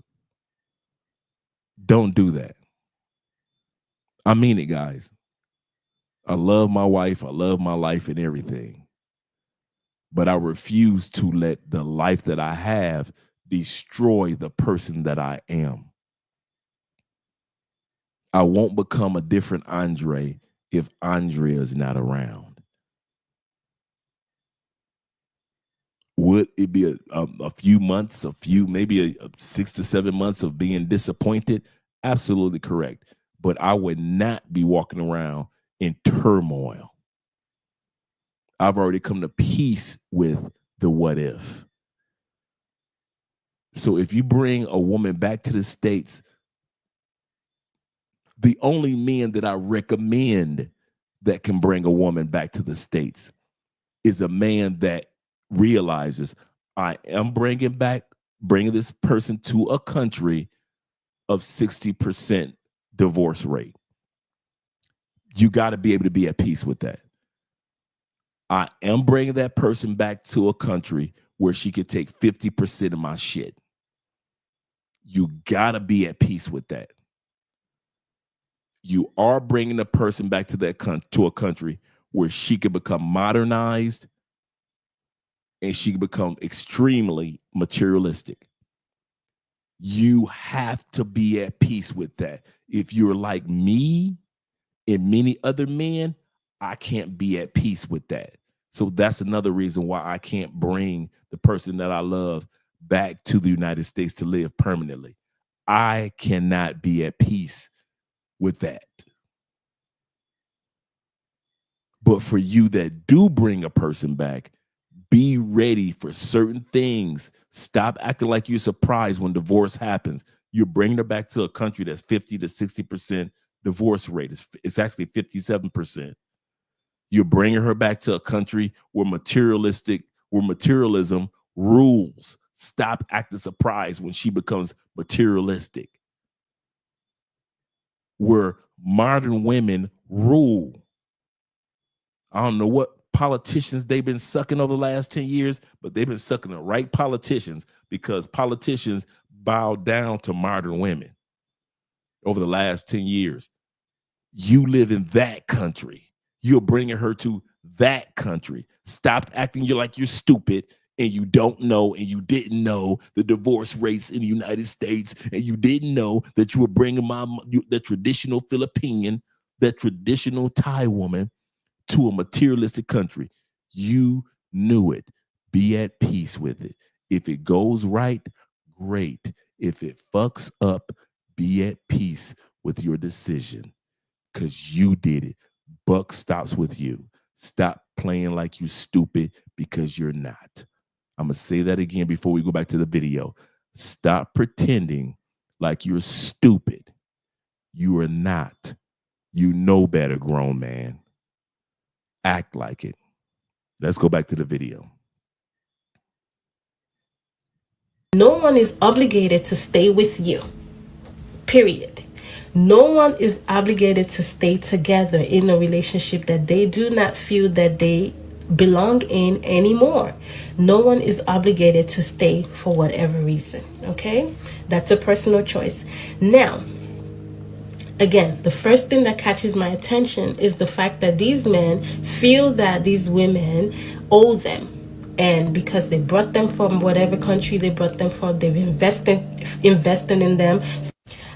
Don't do that. I mean it, guys. I love my wife. I love my life and everything. But I refuse to let the life that I have destroy the person that I am. I won't become a different Andre if Andrea is not around. Would it be a few months, maybe 6 to 7 months of being disappointed? Absolutely correct. But I would not be walking around in turmoil. I've already come to peace with the what if. So if you bring a woman back to the States, the only men that I recommend that can bring a woman back to the States is a man that realizes I am bringing this person to a country of 60% divorce rate. You got to be able to be at peace with that. I am bringing that person back to a country where she could take 50% of my shit. You got to be at peace with that. You are bringing a person back to to a country where she could become modernized and she could become extremely materialistic. You have to be at peace with that. If you're like me and many other men, I can't be at peace with that. So that's another reason why I can't bring the person that I love back to the United States to live permanently. I cannot be at peace with that. But for you that do bring a person back, be ready for certain things. Stop acting like you're surprised when divorce happens. You're bringing her back to a country that's 50 to 60% divorce rate. It's actually 57%. You're bringing her back to a country where materialism rules. Stop acting surprised when she becomes materialistic. Where modern women rule. I don't know what politicians they've been sucking over the last 10 years, but they've been sucking the right politicians because politicians bow down to modern women over the last 10 years. You live in that country. You're bringing her to that country. Stop acting like you're stupid and you don't know and you didn't know the divorce rates in the United States and you didn't know that you were bringing the traditional Filipinian, that traditional Thai woman to a materialistic country. You knew it. Be at peace with it. If it goes right, great. If it fucks up, be at peace with your decision because you did it. Buck stops with you. Stop playing like you're stupid because you're not. I'm going to say that again before we go back to the video. Stop pretending like you're stupid. You are not. You know better, grown man. Act like it. Let's go back to the video. No one is obligated to stay with you. Period. No one is obligated to stay together in a relationship that they do not feel that they belong in anymore. No one is obligated to stay for whatever reason. Okay? That's a personal choice. Now, again, the first thing that catches my attention is the fact that these men feel that these women owe them. And because they brought them from whatever country they brought them from, they've invested in them.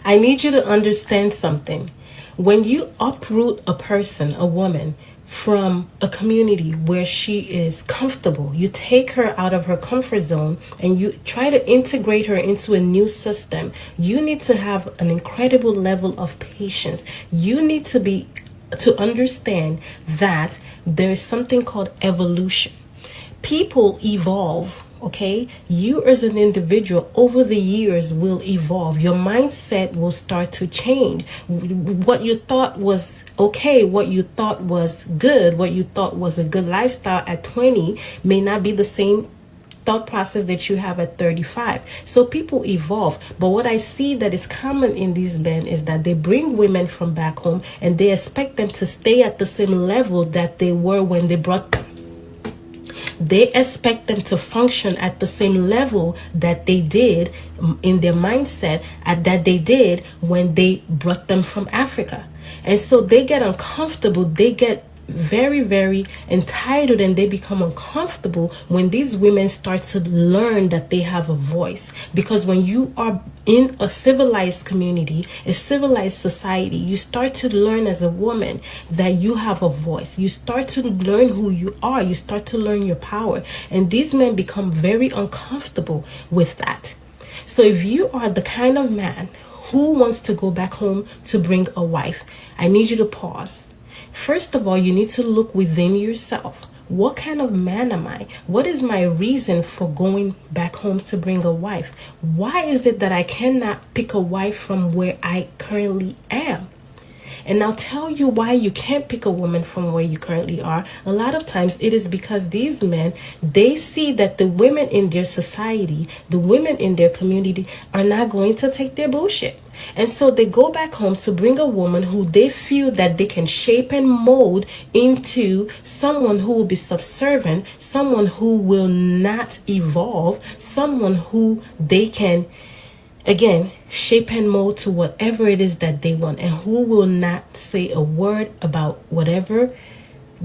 I need you to understand something. When you uproot a person, a woman, from a community where she is comfortable, you take her out of her comfort zone and you try to integrate her into a new system, you need to have an incredible level of patience. You need to understand that there is something called evolution. People evolve. Okay, you as an individual over the years will evolve. Your mindset will start to change. What you thought was okay, what you thought was good, what you thought was a good lifestyle at 20 may not be the same thought process that you have at 35. So people evolve. But what I see that is common in these men is that they bring women from back home and they expect them to stay at the same level that they were when they brought them. they expect them to function at the same level that they did in their mindset that they did when they brought them from Africa. And so they get uncomfortable, they get very, very entitled, and they become uncomfortable when these women start to learn that they have a voice. Because when you are in a civilized community, a civilized society, you start to learn as a woman that you have a voice. You start to learn who you are. You start to learn your power. And these men become very uncomfortable with that. So if you are the kind of man who wants to go back home to bring a wife, I need you to pause. First of all, you need to look within yourself. What kind of man am I? What is my reason for going back home to bring a wife? Why is it that I cannot pick a wife from where I currently am? And I'll tell you why you can't pick a woman from where you currently are. A lot of times it is because these men, they see that the women in their society, the women in their community are not going to take their bullshit. And so they go back home to bring a woman who they feel that they can shape and mold into someone who will be subservient, someone who will not evolve, someone who they can, again, shape and mold to whatever it is that they want, and who will not say a word about whatever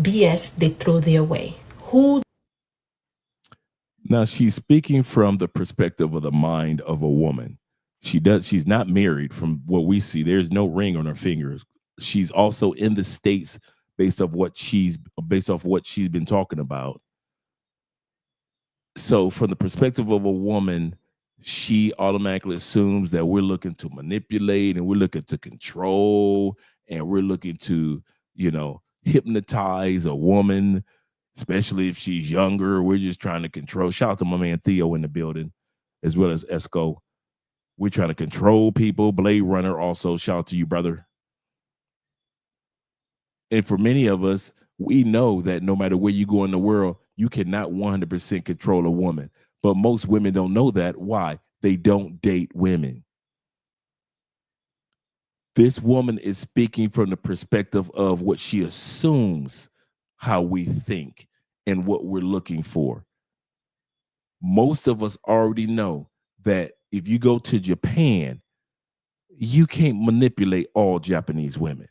BS they throw their way. Now, she's speaking from the perspective of the mind of a woman. She's not married from what we see. There's no ring on her fingers. She's also in the States based off what she's been talking about. So from the perspective of a woman, she automatically assumes that we're looking to manipulate and we're looking to control and we're looking to, hypnotize a woman, especially if she's younger. We're just trying to control. Shout out to my man Theo in the building, as well as Esco. We're trying to control people. Blade Runner also, shout out to you, brother. And for many of us, we know that no matter where you go in the world, you cannot 100% control a woman. But most women don't know that. Why? They don't date women. This woman is speaking from the perspective of what she assumes how we think and what we're looking for. Most of us already know that if you go to Japan, you can't manipulate all Japanese women.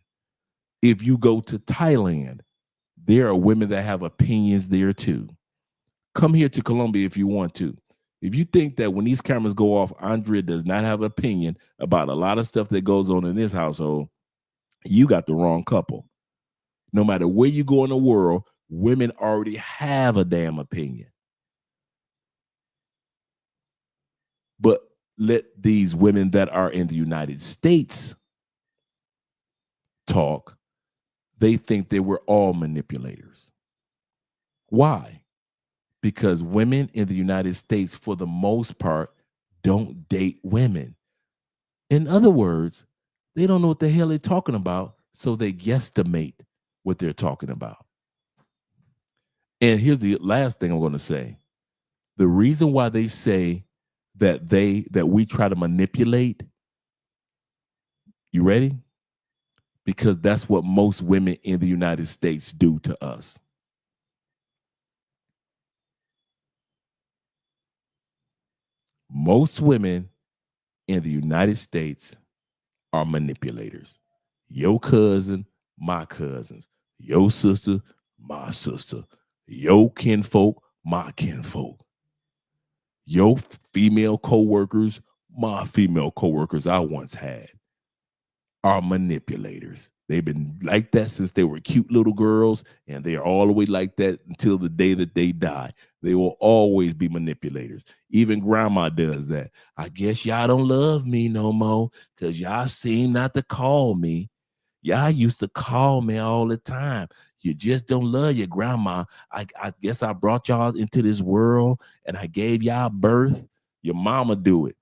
If you go to Thailand, there are women that have opinions there too. Come here to Colombia if you want to. If you think that when these cameras go off, Andrea does not have an opinion about a lot of stuff that goes on in this household, you got the wrong couple. No matter where you go in the world, women already have a damn opinion. But let these women that are in the United States talk. They think they were all manipulators. Why? Because women in the United States, for the most part, don't date women. In other words, they don't know what the hell they're talking about, so they guesstimate what they're talking about. And here's the last thing I'm going to say. The reason why they say that we try to manipulate, you ready? Because that's what most women in the United States do to us. Most women in the United States are manipulators. Your cousin, my cousins. Your sister, my sister. Your kinfolk, my kinfolk. Your female coworkers, my female coworkers I once had, are manipulators. They've been like that since they were cute little girls, and they are all the way like that until the day that they die. They will always be manipulators. Even grandma does that. I guess y'all don't love me no more because y'all seem not to call me. Y'all used to call me all the time. You just don't love your grandma. I guess I brought y'all into this world and I gave y'all birth. Your mama do it.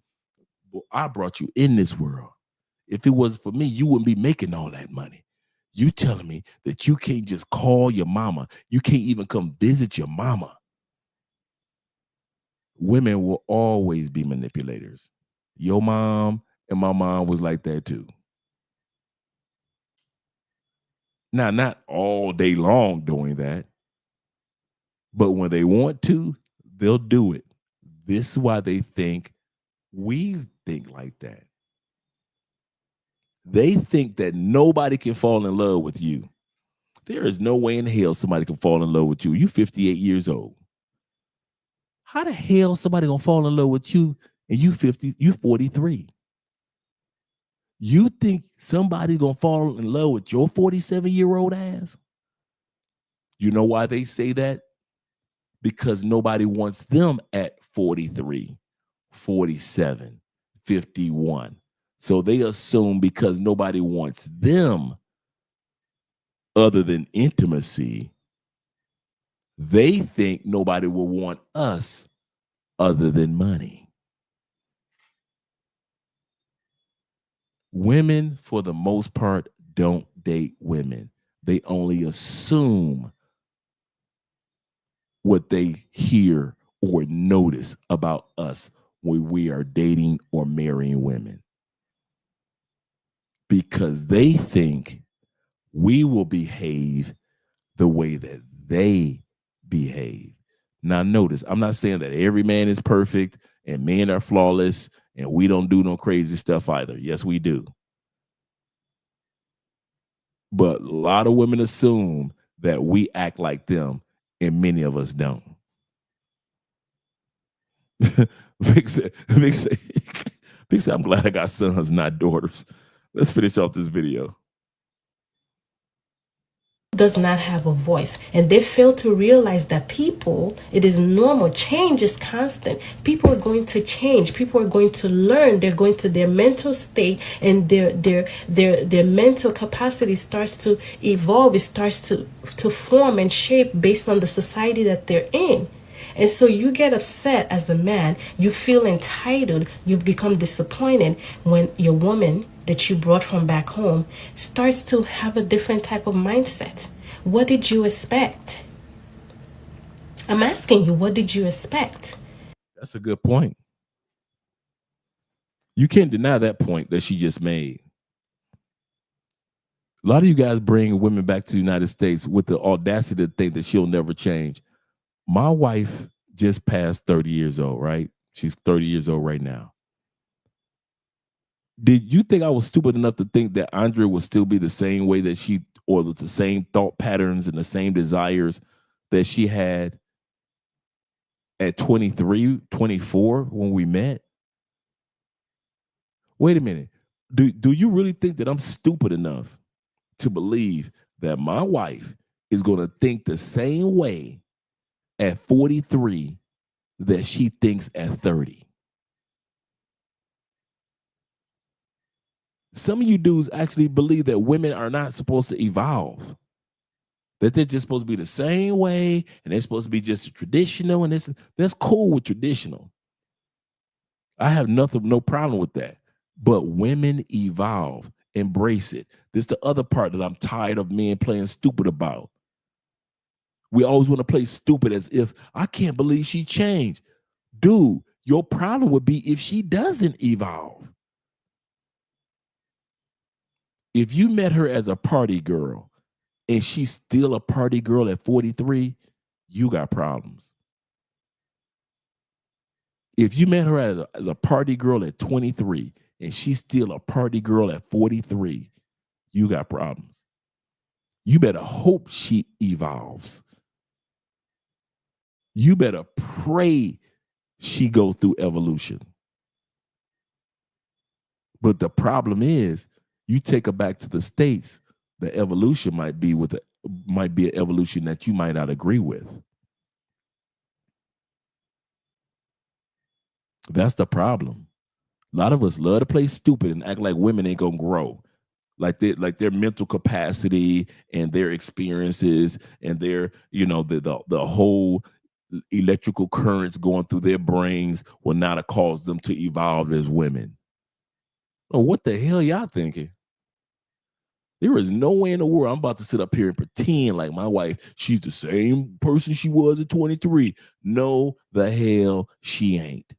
Well, I brought you in this world. If it was for me, you wouldn't be making all that money. You telling me that you can't just call your mama. You can't even come visit your mama. Women will always be manipulators. Your mom and my mom was like that too. Now, not all day long doing that, But when they want to, they'll do it. This is why they think we think like that. They think that nobody can fall in love with you. There is no way in hell somebody can fall in love with you. You're 58 years old. How the hell somebody gonna fall in love with you and you 43? You think somebody gonna fall in love with your 47-year-old ass? You know why they say that? Because nobody wants them at 43, 47, 51. So they assume because nobody wants them other than intimacy, they think nobody will want us other than money. Women, for the most part, don't date women. They only assume what they hear or notice about us when we are dating or marrying women. Because they think we will behave the way that they behave. Now, notice, I'm not saying that every man is perfect and men are flawless and we don't do no crazy stuff either. Yes, we do. But a lot of women assume that we act like them, and many of us don't. Vic said, I'm glad I got sons, not daughters. Let's finish off this video. Does not have a voice, and they fail to realize that people, it is normal. Change is constant. People are going to change. People are going to learn. They're going to their mental state, and their mental capacity starts to evolve. It starts to form and shape based on the society that they're in. And so you get upset as a man, you feel entitled, you become disappointed when your woman that you brought from back home starts to have a different type of mindset. What did you expect? I'm asking you, what did you expect? That's a good point. You can't deny that point that she just made. A lot of you guys bring women back to the United States with the audacity to think that she'll never change. My wife just passed 30 years old, right? She's 30 years old right now. Did you think I was stupid enough to think that Andrea would still be the same way that she, or the same thought patterns and the same desires that she had at 23, 24 when we met? Wait a minute. Do you really think that I'm stupid enough to believe that my wife is going to think the same way at 43 that she thinks at 30? Some of you dudes actually believe that women are not supposed to evolve, that they're just supposed to be the same way, and they're supposed to be just traditional, and that's cool with traditional. I have no problem with that. But women evolve, embrace it. This is the other part that I'm tired of men playing stupid about. We always want to play stupid as if, I can't believe she changed. Dude, your problem would be if she doesn't evolve. If you met her as a party girl and she's still a party girl at 43, you got problems. If you met her as a party girl at 23 and she's still a party girl at 43, you got problems. You better hope she evolves. You better pray she goes through evolution. But the problem is, you take her back to the States, the evolution might be an evolution that you might not agree with. That's the problem. A lot of us love to play stupid and act like women ain't gonna grow. Like their mental capacity and their experiences and their, the whole electrical currents going through their brains will not have caused them to evolve as women. Oh, what the hell y'all thinking? There is no way in the world I'm about to sit up here and pretend like my wife, she's the same person she was at 23. No, the hell she ain't.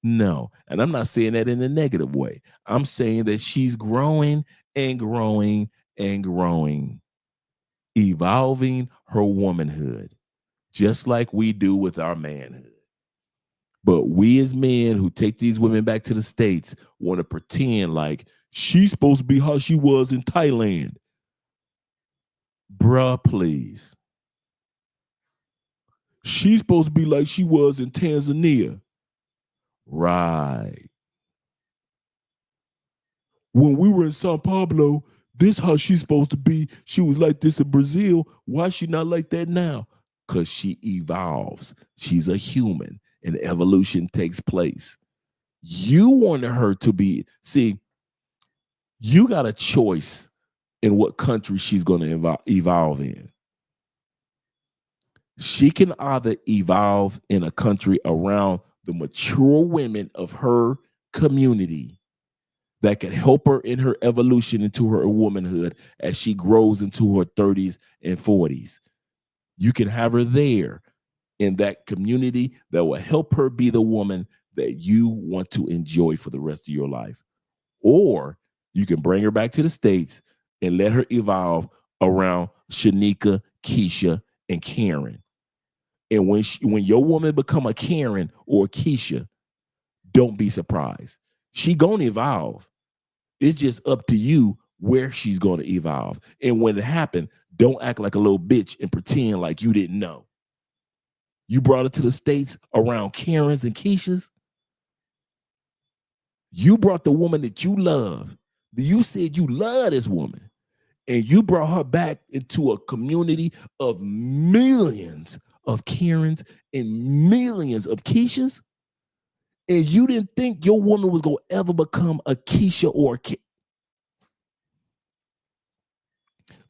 No. And I'm not saying that in a negative way. I'm saying that she's growing and growing and growing, evolving her womanhood. just like we do with our manhood. But we as men who take these women back to the States want to pretend like she's supposed to be how she was in Thailand. Bruh, please. She's supposed to be like she was in Tanzania. Right. When we were in Sao Paulo, this how she's supposed to be. She was like this in Brazil. Why is she not like that now? Because she evolves. She's a human and evolution takes place. You wanted her to be, see, you got a choice in what country she's going to evolve in. She can either evolve in a country around the mature women of her community that can help her in her evolution into her womanhood as she grows into her 30s and 40s. You can have her there in that community that will help her be the woman that you want to enjoy for the rest of your life. Or you can bring her back to the States and let her evolve around Shanika, Keisha, and Karen. And when your woman become a Karen or a Keisha, don't be surprised. She gonna evolve. It's just up to you where she's gonna evolve. And when it happens, don't act like a little bitch and pretend like you didn't know. You brought her to the States around Karens and Keishas. You brought the woman that you love. You said you love this woman. And you brought her back into a community of millions of Karens and millions of Keishas. And you didn't think your woman was going to ever become a Keisha or a Ke.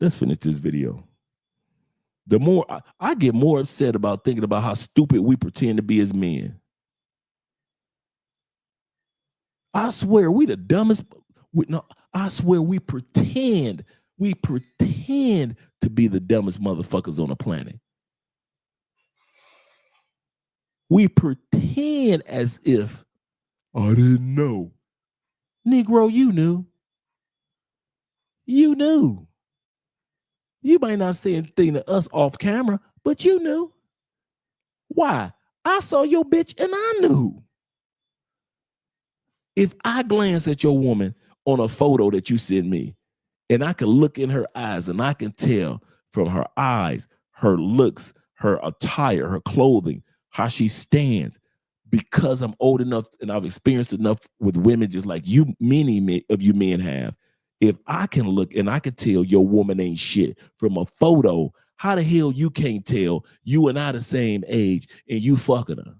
Let's finish this video. The more I get more upset about thinking about how stupid we pretend to be as men. I swear we the dumbest. I swear we pretend to be the dumbest motherfuckers on the planet. We pretend as if I didn't know. Negro, you knew. You knew. You might not say anything to us off camera, but you knew. Why? I saw your bitch and I knew. If I glance at your woman on a photo that you sent me, and I can look in her eyes and I can tell from her eyes, her looks, her attire, her clothing, how she stands, because I'm old enough and I've experienced enough with women just like you, many of you men have. If I can look and I can tell your woman ain't shit from a photo, how the hell you can't tell you and I the same age and you fucking her?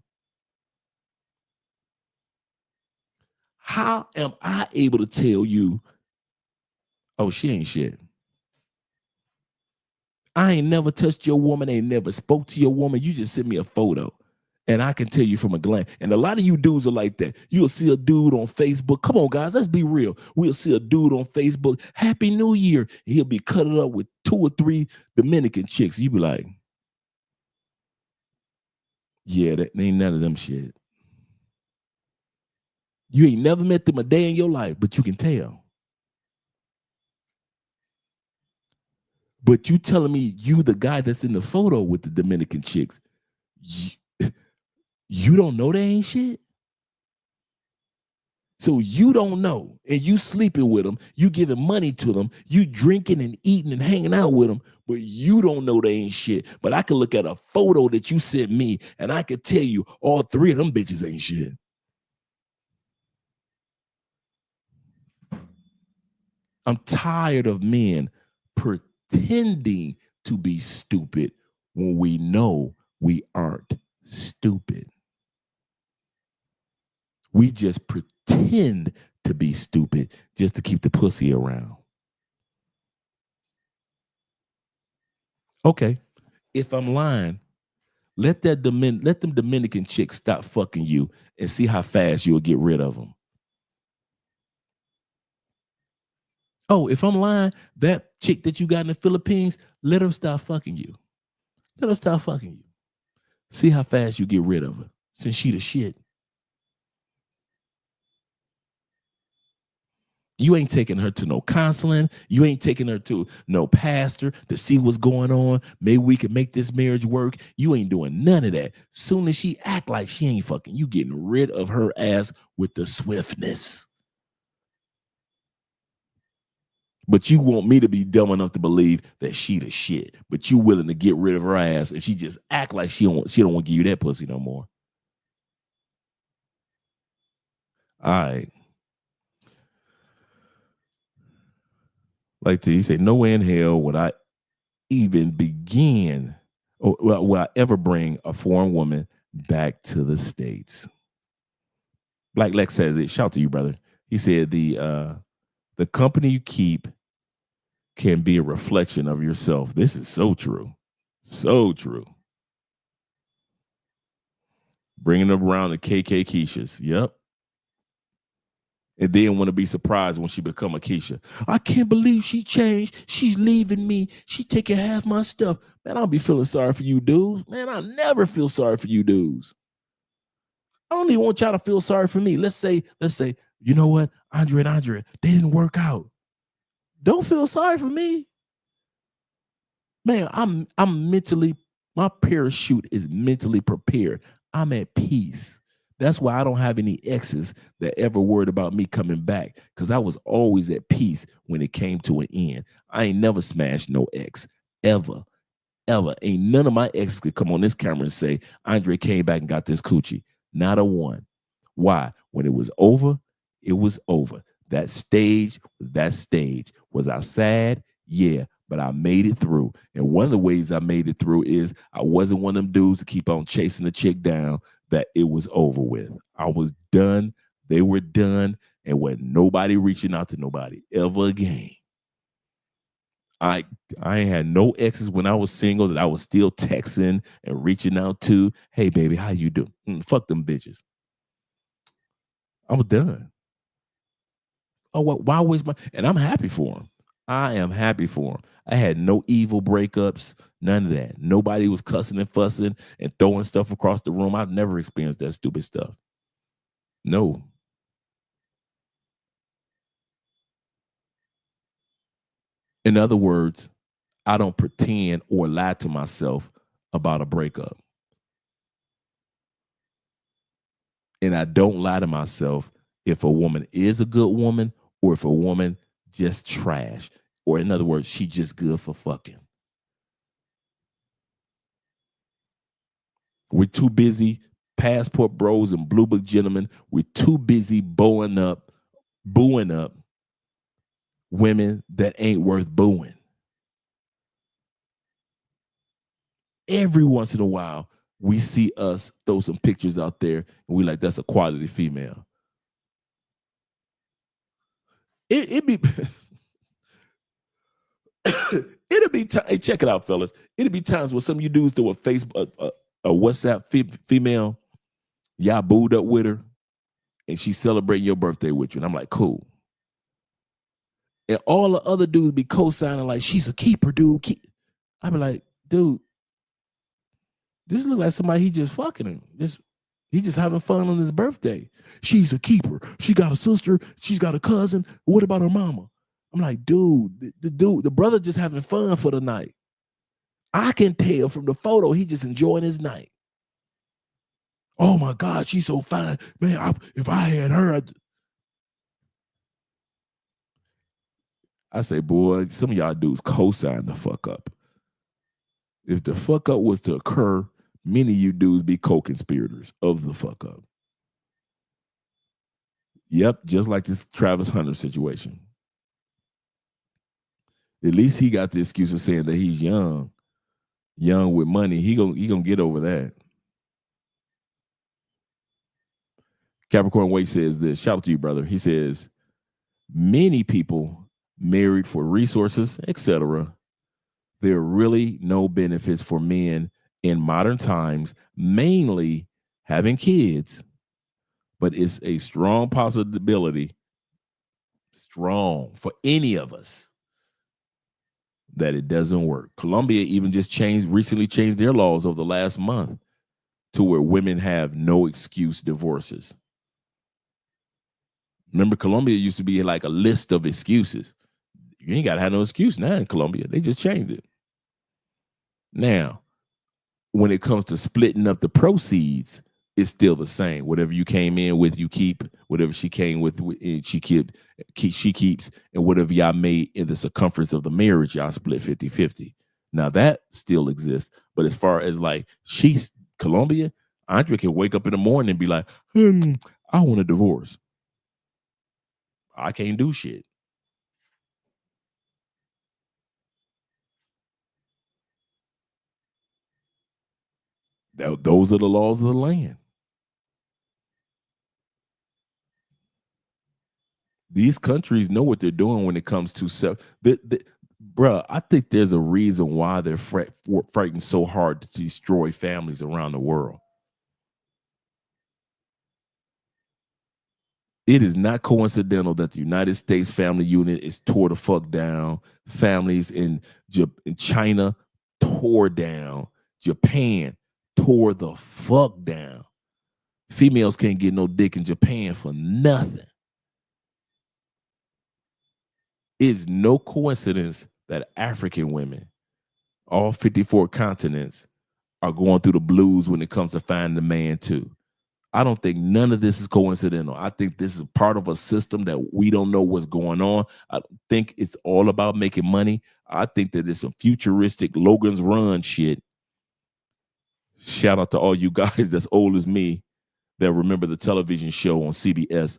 How am I able to tell you, oh, she ain't shit? I ain't never touched your woman, ain't never spoke to your woman. You just sent me a photo. And I can tell you from a glance. And a lot of you dudes are like that. You'll see a dude on Facebook. Come on, guys, let's be real. We'll see a dude on Facebook. Happy New Year. And he'll be cut up with 2 or 3 Dominican chicks. You be like, yeah, that ain't none of them shit. You ain't never met them a day in your life, but you can tell. But you telling me you the guy that's in the photo with the Dominican chicks, you don't know they ain't shit? So you don't know, and you sleeping with them, you giving money to them, you drinking and eating and hanging out with them, but you don't know they ain't shit. But I can look at a photo that you sent me, and I can tell you all 3 of them bitches ain't shit. I'm tired of men pretending to be stupid when we know we aren't stupid. We just pretend to be stupid just to keep the pussy around. Okay, if I'm lying, let them Dominican chicks stop fucking you and see how fast you'll get rid of them. Oh, if I'm lying, that chick that you got in the Philippines, let her stop fucking you. Let her stop fucking you. See how fast you get rid of her, since she the shit. You ain't taking her to no counseling. You ain't taking her to no pastor to see what's going on. Maybe we can make this marriage work. You ain't doing none of that. Soon as she act like she ain't fucking, you getting rid of her ass with the swiftness. But you want me to be dumb enough to believe that she the shit. But you willing to get rid of her ass if she just act like she don't want to give you that pussy no more. All right. Like he said, no way in hell would I even begin or will I ever bring a foreign woman back to the States. Like Lex said, shout to you, brother. He said the company you keep can be a reflection of yourself. This is so true. So true. Bringing up around the KK Keishas. Yep. And then want to be surprised when she become a Keisha. I can't believe she changed. She's leaving me. She taking half my stuff. Man, I'll be feeling sorry for you dudes. Man, I never feel sorry for you dudes. I don't even want y'all to feel sorry for me. Let's say, you know what? Andre and Andre, they didn't work out. Don't feel sorry for me. Man, I'm mentally, my parachute is mentally prepared. I'm at peace. That's why I don't have any exes that ever worried about me coming back, because I was always at peace when it came to an end. I ain't never smashed no ex, ever. Ain't none of my exes could come on this camera and say, Andre came back and got this coochie. Not a one. Why? When it was over, it was over. That stage was that stage. Was I sad? Yeah, but I made it through. And one of the ways I made it through is I wasn't one of them dudes to keep on chasing the chick down that it was over with. I was done. They were done. And wasn't nobody reaching out to nobody ever again. I ain't had no exes when I was single that I was still texting and reaching out to. Hey, baby, how you doing? Fuck them bitches. I was done. Oh, why waste my... And I'm happy for them. I am happy for them. I had no evil breakups, none of that. Nobody was cussing and fussing and throwing stuff across the room. I've never experienced that stupid stuff. No. In other words, I don't pretend or lie to myself about a breakup. And I don't lie to myself if a woman is a good woman or if a woman just trash. Or in other words, she just good for fucking. We're too busy, passport bros and blue book gentlemen, we're too busy booing up women that ain't worth booing. Every once in a while, we see us throw some pictures out there and we like, that's a quality female. It'd be hey, check it out, fellas. It'd be times when some of you dudes throw a Facebook, a WhatsApp female, y'all booed up with her, and she's celebrating your birthday with you. And I'm like, cool. And all the other dudes be co-signing like, she's a keeper, dude. I be like, dude, this look like somebody he just fucking him. He just having fun on his birthday. She's a keeper. She got a sister. She's got a cousin. What about her mama? I'm like, dude, the brother just having fun for the night. I can tell from the photo he just enjoying his night. Oh my God, she's so fine. Man, if I had her, I say, boy, some of y'all dudes co-sign the fuck up. If the fuck up was to occur, many of you dudes be co-conspirators of the fuck up. Yep, just like this Travis Hunter situation. At least he got the excuse of saying that he's young with money. He gonna get over that. Capricorn Way says this. Shout out to you, brother. He says, many people married for resources, etc. There are really no benefits for men in modern times, mainly having kids, but it's a strong possibility, strong for any of us, that it doesn't work. Colombia even just recently changed their laws over the last month to where women have no excuse divorces. Remember, Colombia used to be like a list of excuses. You ain't got to have no excuse now in Colombia. They just changed it. Now, when it comes to splitting up the proceeds, it's still the same. Whatever you came in with, you keep. Whatever she came with, she keeps. And whatever y'all made in the circumference of the marriage, y'all split 50-50. Now, that still exists. But as far as like, she's Colombia, Andre can wake up in the morning and be like, I want a divorce. I can't do shit. Those are the laws of the land. These countries know what they're doing when it comes to bruh, I think there's a reason why they're fighting so hard to destroy families around the world. It is not coincidental that the United States family unit is tore the fuck down. Families in China tore down. Japan tore the fuck down. Females can't get no dick in Japan for nothing. It's no coincidence that African women, all 54 continents, are going through the blues when it comes to finding a man too. I don't think none of this is coincidental. I think this is part of a system that we don't know what's going on. I think it's all about making money. I think that it's some futuristic Logan's Run shit. Shout out to all you guys that's old as me that remember the television show on CBS.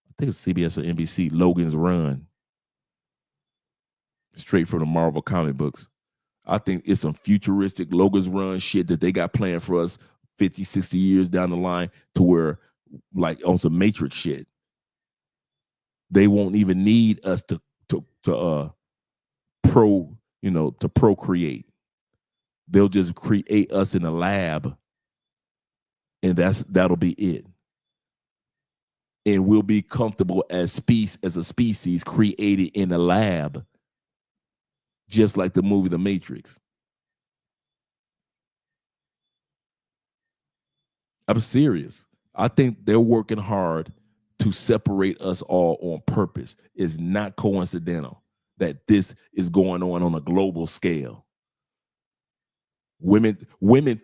I think it's CBS or NBC, Logan's Run. Straight from the Marvel comic books. I think it's some futuristic Logan's Run shit that they got planned for us 50, 60 years down the line, to where, like, on some Matrix shit, they won't even need us to procreate. They'll just create us in a lab, and that'll be it. And we'll be comfortable as a species created in a lab, just like the movie The Matrix. I'm serious. I think they're working hard to separate us all on purpose. It's not coincidental that this is going on a global scale. Women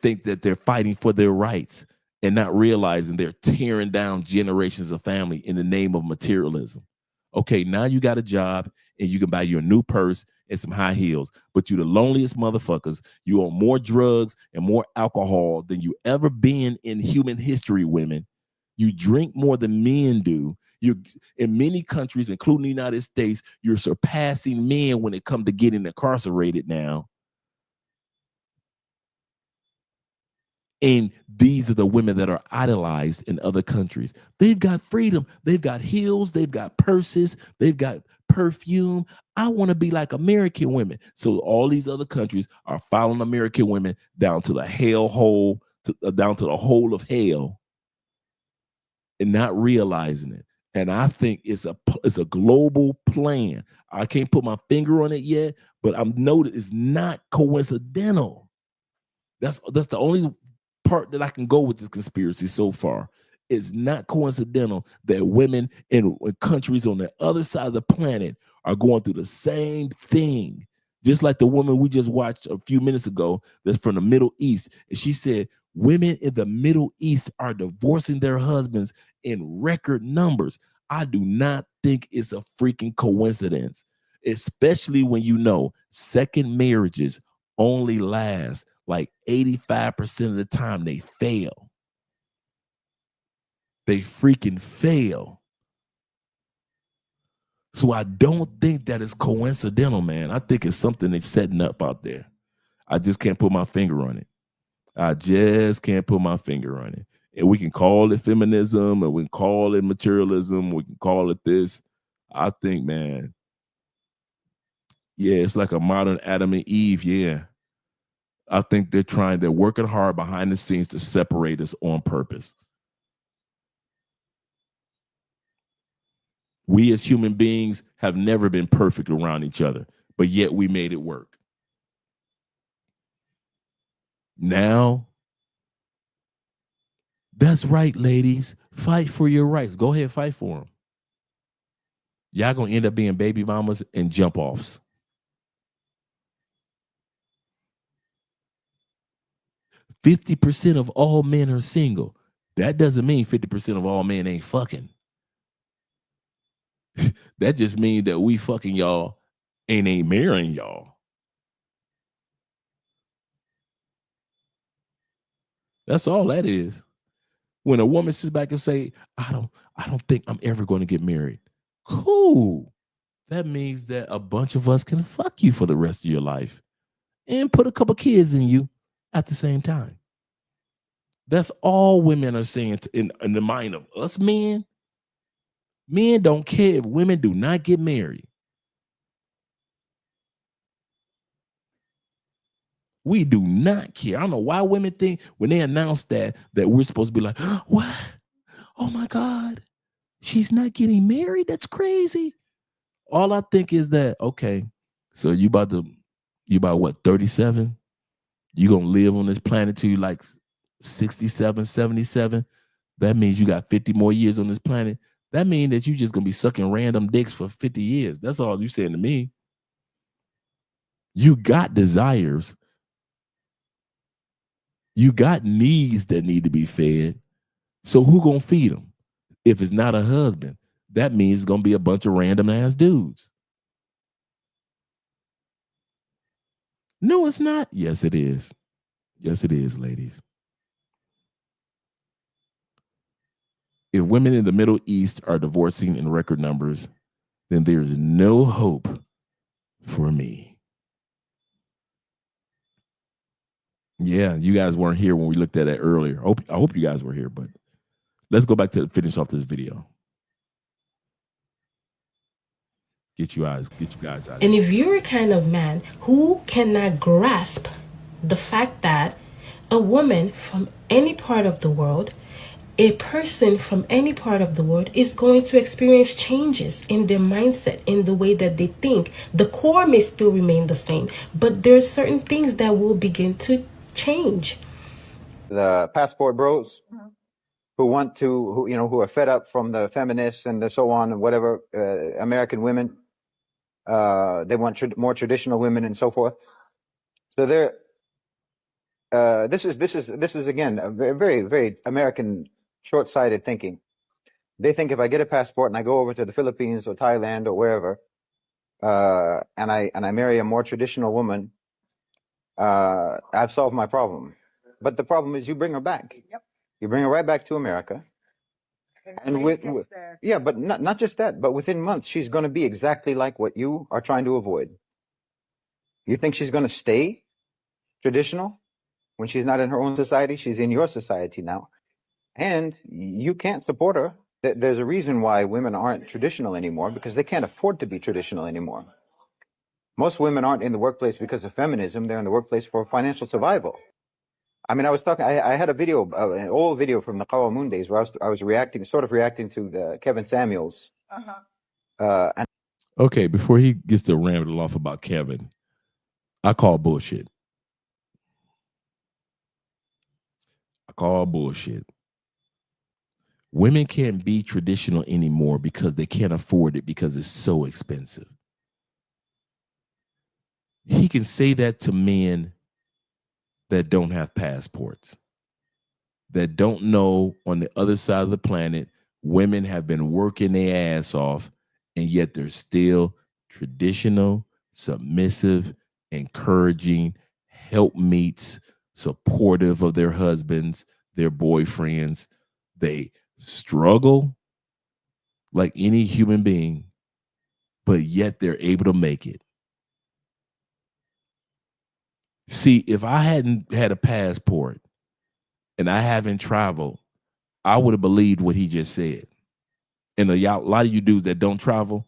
think that they're fighting for their rights and not realizing they're tearing down generations of family in the name of materialism. Okay, now you got a job and you can buy you a new purse and some high heels, but you're the loneliest motherfuckers. You own more drugs and more alcohol than you ever been in human history, women. You drink more than men do. You, in many countries, including the United States, you're surpassing men when it comes to getting incarcerated now. And these are the women that are idolized in other countries. They've got freedom. They've got heels. They've got purses. They've got perfume. I want to be like American women. So all these other countries are following American women down to the hellhole, down to the hole of hell, and not realizing it. And I think it's a global plan. I can't put my finger on it yet, but I'm noticing it's not coincidental. That's the only part that I can go with this conspiracy so far. It's not coincidental that women in countries on the other side of the planet are going through the same thing. Just like the woman we just watched a few minutes ago that's from the Middle East. And she said women in the Middle East are divorcing their husbands in record numbers. I do not think it's a freaking coincidence, especially when you know second marriages only last like 85% of the time. They fail. They freaking fail. So I don't think that is coincidental, man. I think it's something they're setting up out there. I just can't put my finger on it. I just can't put my finger on it. And we can call it feminism, or we can call it materialism, we can call it this. I think, man, yeah, it's like a modern Adam and Eve, yeah. I think they're working hard behind the scenes to separate us on purpose. We as human beings have never been perfect around each other, but yet we made it work. Now, that's right, ladies. Fight for your rights. Go ahead, fight for them. Y'all gonna end up being baby mamas and jump offs. %50 of all men are single. That doesn't mean 50% of all men ain't fucking. That just means that we fucking y'all and ain't marrying y'all. That's all that is. When a woman sits back and say, I don't think I'm ever going to get married. Cool. That means that a bunch of us can fuck you for the rest of your life and put a couple kids in you at the same time. That's all women are saying in the mind of us men. Men don't care if women do not get married. We do not care. I don't know why women think when they announce that we're supposed to be like, what? Oh my God, she's not getting married? That's crazy. All I think is that, okay, so you about what, 37? You gonna live on this planet till you like 67, 77? That means you got 50 more years on this planet. That means that you just gonna be sucking random dicks for 50 years. That's all you saying to me. You got desires. You got needs that need to be fed. So who gonna feed them? If it's not a husband, that means it's gonna be a bunch of random ass dudes. No, it's not. Yes, it is. Yes, it is, ladies. If women in the Middle East are divorcing in record numbers, then there's no hope for me. Yeah, you guys weren't here when we looked at it earlier. I hope you guys were here, but let's go back to finish off this video. Get you guys out. And if you're a kind of man who cannot grasp the fact that a woman from any part of the world, a person from any part of the world is going to experience changes in their mindset, in the way that they think. The core may still remain the same, but there's certain things that will begin to change. The passport bros who are fed up from the feminists and so on and whatever, American women, they want more traditional women and so forth. So this is again a very, very American short-sighted thinking. They think if I get a passport and I go over to the Philippines or Thailand or wherever, and I marry a more traditional woman, I've solved my problem. But the problem is you bring her back. Yep. You bring her right back to America. And but not just that, but within months she's going to be exactly like what you are trying to avoid. You think she's going to stay traditional when she's not in her own society? She's in your society now. And you can't support her. There's a reason why women aren't traditional anymore, because they can't afford to be traditional anymore. Most women aren't in the workplace because of feminism. They're in the workplace for financial survival. I mean, I had a video, an old video from the Qawamun days where I was reacting to the Kevin Samuels. Okay, before he gets to ramble off about Kevin, I call bullshit. Women can't be traditional anymore because they can't afford it because it's so expensive. He can say that to men that don't have passports, that don't know on the other side of the planet, women have been working their ass off, and yet they're still traditional, submissive, encouraging, helpmeets, supportive of their husbands, their boyfriends. They struggle like any human being, but yet they're able to make it. See, if I hadn't had a passport and I haven't traveled, I would have believed what he just said. And a lot of you dudes that don't travel,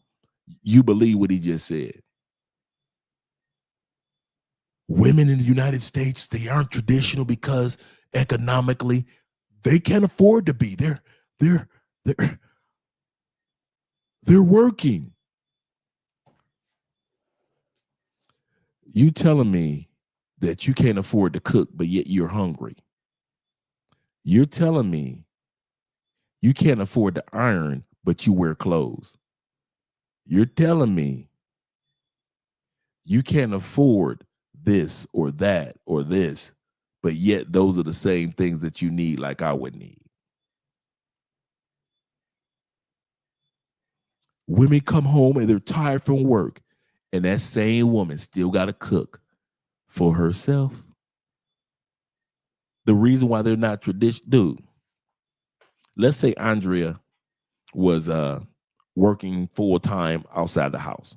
you believe what he just said. Women in the United States, they aren't traditional because economically they can't afford to be. They're working. You telling me that you can't afford to cook, but yet you're hungry. You're telling me you can't afford to iron, but you wear clothes. You're telling me you can't afford this or that or this, but yet those are the same things that you need, like I would need. Women come home and they're tired from work, and that same woman still got to cook for herself. The reason why they're not traditional, dude, let's say Andrea was working full-time outside the house.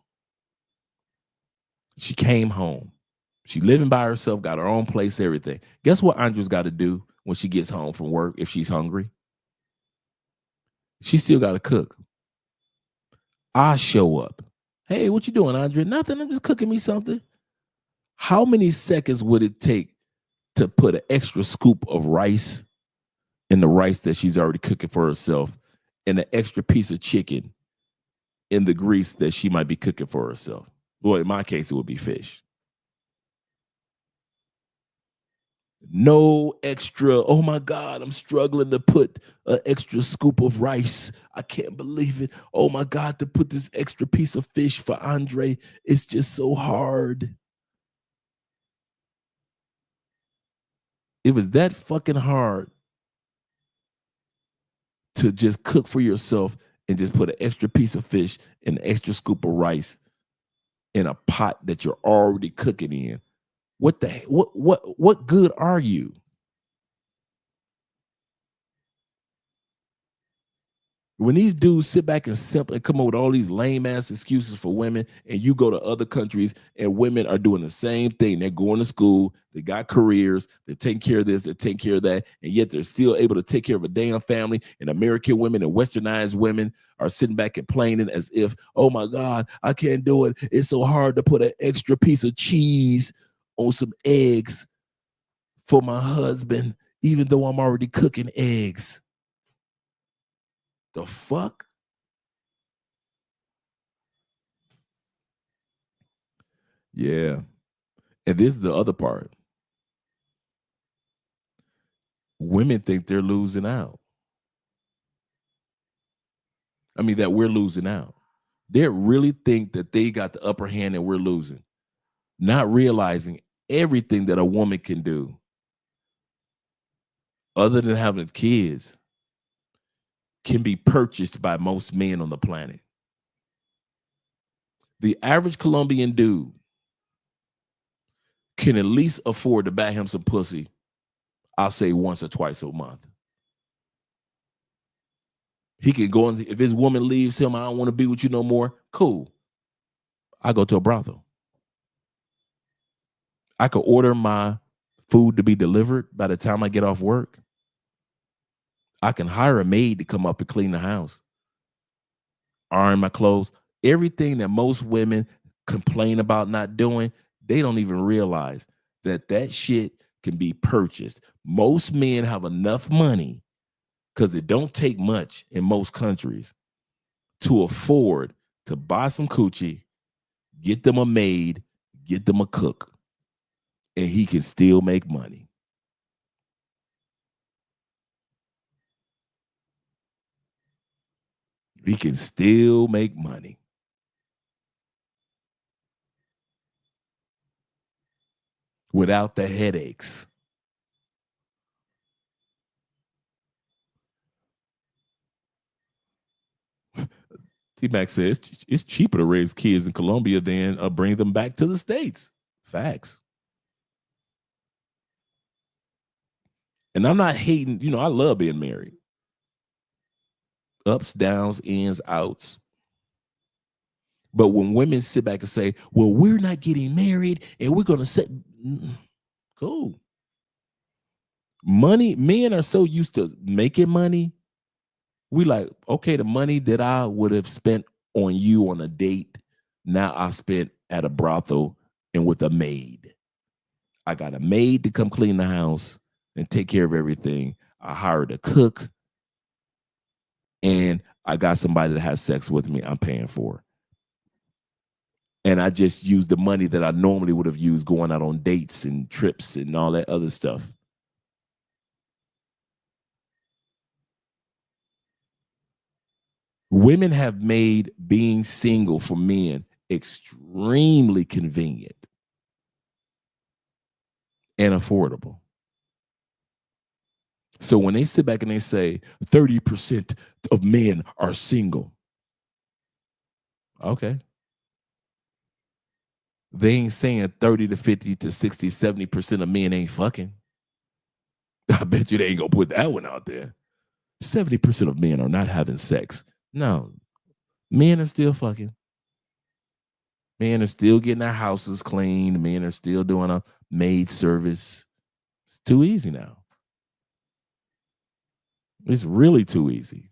She came home. She living by herself, got her own place, everything. Guess what Andrea's got to do when she gets home from work if she's hungry? She still got to cook. I show up. Hey, what you doing, Andrea? Nothing. I'm just cooking me something. How many seconds would it take to put an extra scoop of rice in the rice that she's already cooking for herself and an extra piece of chicken in the grease that she might be cooking for herself? Well, in my case, it would be fish. No extra, oh my God, I'm struggling to put an extra scoop of rice. I can't believe it. Oh my God, to put this extra piece of fish for Andre, it's just so hard. It was that fucking hard to just cook for yourself and just put an extra piece of fish and an extra scoop of rice in a pot that you're already cooking in. What good are you? When these dudes sit back and simply come up with all these lame ass excuses for women, and you go to other countries and women are doing the same thing. They're going to school, they got careers, they're taking care of this, they're taking care of that, and yet they're still able to take care of a damn family. And American women and westernized women are sitting back complaining as if, oh my God, I can't do it. It's so hard to put an extra piece of cheese on some eggs for my husband, even though I'm already cooking eggs. The fuck? Yeah. And this is the other part. Women think they're losing out. I mean, that we're losing out. They really think that they got the upper hand and we're losing, not realizing everything that a woman can do other than having kids can be purchased by most men on the planet. The average Colombian dude can at least afford to buy him some pussy, I'll say once or twice a month. He can go, and if his woman leaves him, I don't want to be with you no more, cool. I go to a brothel. I could order my food to be delivered by the time I get off work. I can hire a maid to come up and clean the house, iron my clothes. Everything that most women complain about not doing, they don't even realize that that shit can be purchased. Most men have enough money, because it don't take much in most countries, to afford to buy some coochie, get them a maid, get them a cook, and he can still make money. He can still make money. Without the headaches. T-Mac says it's cheaper to raise kids in Colombia than bring them back to the States. Facts. And I'm not hating, I love being married. Ups, downs, ins, outs. But when women sit back and say, well, we're not getting married and we're going to set, cool. Money, men are so used to making money. We like, okay, the money that I would have spent on you on a date, now I spent at a brothel and with a maid. I got a maid to come clean the house and take care of everything. I hired a cook, and I got somebody that has sex with me I'm paying for. And I just used the money that I normally would have used going out on dates and trips and all that other stuff. Women have made being single for men extremely convenient and affordable. So when they sit back and they say 30% of men are single, okay. They ain't saying 30 to 50 to 60, 70% of men ain't fucking. I bet you they ain't gonna put that one out there. 70% of men are not having sex. No, men are still fucking. Men are still getting their houses cleaned. Men are still doing a maid service. It's too easy now. It's really too easy.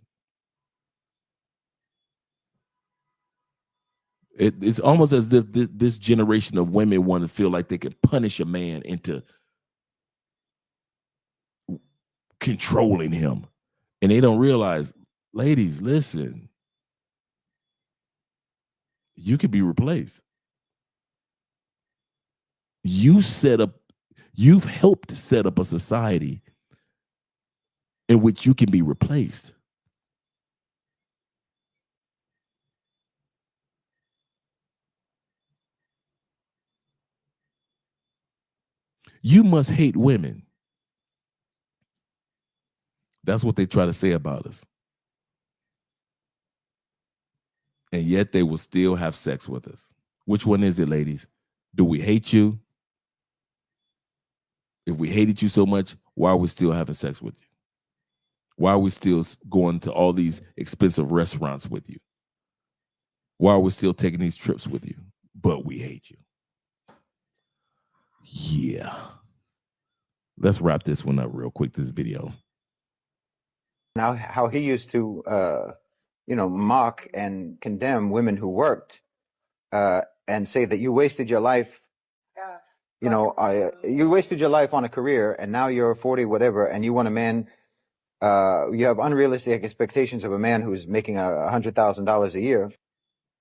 It's almost as if this generation of women want to feel like they can punish a man into controlling him. And they don't realize, ladies, listen, you could be replaced. You've helped set up a society in which you can be replaced. You must hate women. That's what they try to say about us. And yet they will still have sex with us. Which one is it, ladies? Do we hate you? If we hated you so much, why are we still having sex with you? Why are we still going to all these expensive restaurants with you? Why are we still taking these trips with you? But we hate you. Yeah. Let's wrap this one up real quick, this video. Now, how he used to, mock and condemn women who worked and say that you wasted your life. You wasted your life on a career, and now you're 40, whatever, and you want a man. You have unrealistic expectations of a man who's making $100,000 a year,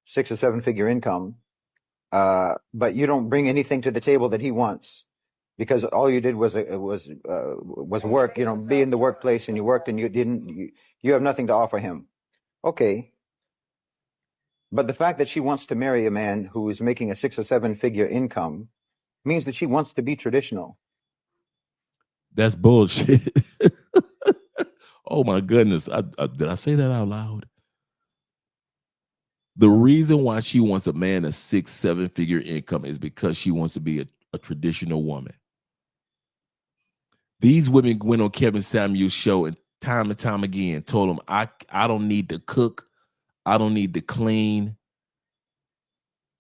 6 or 7 figure income, but you don't bring anything to the table that he wants, because all you did was work. Be in the workplace, and you worked, and you have nothing to offer him. Okay. But the fact that she wants to marry a man who is making a 6 or 7 figure income means that she wants to be traditional. That's bullshit. Oh my goodness. Did I say that out loud? The reason why she wants a man of 6, 7 figure income is because she wants to be a traditional woman. These women went on Kevin Samuel's show and time again told him, I don't need to cook. I don't need to clean.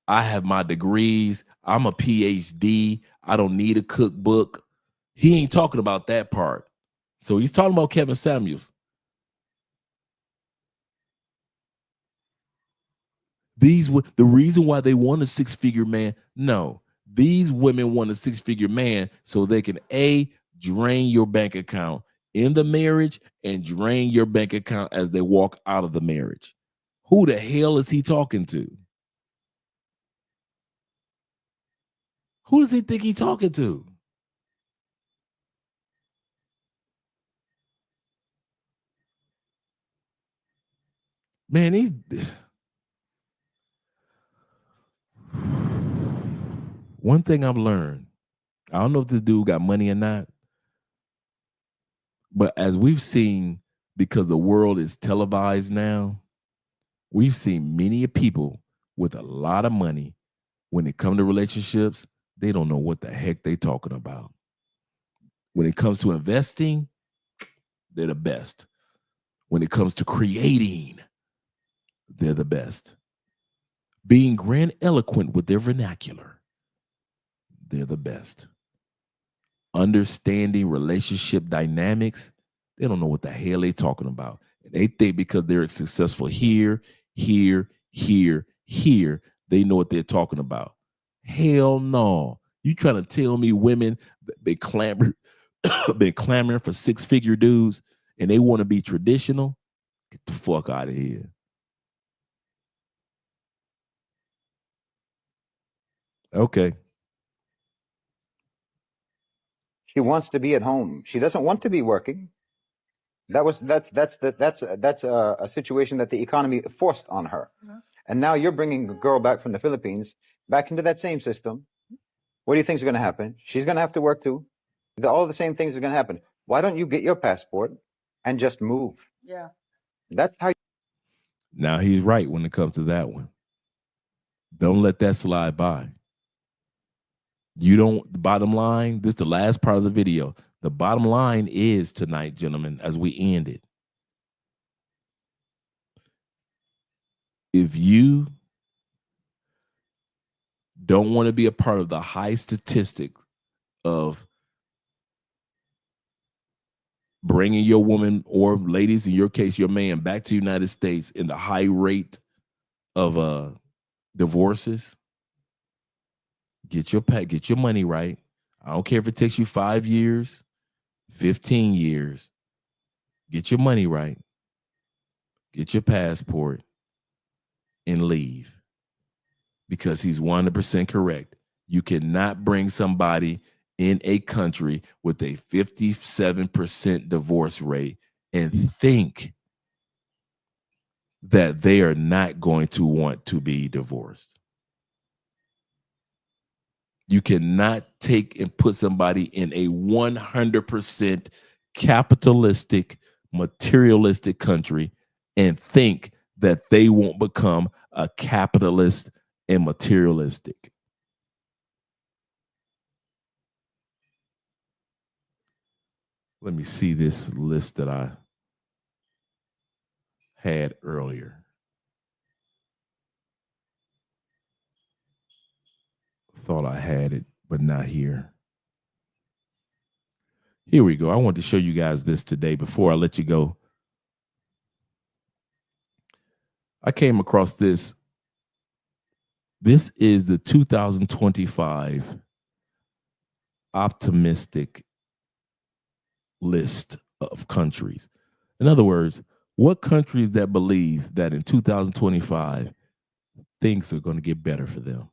I have my degrees. I'm a PhD. I don't need a cookbook. He ain't talking about that part. So he's talking about Kevin Samuels. The reason why they want a 6-figure man, no. These women want a 6-figure man so they can drain your bank account in the marriage and drain your bank account as they walk out of the marriage. Who the hell is he talking to? Who does he think he's talking to? Man, one thing I've learned, I don't know if this dude got money or not, but as we've seen, because the world is televised now, we've seen many people with a lot of money, when it comes to relationships, they don't know what the heck they talking about. When it comes to investing, they're the best. When it comes to creating, they're the best. Being grandiloquent with their vernacular, they're the best. Understanding relationship dynamics, they don't know what the hell they're talking about. And they think because they're successful here, they know what they're talking about. Hell no. You trying to tell me women been clamoring for 6-figure dudes and they want to be traditional? Get the fuck out of here. Okay. She wants to be at home. She doesn't want to be working. That's a situation that the economy forced on her. And now you're bringing a girl back from the Philippines back into that same system. What do you think is going to happen? She's going to have to work too. All the same things are going to happen. Why don't you get your passport and just move? Yeah. That's how. Now he's right when it comes to that one. Don't let that slide by. You don't, the bottom line, this is the last part of the video. The bottom line is tonight, gentlemen, as we end it. If you don't want to be a part of the high statistic of bringing your woman, or ladies, in your case, your man, back to the United States in the high rate of divorces, get your money right. I don't care if it takes you 5 years, 15 years. Get your money right. Get your passport and leave. Because he's 100% correct. You cannot bring somebody in a country with a 57% divorce rate and think that they are not going to want to be divorced. You cannot take and put somebody in a 100% capitalistic, materialistic country and think that they won't become a capitalist and materialistic. Let me see this list that I had earlier. Thought I had it, but not here. Here we go. I wanted to show you guys this today before I let you go. I came across this. This is the 2025 optimistic list of countries. In other words, what countries that believe that in 2025 things are going to get better for them?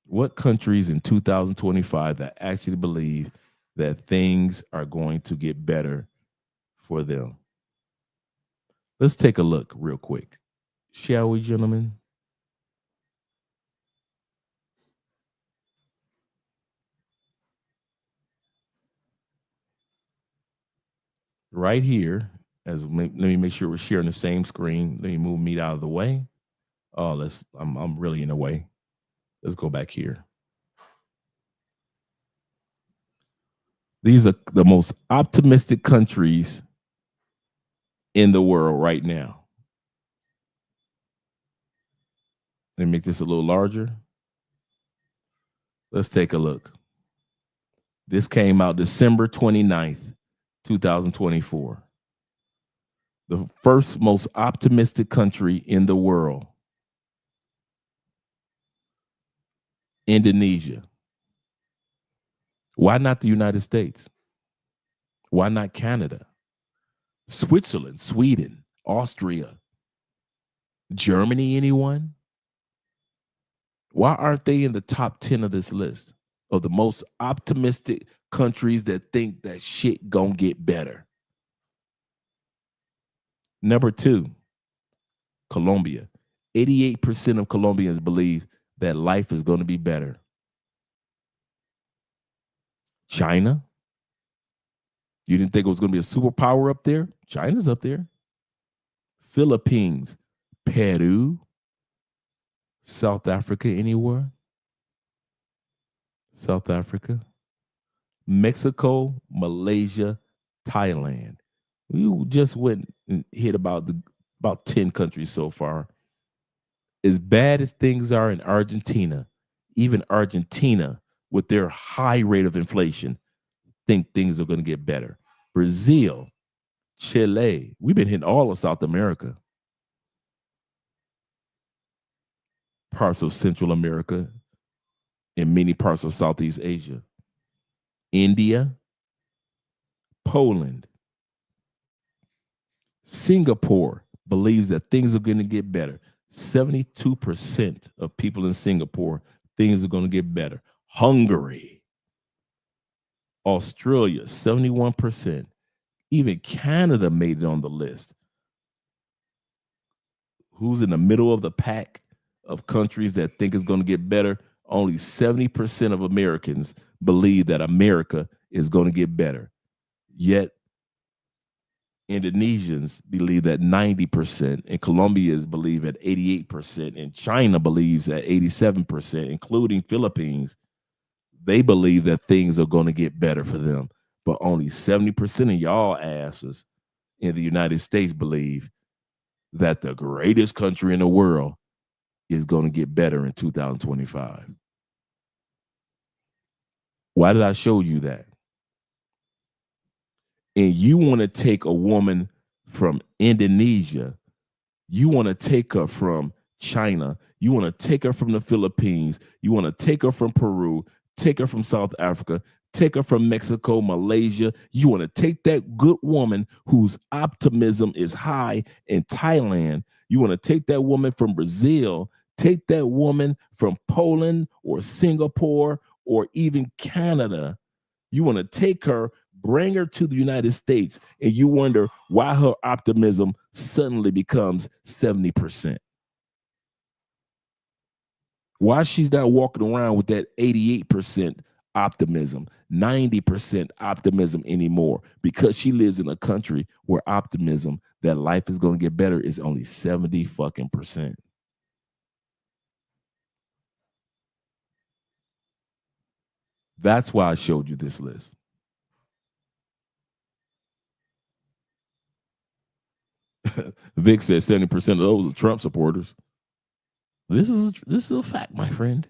What countries in 2025 that actually believe that things are going to get better for them? Let's take a look real quick. Shall we, gentlemen? Right here, let me make sure we're sharing the same screen. Let me move meat out of the way. Oh, I'm really in the way. Let's go back here. These are the most optimistic countries in the world right now. Let me make this a little larger. Let's take a look. This came out December 29th, 2024. The first most optimistic country in the world, Indonesia. Why not the United States? Why not Canada? Switzerland, Sweden, Austria, Germany, anyone? Why aren't they in the top 10 of this list of the most optimistic countries that think that shit gonna get better? Number 2, Colombia. 88% of Colombians believe that life is going to be better. China. You didn't think it was going to be a superpower up there? China's up there. Philippines, Peru, South Africa, anywhere? South Africa, Mexico, Malaysia, Thailand. We just went and hit about 10 countries so far. As bad as things are in Argentina, even Argentina, with their high rate of inflation, think things are going to get better. Brazil, Chile, we've been hitting all of South America. Parts of Central America and many parts of Southeast Asia. India, Poland, Singapore believes that things are going to get better. 72% of people in Singapore, things are going to get better. Hungary, Australia, 71%. Even Canada made it on the list. Who's in the middle of the pack of countries that think it's going to get better? Only 70% of Americans believe that America is going to get better. Yet Indonesians believe that 90%, and Colombians believe at 88%, and China believes at 87%, including Philippines. They believe that things are going to get better for them. But only 70% of y'all asses in the United States believe that the greatest country in the world is going to get better in 2025. Why did I show you that? And you want to take a woman from Indonesia, you want to take her from China, you want to take her from the Philippines, you want to take her from Peru, take her from South Africa, take her from Mexico, Malaysia. You want to take that good woman whose optimism is high in Thailand. You want to take that woman from Brazil, take that woman from Poland or Singapore or even Canada. You want to take her, bring her to the United States, and you wonder why her optimism suddenly becomes 70%. Why she's not walking around with that 88% optimism, 90% optimism anymore, because she lives in a country where optimism that life is going to get better is only 70%. That's why I showed you this list. Vic said 70% of those are Trump supporters. This is a fact, my friend.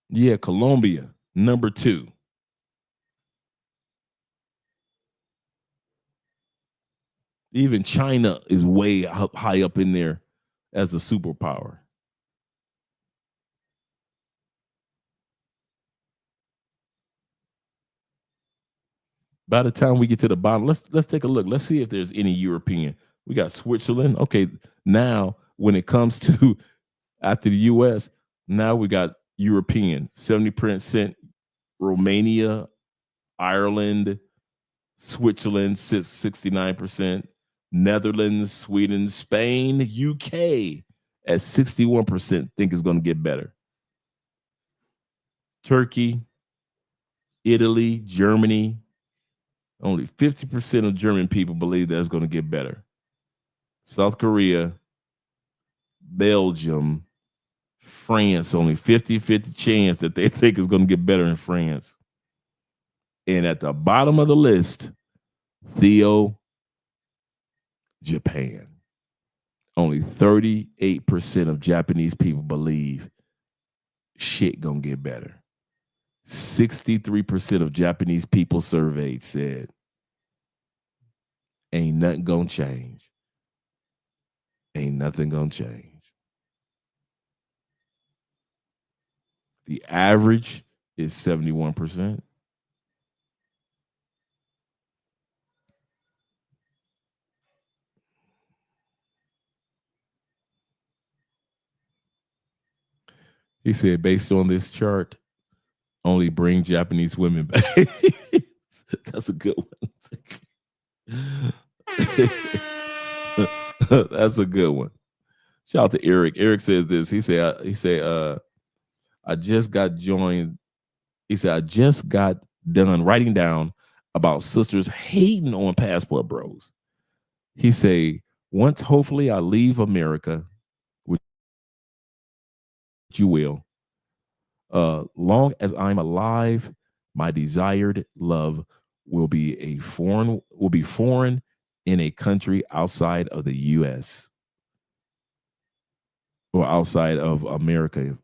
Yeah, Colombia, number 2. Even China is way high up in there as a superpower. By the time we get to the bottom, let's take a look. Let's see if there's any European. We got Switzerland. Okay, now when it comes to after the U.S., now we got European, 70%, Romania, Ireland, Switzerland, 69%, Netherlands, Sweden, Spain, UK at 61% think it's going to get better. Turkey, Italy, Germany, only 50% of German people believe that it's going to get better. South Korea, Belgium, France, only 50-50 chance that they think it's going to get better in France. And at the bottom of the list, Theo, Japan. Only 38% of Japanese people believe shit gonna get better. 63% of Japanese people surveyed said ain't nothing gonna change. Ain't nothing gonna change. The average is 71%. He said, based on this chart, only bring Japanese women back. That's a good one. That's a good one. Shout out to Eric. Eric says this. He said, I just got joined. He said, I just got done writing down about sisters hating on passport bros. He said, once hopefully I leave America, which you will, long as I'm alive, my desired love will be foreign in a country outside of the US or outside of America,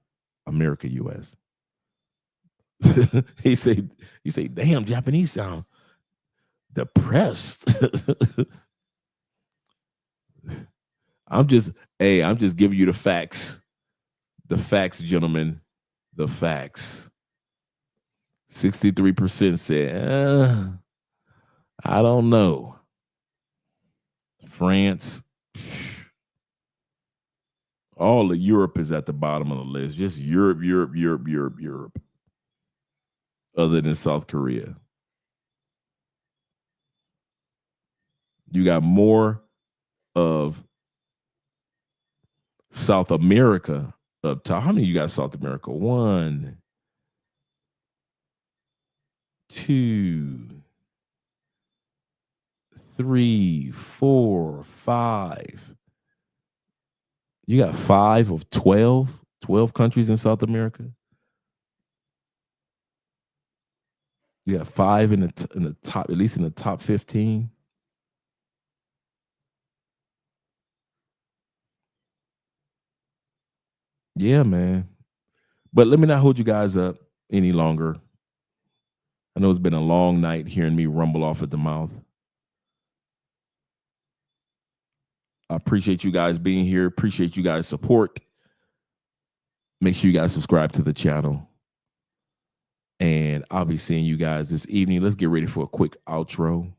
US. he said, damn, Japanese sound depressed. I'm just giving you the facts. The facts, gentlemen. The facts. 63% said, I don't know. France. All of Europe is at the bottom of the list. Just Europe. Other than South Korea. You got more of South America up top. How many you got South America? 1, 2, 3, 4, 5. You got 5 of 12 countries in South America. You got 5 in the top, at least in the top 15. Yeah, man. But let me not hold you guys up any longer. I know it's been a long night hearing me rumble off at the mouth. I appreciate you guys being here. Appreciate you guys' support. Make sure you guys subscribe to the channel. And I'll be seeing you guys this evening. Let's get ready for a quick outro.